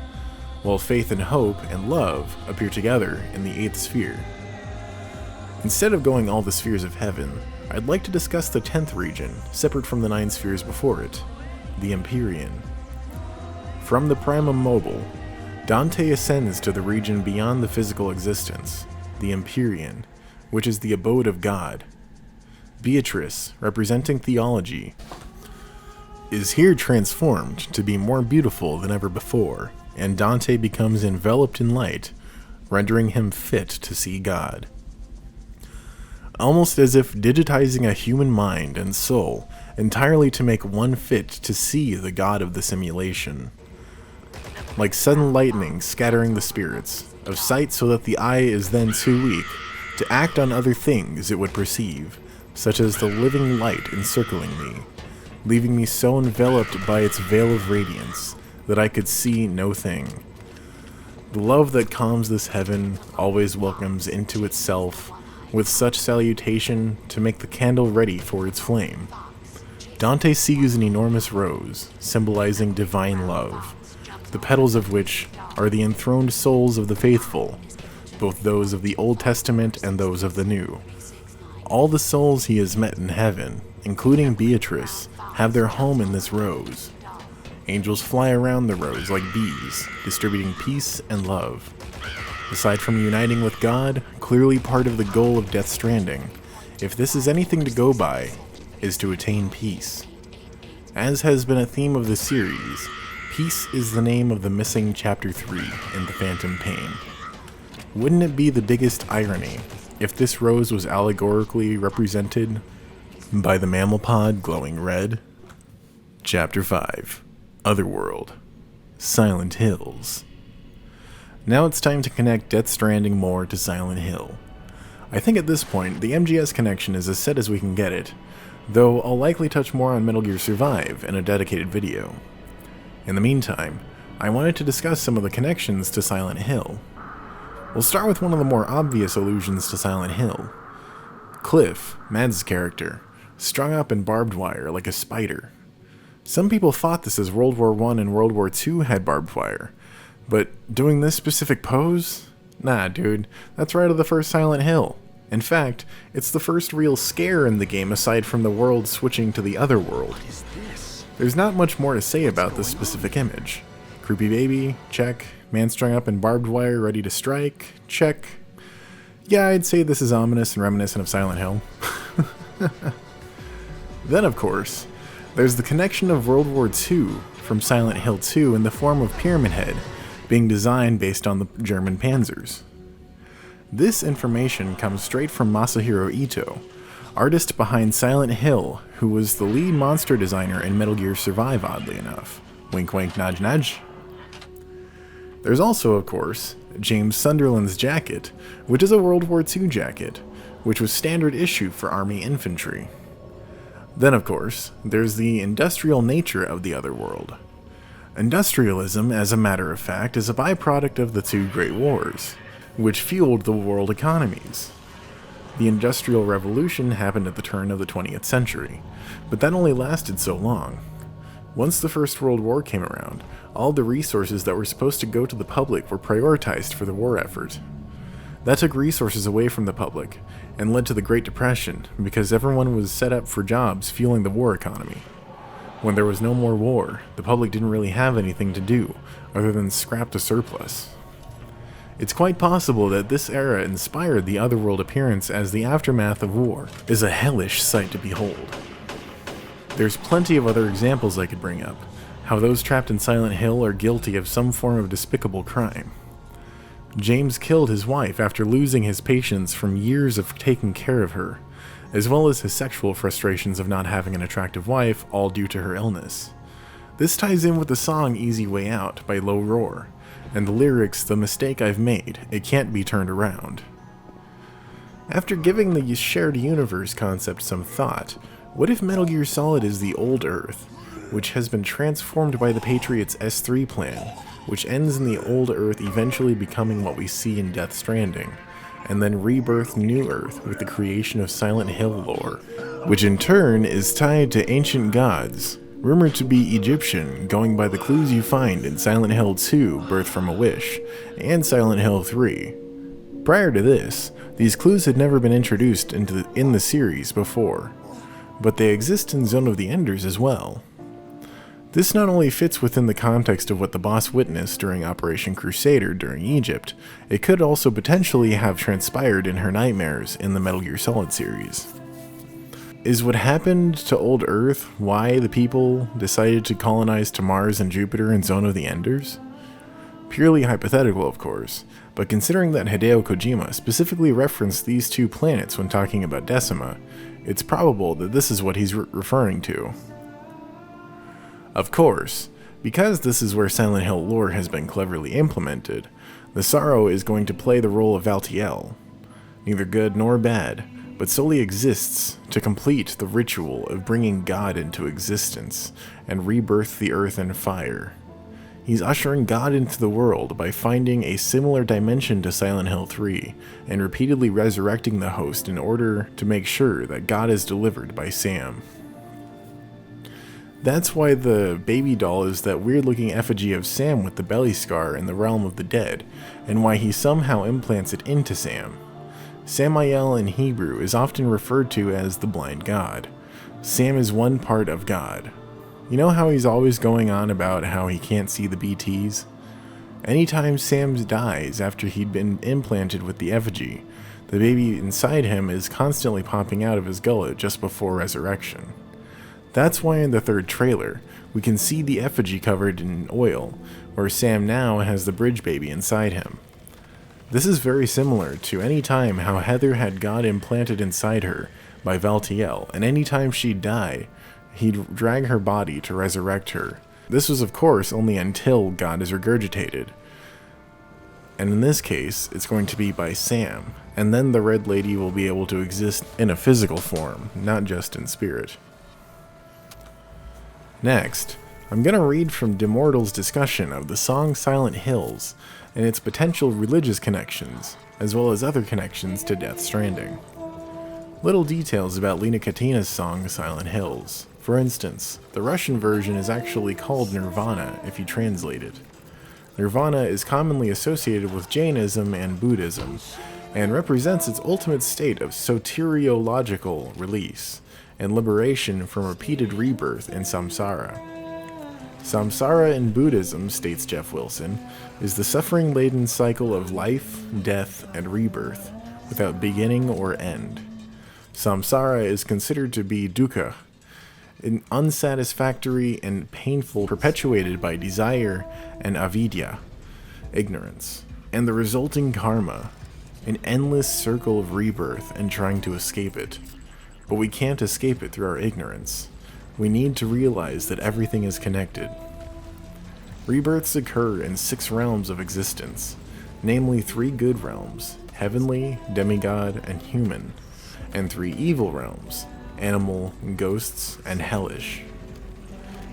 while faith and hope and love appear together in the 8th sphere. Instead of going all the spheres of heaven, I'd like to discuss the 10th region, separate from the 9 spheres before it, the Empyrean. From the primum mobile, Dante ascends to the region beyond the physical existence, the Empyrean, which is the abode of God. Beatrice, representing theology, is here transformed to be more beautiful than ever before, and Dante becomes enveloped in light, rendering him fit to see God. Almost as if digitizing a human mind and soul entirely to make one fit to see the God of the simulation. Like sudden lightning scattering the spirits of sight so that the eye is then too weak to act on other things it would perceive, such as the living light encircling me, leaving me so enveloped by its veil of radiance that I could see no thing. The love that calms this heaven always welcomes into itself with such salutation to make the candle ready for its flame. Dante sees an enormous rose, symbolizing divine love, the petals of which are the enthroned souls of the faithful, both those of the Old Testament and those of the New. All the souls he has met in heaven, including Beatrice, have their home in this rose. Angels fly around the rose like bees, distributing peace and love. Aside from uniting with God, clearly part of the goal of Death Stranding, if this is anything to go by, is to attain peace. As has been a theme of the series, peace is the name of the missing Chapter 3 in The Phantom Pain. Wouldn't it be the biggest irony if this rose was allegorically represented by the mammal pod glowing red? Chapter 5. Otherworld. Silent Hills. Now it's time to connect Death Stranding more to Silent Hill. I think at this point, the MGS connection is as set as we can get it, though I'll likely touch more on Metal Gear Survive in a dedicated video. In the meantime, I wanted to discuss some of the connections to Silent Hill. We'll start with one of the more obvious allusions to Silent Hill. Cliff, Mads' character, strung up in barbed wire like a spider. Some people thought this as World War I and World War II had barbed wire, but doing this specific pose? Nah, dude, that's right out of the first Silent Hill. In fact, it's the first real scare in the game aside from the world switching to the other world. There's not much more to say about this specific image. Creepy baby, check. Man strung up in barbed wire ready to strike, check. Yeah, I'd say this is ominous and reminiscent of Silent Hill. Then, of course, there's the connection of World War II from Silent Hill 2 in the form of Pyramid Head, being designed based on the German panzers. This information comes straight from Masahiro Ito, artist behind Silent Hill, who was the lead monster designer in Metal Gear Survive, oddly enough. Wink wink nudge nudge. There's also, of course, James Sunderland's jacket, which is a World War II jacket, which was standard issue for Army infantry. Then, of course, there's the industrial nature of the other world. Industrialism, as a matter of fact, is a byproduct of the two Great Wars, which fueled the world economies. The Industrial Revolution happened at the turn of the 20th century, but that only lasted so long. Once the First World War came around, all the resources that were supposed to go to the public were prioritized for the war effort. That took resources away from the public, and led to the Great Depression, because everyone was set up for jobs fueling the war economy. When there was no more war, the public didn't really have anything to do, other than scrap the surplus. It's quite possible that this era inspired the Otherworld appearance, as the aftermath of war is a hellish sight to behold. There's plenty of other examples I could bring up, how those trapped in Silent Hill are guilty of some form of despicable crime. James killed his wife after losing his patience from years of taking care of her, as well as his sexual frustrations of not having an attractive wife, all due to her illness. This ties in with the song Easy Way Out by Low Roar, and the lyrics, "The mistake I've made, it can't be turned around." After giving the shared universe concept some thought, what if Metal Gear Solid is the old Earth, which has been transformed by the Patriots' S3 plan, which ends in the old Earth eventually becoming what we see in Death Stranding, and then rebirth New Earth with the creation of Silent Hill lore, which in turn is tied to ancient gods, rumored to be Egyptian, going by the clues you find in Silent Hill 2, Birth from a Wish, and Silent Hill 3. Prior to this, these clues had never been introduced in the series before, but they exist in Zone of the Enders as well. This not only fits within the context of what the boss witnessed during Operation Crusader during Egypt, it could also potentially have transpired in her nightmares in the Metal Gear Solid series. Is what happened to Old Earth why the people decided to colonize to Mars and Jupiter in Zone of the Enders? Purely hypothetical, of course, but considering that Hideo Kojima specifically referenced these two planets when talking about Decima, it's probable that this is what he's referring to. Of course, because this is where Silent Hill lore has been cleverly implemented, the Sorrow is going to play the role of Valtiel. Neither good nor bad, but solely exists to complete the ritual of bringing God into existence and rebirth the earth and fire. He's ushering God into the world by finding a similar dimension to Silent Hill 3 and repeatedly resurrecting the host in order to make sure that God is delivered by Sam. That's why the baby doll is that weird-looking effigy of Sam with the belly scar in the realm of the dead, and why he somehow implants it into Sam. Samael in Hebrew is often referred to as the blind god. Sam is one part of God. You know how he's always going on about how he can't see the BTs? Anytime Sam dies after he'd been implanted with the effigy, the baby inside him is constantly popping out of his gullet just before resurrection. That's why in the third trailer, we can see the effigy covered in oil, where Sam now has the bridge baby inside him. This is very similar to any time how Heather had God implanted inside her by Valtiel, and any time she'd die, he'd drag her body to resurrect her. This was of course only until God is regurgitated. And in this case, it's going to be by Sam, and then the Red Lady will be able to exist in a physical form, not just in spirit. Next, I'm going to read from Demortal's discussion of the song Silent Hills and its potential religious connections, as well as other connections to Death Stranding. Little details about Lena Katina's song Silent Hills. For instance, the Russian version is actually called Nirvana if you translate it. Nirvana is commonly associated with Jainism and Buddhism, and represents its ultimate state of soteriological release and liberation from repeated rebirth in samsara. Samsara in Buddhism, states Jeff Wilson, is the suffering-laden cycle of life, death, and rebirth, without beginning or end. Samsara is considered to be dukkha, an unsatisfactory and painful perpetuated by desire and avidya, ignorance, and the resulting karma, an endless circle of rebirth and trying to escape it. But we can't escape it through our ignorance. We need to realize that everything is connected. Rebirths occur in 6 realms of existence, namely 3 good realms, heavenly, demigod, and human, and 3 evil realms, animal, ghosts, and hellish.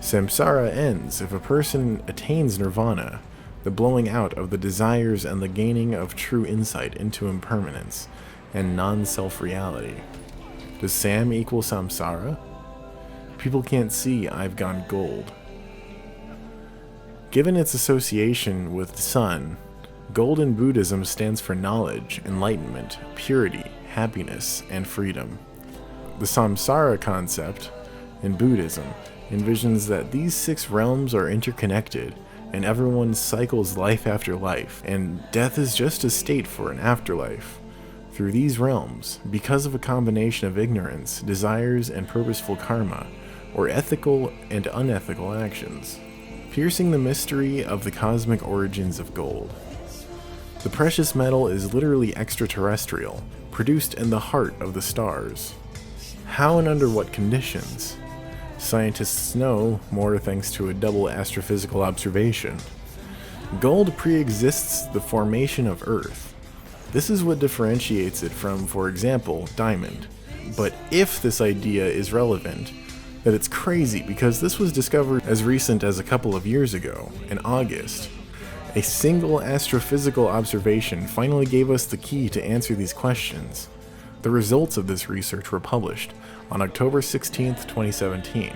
Samsara ends if a person attains nirvana, the blowing out of the desires and the gaining of true insight into impermanence and non-self reality. Does Sam equal samsara? People can't see I've gone gold. Given its association with the sun, gold in Buddhism stands for knowledge, enlightenment, purity, happiness, and freedom. The samsara concept in Buddhism envisions that these 6 realms are interconnected and everyone cycles life after life, and death is just a state for an afterlife. Through these realms, because of a combination of ignorance, desires, and purposeful karma, or ethical and unethical actions, piercing the mystery of the cosmic origins of gold. The precious metal is literally extraterrestrial, produced in the heart of the stars. How and under what conditions? Scientists know more thanks to a double astrophysical observation. Gold pre-exists the formation of Earth. This is what differentiates it from, for example, diamond. But if this idea is relevant, that it's crazy because this was discovered as recent as a couple of years ago, in August. A single astrophysical observation finally gave us the key to answer these questions. The results of this research were published on October 16th, 2017.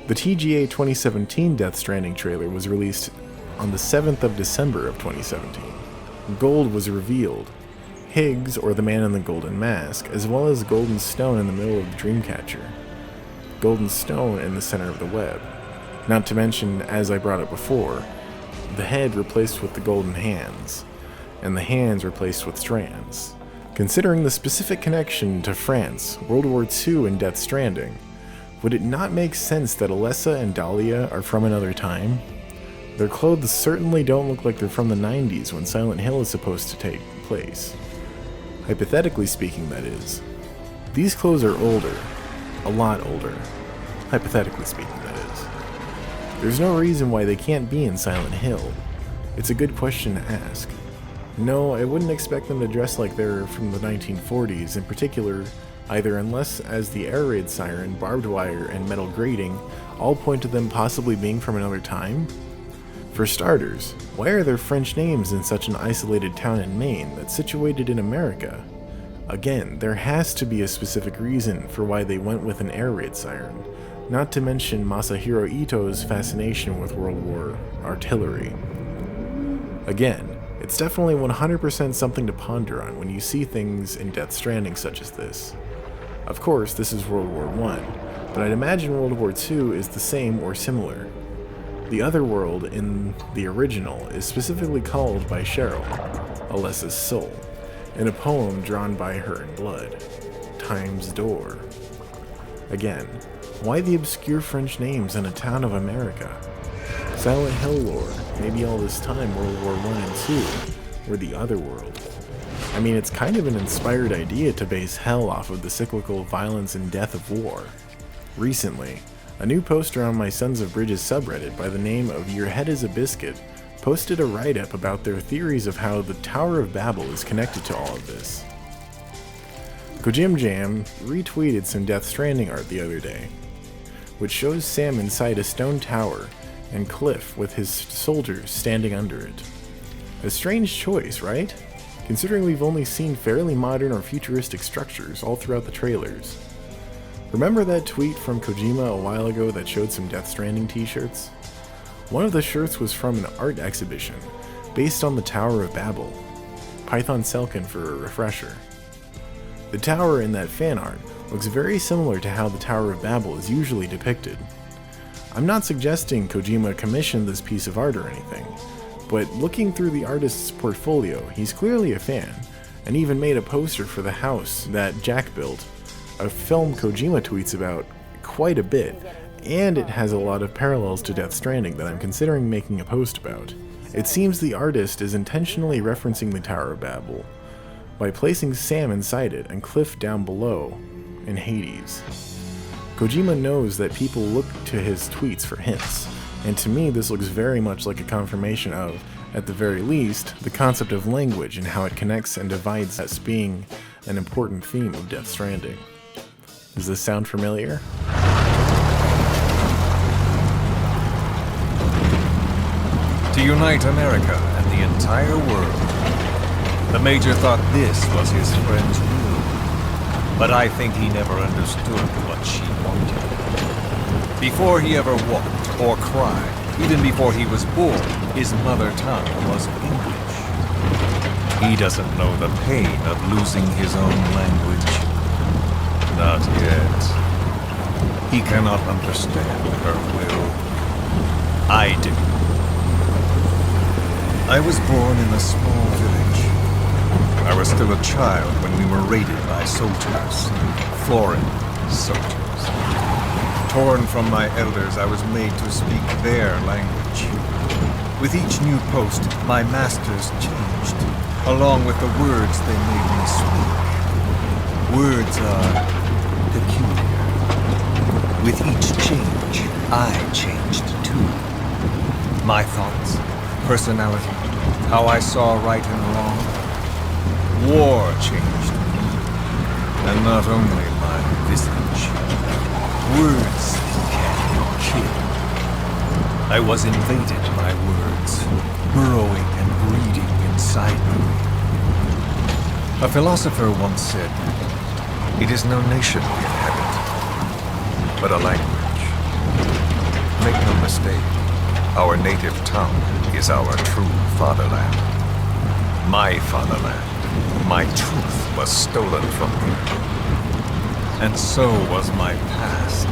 The TGA 2017 Death Stranding trailer was released on the 7th of December of 2017. Gold was revealed. Higgs, or the man in the golden mask, as well as golden stone in the middle of the Dreamcatcher. Golden stone in the center of the web. Not to mention, as I brought up before, the head replaced with the golden hands, and the hands replaced with strands. Considering the specific connection to France, World War II, and Death Stranding, would it not make sense that Alessa and Dahlia are from another time? Their clothes certainly don't look like they're from the 90s when Silent Hill is supposed to take place. Hypothetically speaking, that is. These clothes are older. A lot older. Hypothetically speaking, that is. There's no reason why they can't be in Silent Hill. It's a good question to ask. No, I wouldn't expect them to dress like they're from the 1940s, in particular, either unless, as the air raid siren, barbed wire, and metal grating all point to them possibly being from another time. For starters, why are there French names in such an isolated town in Maine that's situated in America? Again, there has to be a specific reason for why they went with an air raid siren, not to mention Masahiro Ito's fascination with World War artillery. Again, it's definitely 100% something to ponder on when you see things in Death Stranding such as this. Of course, this is World War I, but I'd imagine World War II is the same or similar. The other world in the original is specifically called by Cheryl, Alessa's soul, in a poem drawn by her in blood, Time's Door. Again, why the obscure French names in a town of America? Silent Hill lore, maybe all this time World War I and II were the other world. I mean, it's kind of an inspired idea to base hell off of the cyclical violence and death of war. Recently, a new poster on my Sons of Bridges subreddit by the name of Urheadisabiscuit posted a write-up about their theories of how the Tower of Babel is connected to all of this. Kojima Jam retweeted some Death Stranding art the other day, which shows Sam inside a stone tower and Cliff with his soldiers standing under it. A strange choice, right? Considering we've only seen fairly modern or futuristic structures all throughout the trailers. Remember that tweet from Kojima a while ago that showed some Death Stranding t-shirts? One of the shirts was from an art exhibition based on the Tower of Babel. Python Selkin for a refresher. The tower in that fan art looks very similar to how the Tower of Babel is usually depicted. I'm not suggesting Kojima commissioned this piece of art or anything, but looking through the artist's portfolio, he's clearly a fan, and even made a poster for the house that Jack built, a film Kojima tweets about quite a bit, and it has a lot of parallels to Death Stranding that I'm considering making a post about. It seems the artist is intentionally referencing the Tower of Babel by placing Sam inside it and Cliff down below in Hades. Kojima knows that people look to his tweets for hints, and to me this looks very much like a confirmation of, at the very least, the concept of language and how it connects and divides as being an important theme of Death Stranding. Does this sound familiar? To unite America and the entire world. The Major thought this was his friend's will, but I think he never understood what she wanted. Before he ever walked or cried, even before he was born, his mother tongue was English. He doesn't know the pain of losing his own language. Not yet. He cannot understand her will. I do. I was born in a small village. I was still a child when we were raided by soldiers. Foreign soldiers. Torn from my elders, I was made to speak their language. With each new post, my masters changed, along with the words they made me speak. Words are peculiar. With each change, I changed too. My thoughts, personality, how I saw right and wrong. War changed me, and not only my visage. Words can kill. I was invaded by words, burrowing and breeding inside me. A philosopher once said, "It is no nation we inhabit, but a language." Make no mistake, our native tongue is our true fatherland. My fatherland. My truth was stolen from me. And so was my past.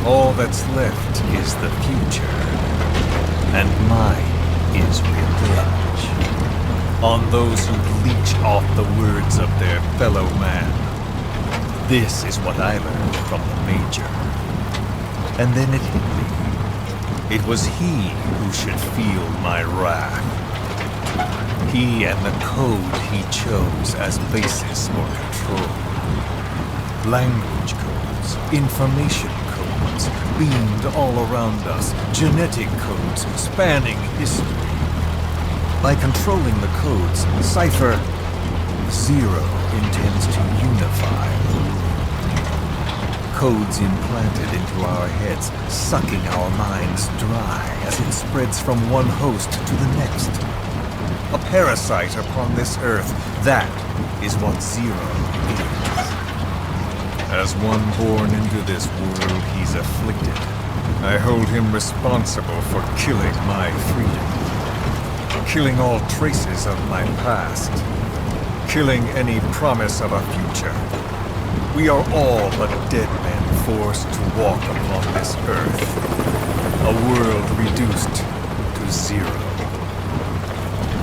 All that's left is the future. And mine is revenge. On those who leech off the words of their fellow man. This is what I learned from the Major. And then it hit me. It was he who should feel my wrath. He and the code he chose as basis for control. Language codes, information codes, beamed all around us, genetic codes spanning history. By controlling the codes, Cypher Zero intends to unify. Codes implanted into our heads, sucking our minds dry as it spreads from one host to the next. A parasite upon this earth, that is what Zero is. As one born into this world, he's afflicted. I hold him responsible for killing my freedom. Killing all traces of my past. Killing any promise of a future. We are all but dead men forced to walk upon this earth. A world reduced to zero.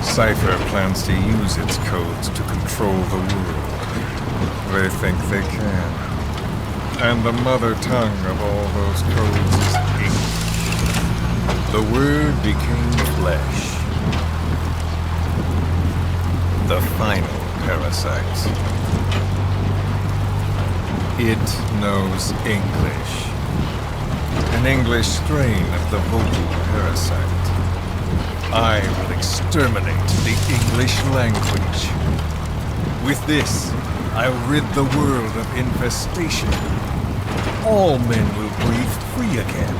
Cypher plans to use its codes to control the world. They think they can. And the mother tongue of all those codes is English. The word became flesh. The final parasite. It knows English. An English strain of the vocal parasite. I will exterminate the English language. With this, I'll rid the world of infestation. All men will breathe free again,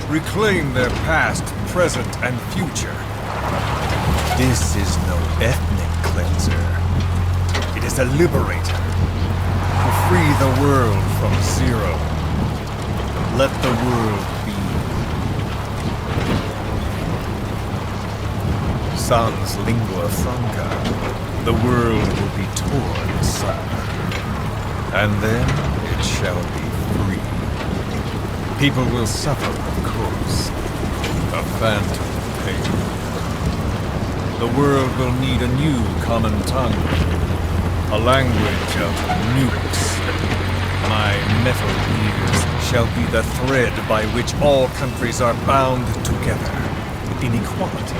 reclaim their past, present, and future. This is no ethnic cleanser. It is a liberator. To free the world from zero. Let the world be. Sans lingua franca, the world will be torn asunder. And then it shall be free. People will suffer, of course. A phantom pain. The world will need a new common tongue. a language of nukes. My metal gears shall be the thread by which all countries are bound together in equality.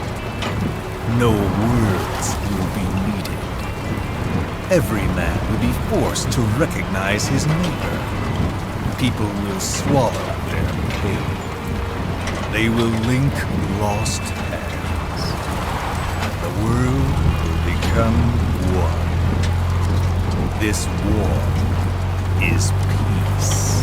No words will be needed. Every man will be forced to recognize his neighbor. People will swallow their pain. They will link lost hands. And the world will become one. This war is peace.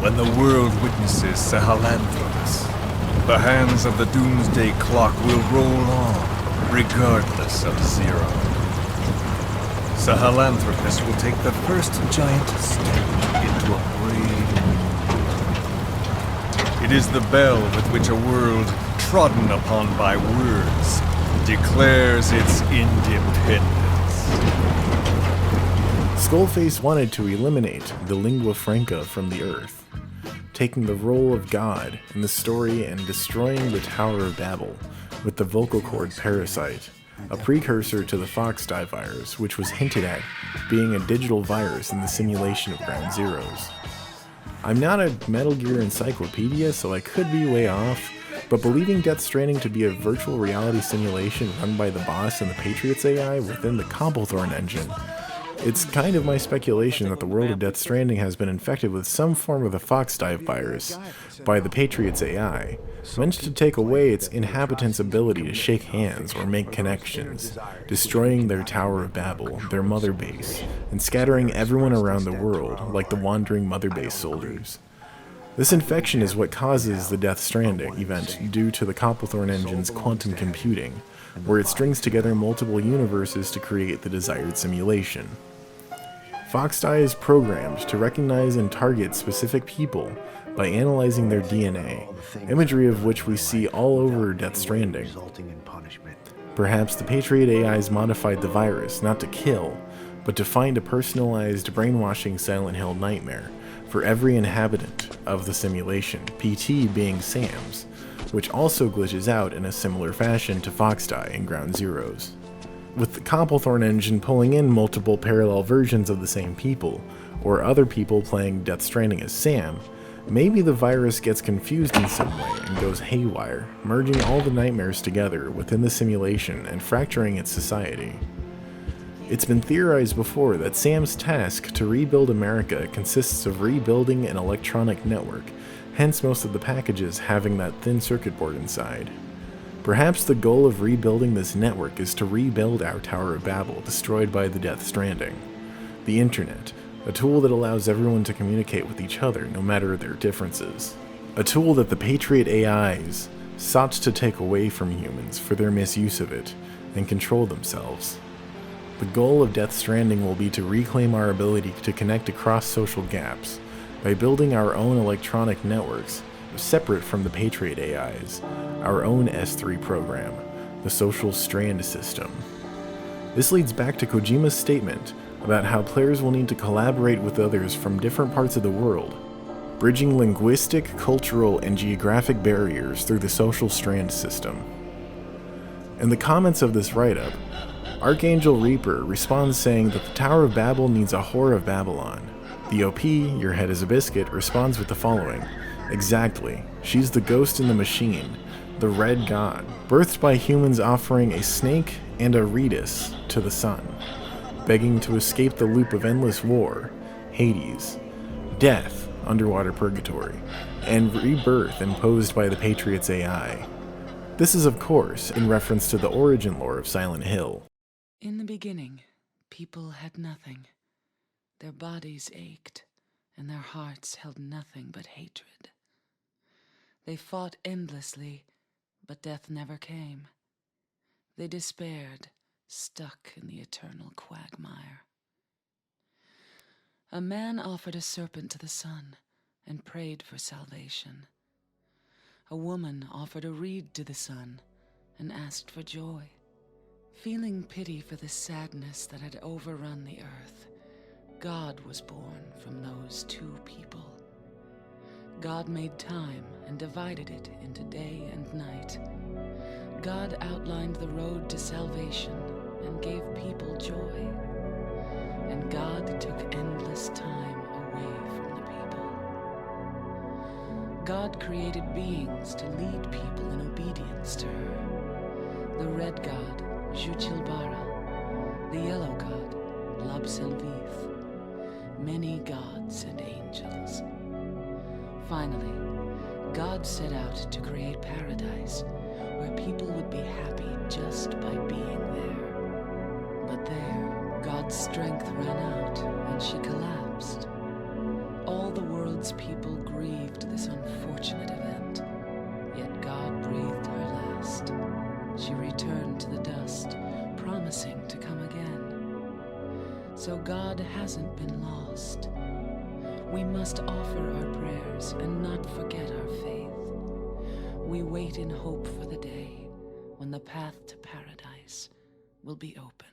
When the world witnesses Sahelanthropus, the hands of the doomsday clock will roll on, regardless of Zero. Sahelanthropus will take the first giant step into a brave new. It is the bell with which a world trodden upon by words declares its independence. Skullface wanted to eliminate the lingua franca from the Earth, taking the role of God in the story and destroying the Tower of Babel with the vocal cord parasite, a precursor to the Foxdie virus, which was hinted at being a digital virus in the simulation of Ground Zeroes. I'm not a Metal Gear encyclopedia, so I could be way off, but believing Death Stranding to be a virtual reality simulation run by the boss and the Patriots AI within the Cobblethorn engine, it's kind of my speculation that the world of Death Stranding has been infected with some form of the Foxdie virus by the Patriots AI, meant to take away its inhabitants' ability to shake hands or make connections, destroying their Tower of Babel, their mother base, and scattering everyone around the world like the wandering mother base soldiers. This infection is what causes the Death Stranding event due to the Cobblethorn engine's quantum computing, where it strings together multiple universes to create the desired simulation. Foxdie is programmed to recognize and target specific people by analyzing their DNA, imagery of which we see all over Death Stranding. Perhaps the Patriot AIs modified the virus not to kill, but to find a personalized brainwashing Silent Hill nightmare for every inhabitant of the simulation, PT being Sam's, which also glitches out in a similar fashion to Foxdie in Ground Zeroes. With the Cobblethorn engine pulling in multiple parallel versions of the same people, or other people playing Death Stranding as Sam, maybe the virus gets confused in some way and goes haywire, merging all the nightmares together within the simulation and fracturing its society. It's been theorized before that Sam's task to rebuild America consists of rebuilding an electronic network, hence most of the packages having that thin circuit board inside. Perhaps the goal of rebuilding this network is to rebuild our Tower of Babel destroyed by the Death Stranding. The Internet, a tool that allows everyone to communicate with each other no matter their differences. A tool that the Patriot AIs sought to take away from humans for their misuse of it and control themselves. The goal of Death Stranding will be to reclaim our ability to connect across social gaps by building our own electronic networks separate from the Patriot AIs, our own S3 program, the social strand system. This leads back to Kojima's statement about how players will need to collaborate with others from different parts of the world, bridging linguistic, cultural, and geographic barriers through the social strand system. In the comments of this write-up, ArchangelReaper responds saying that the Tower of Babel needs a Whore of Babylon. The OP, Urheadisabiscuit, responds with the following: exactly, she's the ghost in the machine, the red god, birthed by humans offering a snake and a Reedus to the sun, begging to escape the loop of endless war, Hades, death, underwater purgatory, and rebirth imposed by the Patriots AI. This is, of course, in reference to the origin lore of Silent Hill. In the beginning, people had nothing. Their bodies ached, and their hearts held nothing but hatred. They fought endlessly, but death never came. They despaired, stuck in the eternal quagmire. A man offered a serpent to the sun and prayed for salvation. A woman offered a reed to the sun and asked for joy. Feeling pity for the sadness that had overrun the earth, God was born from those two people. God made time and divided it into day and night. God outlined the road to salvation and gave people joy. And God took endless time away from the people. God created beings to lead people in obedience to her. The red god, Jujilbara. The yellow god, Labselvith. Many gods and angels. Finally, God set out to create paradise, where people would be happy just by being there. But there, God's strength ran out, and she collapsed. All the world's people grieved this unfortunate event, yet God breathed her last. She returned to the dust, promising to come again. So God hasn't been lost. We must offer our prayers and not forget our faith. We wait in hope for the day when the path to paradise will be opened.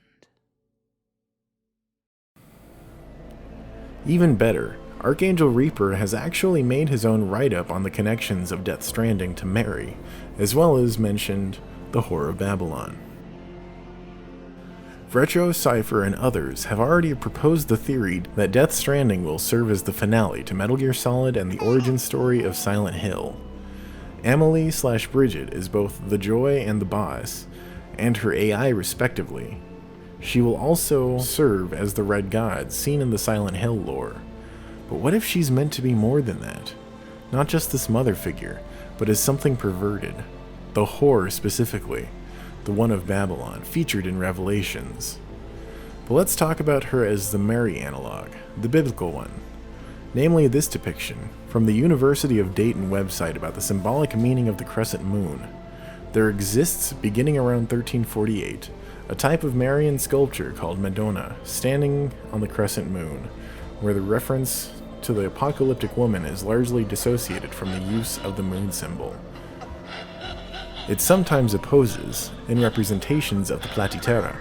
Even better, ArchangelReaper has actually made his own write-up on the connections of Death Stranding to Mary, as well as mentioned the Whore of Babylon. Retro, Cypher, and others have already proposed the theory that Death Stranding will serve as the finale to Metal Gear Solid and the origin story of Silent Hill. Emily/Bridget is both the Joy and the Boss, and her AI respectively. She will also serve as the Red God seen in the Silent Hill lore. But what if she's meant to be more than that? Not just this mother figure, but as something perverted. The whore specifically. The one of Babylon, featured in Revelations. But let's talk about her as the Mary analog, the biblical one. Namely this depiction, from the University of Dayton website about the symbolic meaning of the crescent moon. There exists, beginning around 1348, a type of Marian sculpture called Madonna, standing on the crescent moon, where the reference to the apocalyptic woman is largely dissociated from the use of the moon symbol. It sometimes opposes in representations of the Platiterra,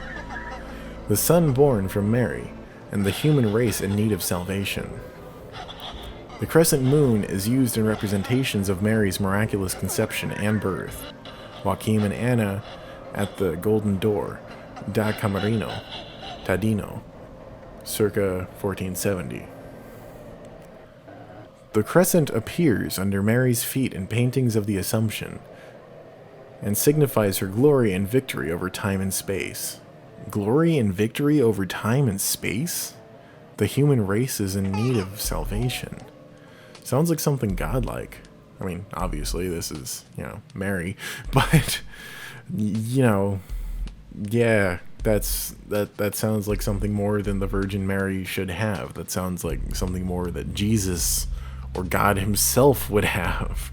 the son born from Mary, and the human race in need of salvation. The crescent moon is used in representations of Mary's miraculous conception and birth, Joachim and Anna at the Golden Door, da Camerino, Tadino, circa 1470. The crescent appears under Mary's feet in paintings of the Assumption, and signifies her glory and victory over time and space. Glory and victory over time and space? The human race is in need of salvation. Sounds like something godlike. I mean, obviously this is, Mary, but you know, yeah, that sounds like something more than the Virgin Mary should have. That sounds like something more that Jesus or God himself would have.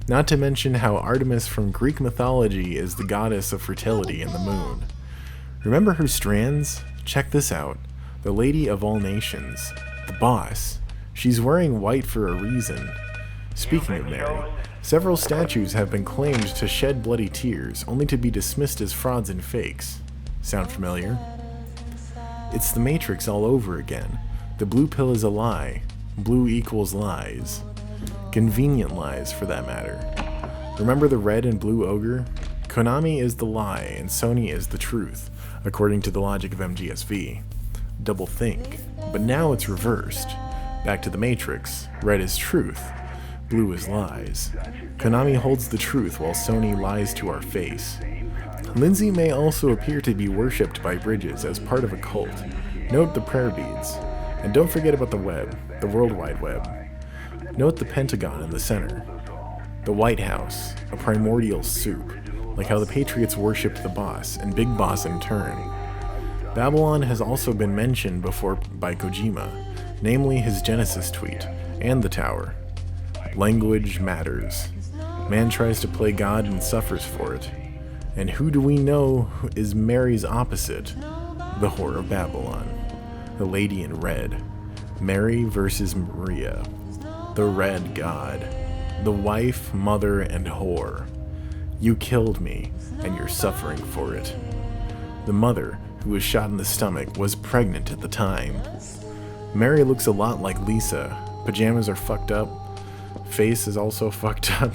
Not to mention how Artemis from Greek mythology is the goddess of fertility and the moon. Remember her strands? Check this out. The Lady of All Nations. The boss. She's wearing white for a reason. Speaking of Mary, several statues have been claimed to shed bloody tears, only to be dismissed as frauds and fakes. Sound familiar? It's the Matrix all over again. The blue pill is a lie. Blue equals lies. Convenient lies, for that matter. Remember the red and blue ogre? Konami is the lie, and Sony is the truth, according to the logic of MGSV. Double think. But now it's reversed. Back to the Matrix. Red is truth. Blue is lies. Konami holds the truth while Sony lies to our face. Lindsay may also appear to be worshipped by Bridges as part of a cult. Note the prayer beads. And don't forget about the web, the World Wide Web. Note the Pentagon in the center. The White House, a primordial soup, like how the Patriots worshipped the boss, and Big Boss in turn. Babylon has also been mentioned before by Kojima, namely his Genesis tweet, and the tower. Language matters. Man tries to play God and suffers for it. And who do we know is Mary's opposite? The Whore of Babylon. The Lady in Red. Mary versus Maria. The Red God. The wife, mother, and whore. You killed me, and you're suffering for it. The mother, who was shot in the stomach, was pregnant at the time. Mary looks a lot like Lisa. Pajamas are fucked up. Face is also fucked up.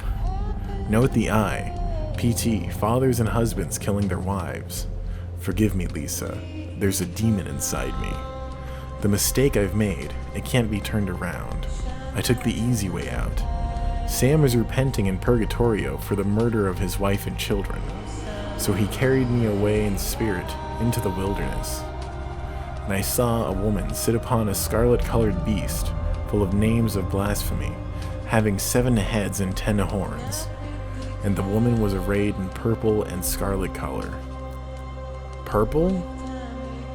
Note the eye. PT, fathers and husbands killing their wives. Forgive me, Lisa. There's a demon inside me. The mistake I've made, it can't be turned around. I took the easy way out. Sam is repenting in Purgatorio for the murder of his wife and children. So he carried me away in spirit into the wilderness. And I saw a woman sit upon a scarlet-colored beast full of names of blasphemy, having 7 heads and 10 horns. And the woman was arrayed in purple and scarlet color. Purple?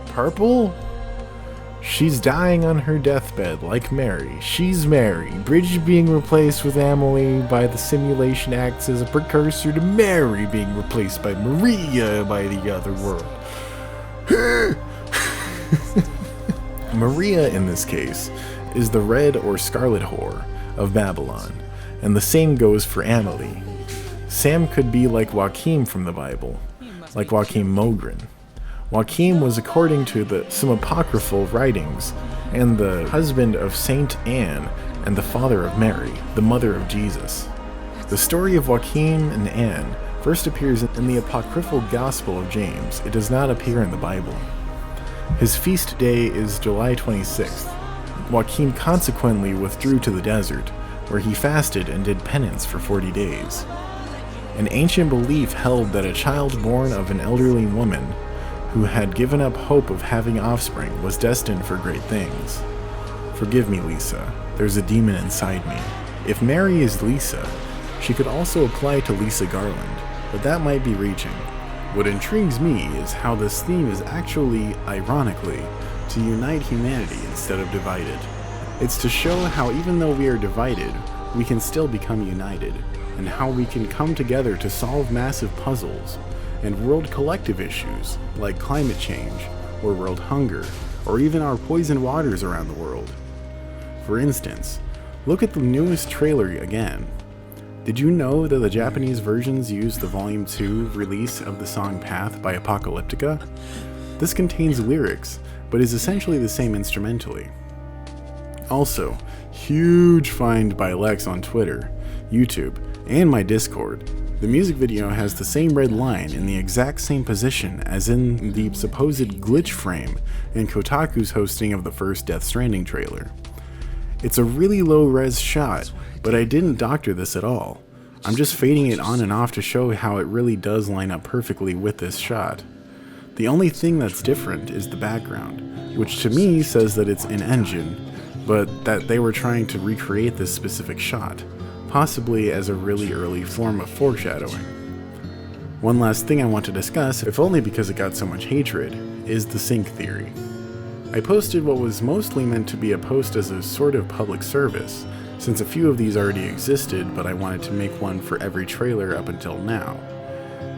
Purple? She's dying on her deathbed like Mary. She's Mary. Bridge being replaced with Emily by the simulation acts as a precursor to Mary being replaced by Maria by the other world. Maria, in this case, is the red or scarlet whore of Babylon, and the same goes for Amelie. Sam could be like Joachim from the Bible, like Joachim Mogren. Joachim was, according to some apocryphal writings, and the husband of Saint Anne and the father of Mary, the mother of Jesus. The story of Joachim and Anne first appears in the apocryphal Gospel of James. It does not appear in the Bible. His feast day is July 26th. Joachim consequently withdrew to the desert, where he fasted and did penance for 40 days. An ancient belief held that a child born of an elderly woman who had given up hope of having offspring was destined for great things. Forgive me, Lisa. There's a demon inside me. If Mary is Lisa, she could also apply to Lisa Garland, but that might be reaching. What intrigues me is how this theme is actually, ironically, to unite humanity instead of divide it. It's to show how even though we are divided, we can still become united, and how we can come together to solve massive puzzles and world collective issues like climate change, or world hunger, or even our poisoned waters around the world. For instance, look at the newest trailer again. Did you know that the Japanese versions use the Volume 2 release of the song Path by Apocalyptica? This contains lyrics, but is essentially the same instrumentally. Also, huge find by Lex on Twitter, YouTube, and my Discord. The music video has the same red line in the exact same position as in the supposed glitch frame in Kotaku's hosting of the first Death Stranding trailer. It's a really low-res shot, but I didn't doctor this at all. I'm just fading it on and off to show how it really does line up perfectly with this shot. The only thing that's different is the background, which to me says that it's in-engine, but that they were trying to recreate this specific shot, possibly as a really early form of foreshadowing. One last thing I want to discuss, if only because it got so much hatred, is the sync theory. I posted what was mostly meant to be a post as a sort of public service, since a few of these already existed, but I wanted to make one for every trailer up until now.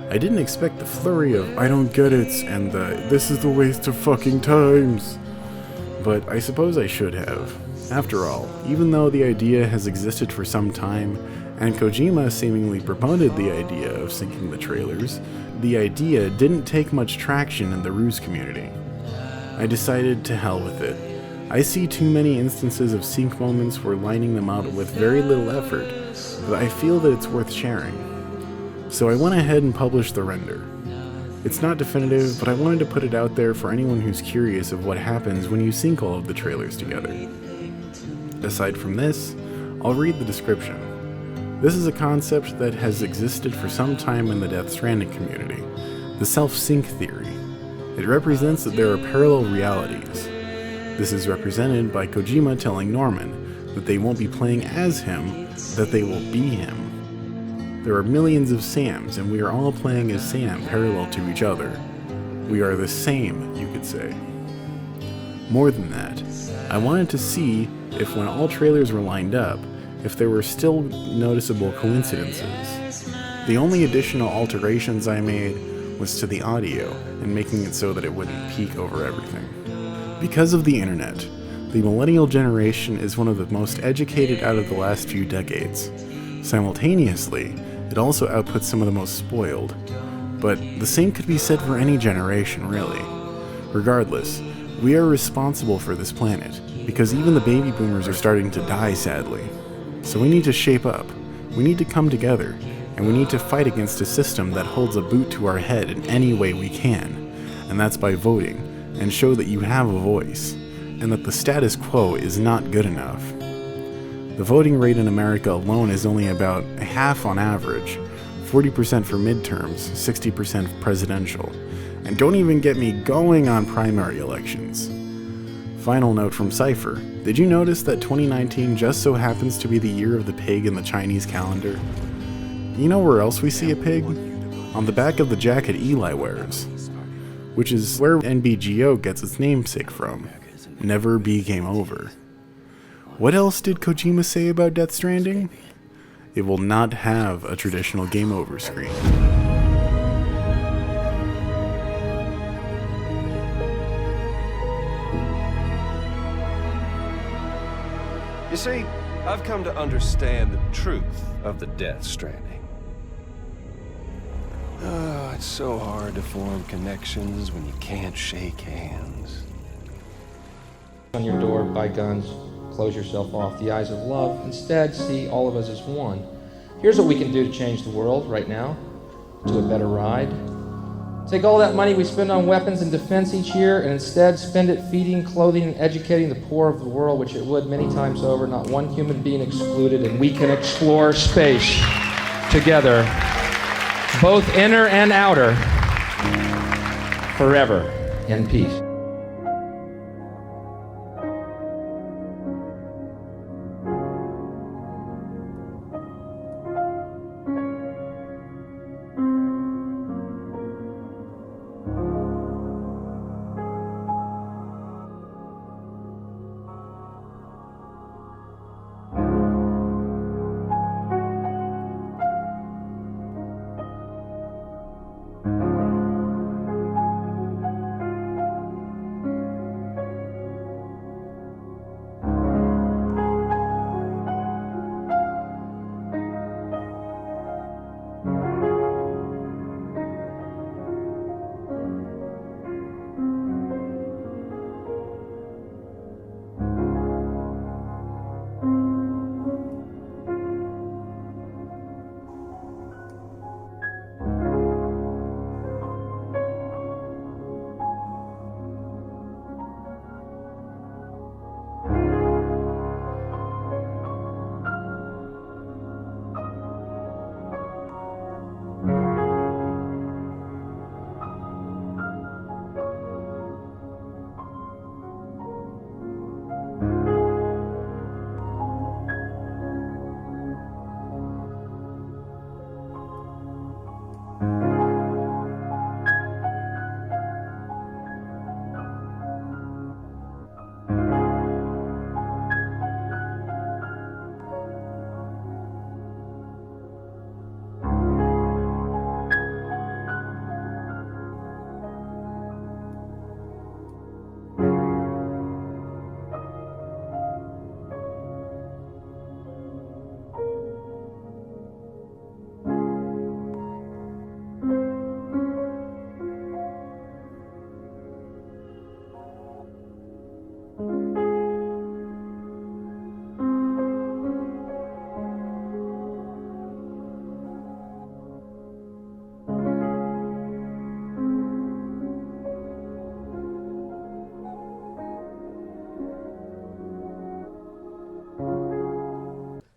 I didn't expect the flurry of "I don't get it" and the "this is the waste of fucking times," but I suppose I should have. After all, even though the idea has existed for some time, and Kojima seemingly promoted the idea of syncing the trailers, the idea didn't take much traction in the Ruse community. I decided to hell with it. I see too many instances of sync moments where lining them up with very little effort, but I feel that it's worth sharing. So I went ahead and published the render. It's not definitive, but I wanted to put it out there for anyone who's curious of what happens when you sync all of the trailers together. Aside from this, I'll read the description. This is a concept that has existed for some time in the Death Stranding community, the self-sync theory. It represents that there are parallel realities. This is represented by Kojima telling Norman that they won't be playing as him, that they will be him. There are millions of Sams, and we are all playing as Sam parallel to each other. We are the same, you could say. More than that, I wanted to see if when all trailers were lined up, if there were still noticeable coincidences. The only additional alterations I made was to the audio and making it so that it wouldn't peak over everything. Because of the internet, the millennial generation is one of the most educated out of the last few decades. Simultaneously, it also outputs some of the most spoiled. But the same could be said for any generation, really. Regardless, we are responsible for this planet, because even the baby boomers are starting to die, sadly. So we need to shape up, we need to come together, and we need to fight against a system that holds a boot to our head in any way we can, and that's by voting, and show that you have a voice, and that the status quo is not good enough. The voting rate in America alone is only about half on average, 40% for midterms, 60% presidential, and don't even get me going on primary elections. Final note from Cypher, did you notice that 2019 just so happens to be the year of the pig in the Chinese calendar? You know where else we see a pig? On the back of the jacket Eli wears, which is where NBGO gets its namesake from. Never be game over. What else did Kojima say about Death Stranding? It will not have a traditional game over screen. You see, I've come to understand the truth of the Death Stranding. Oh, it's so hard to form connections when you can't shake hands. On your door, buy guns, close yourself off. The eyes of love. Instead, see all of us as one. Here's what we can do to change the world right now, to a better ride. Take all that money we spend on weapons and defense each year and instead spend it feeding, clothing, and educating the poor of the world, which it would many times over, not one human being excluded, and we can explore space together, both inner and outer, forever in peace.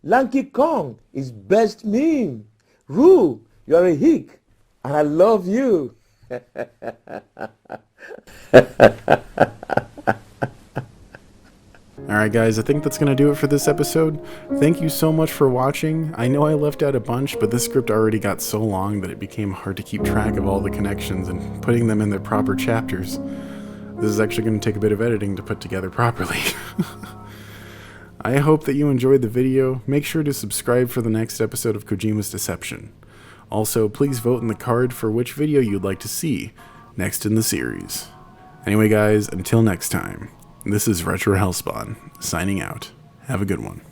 Lanky Kong is best meme. Roo, you are a hick, and I love you. Alright guys, I think that's going to do it for this episode. Thank you so much for watching. I know I left out a bunch, but this script already got so long that it became hard to keep track of all the connections and putting them in their proper chapters. This is actually going to take a bit of editing to put together properly. I hope that you enjoyed the video. Make sure to subscribe for the next episode of Kojima's Deception. Also, please vote in the card for which video you'd like to see next in the series. Anyway guys, until next time, this is Retro Hellspawn, signing out. Have a good one.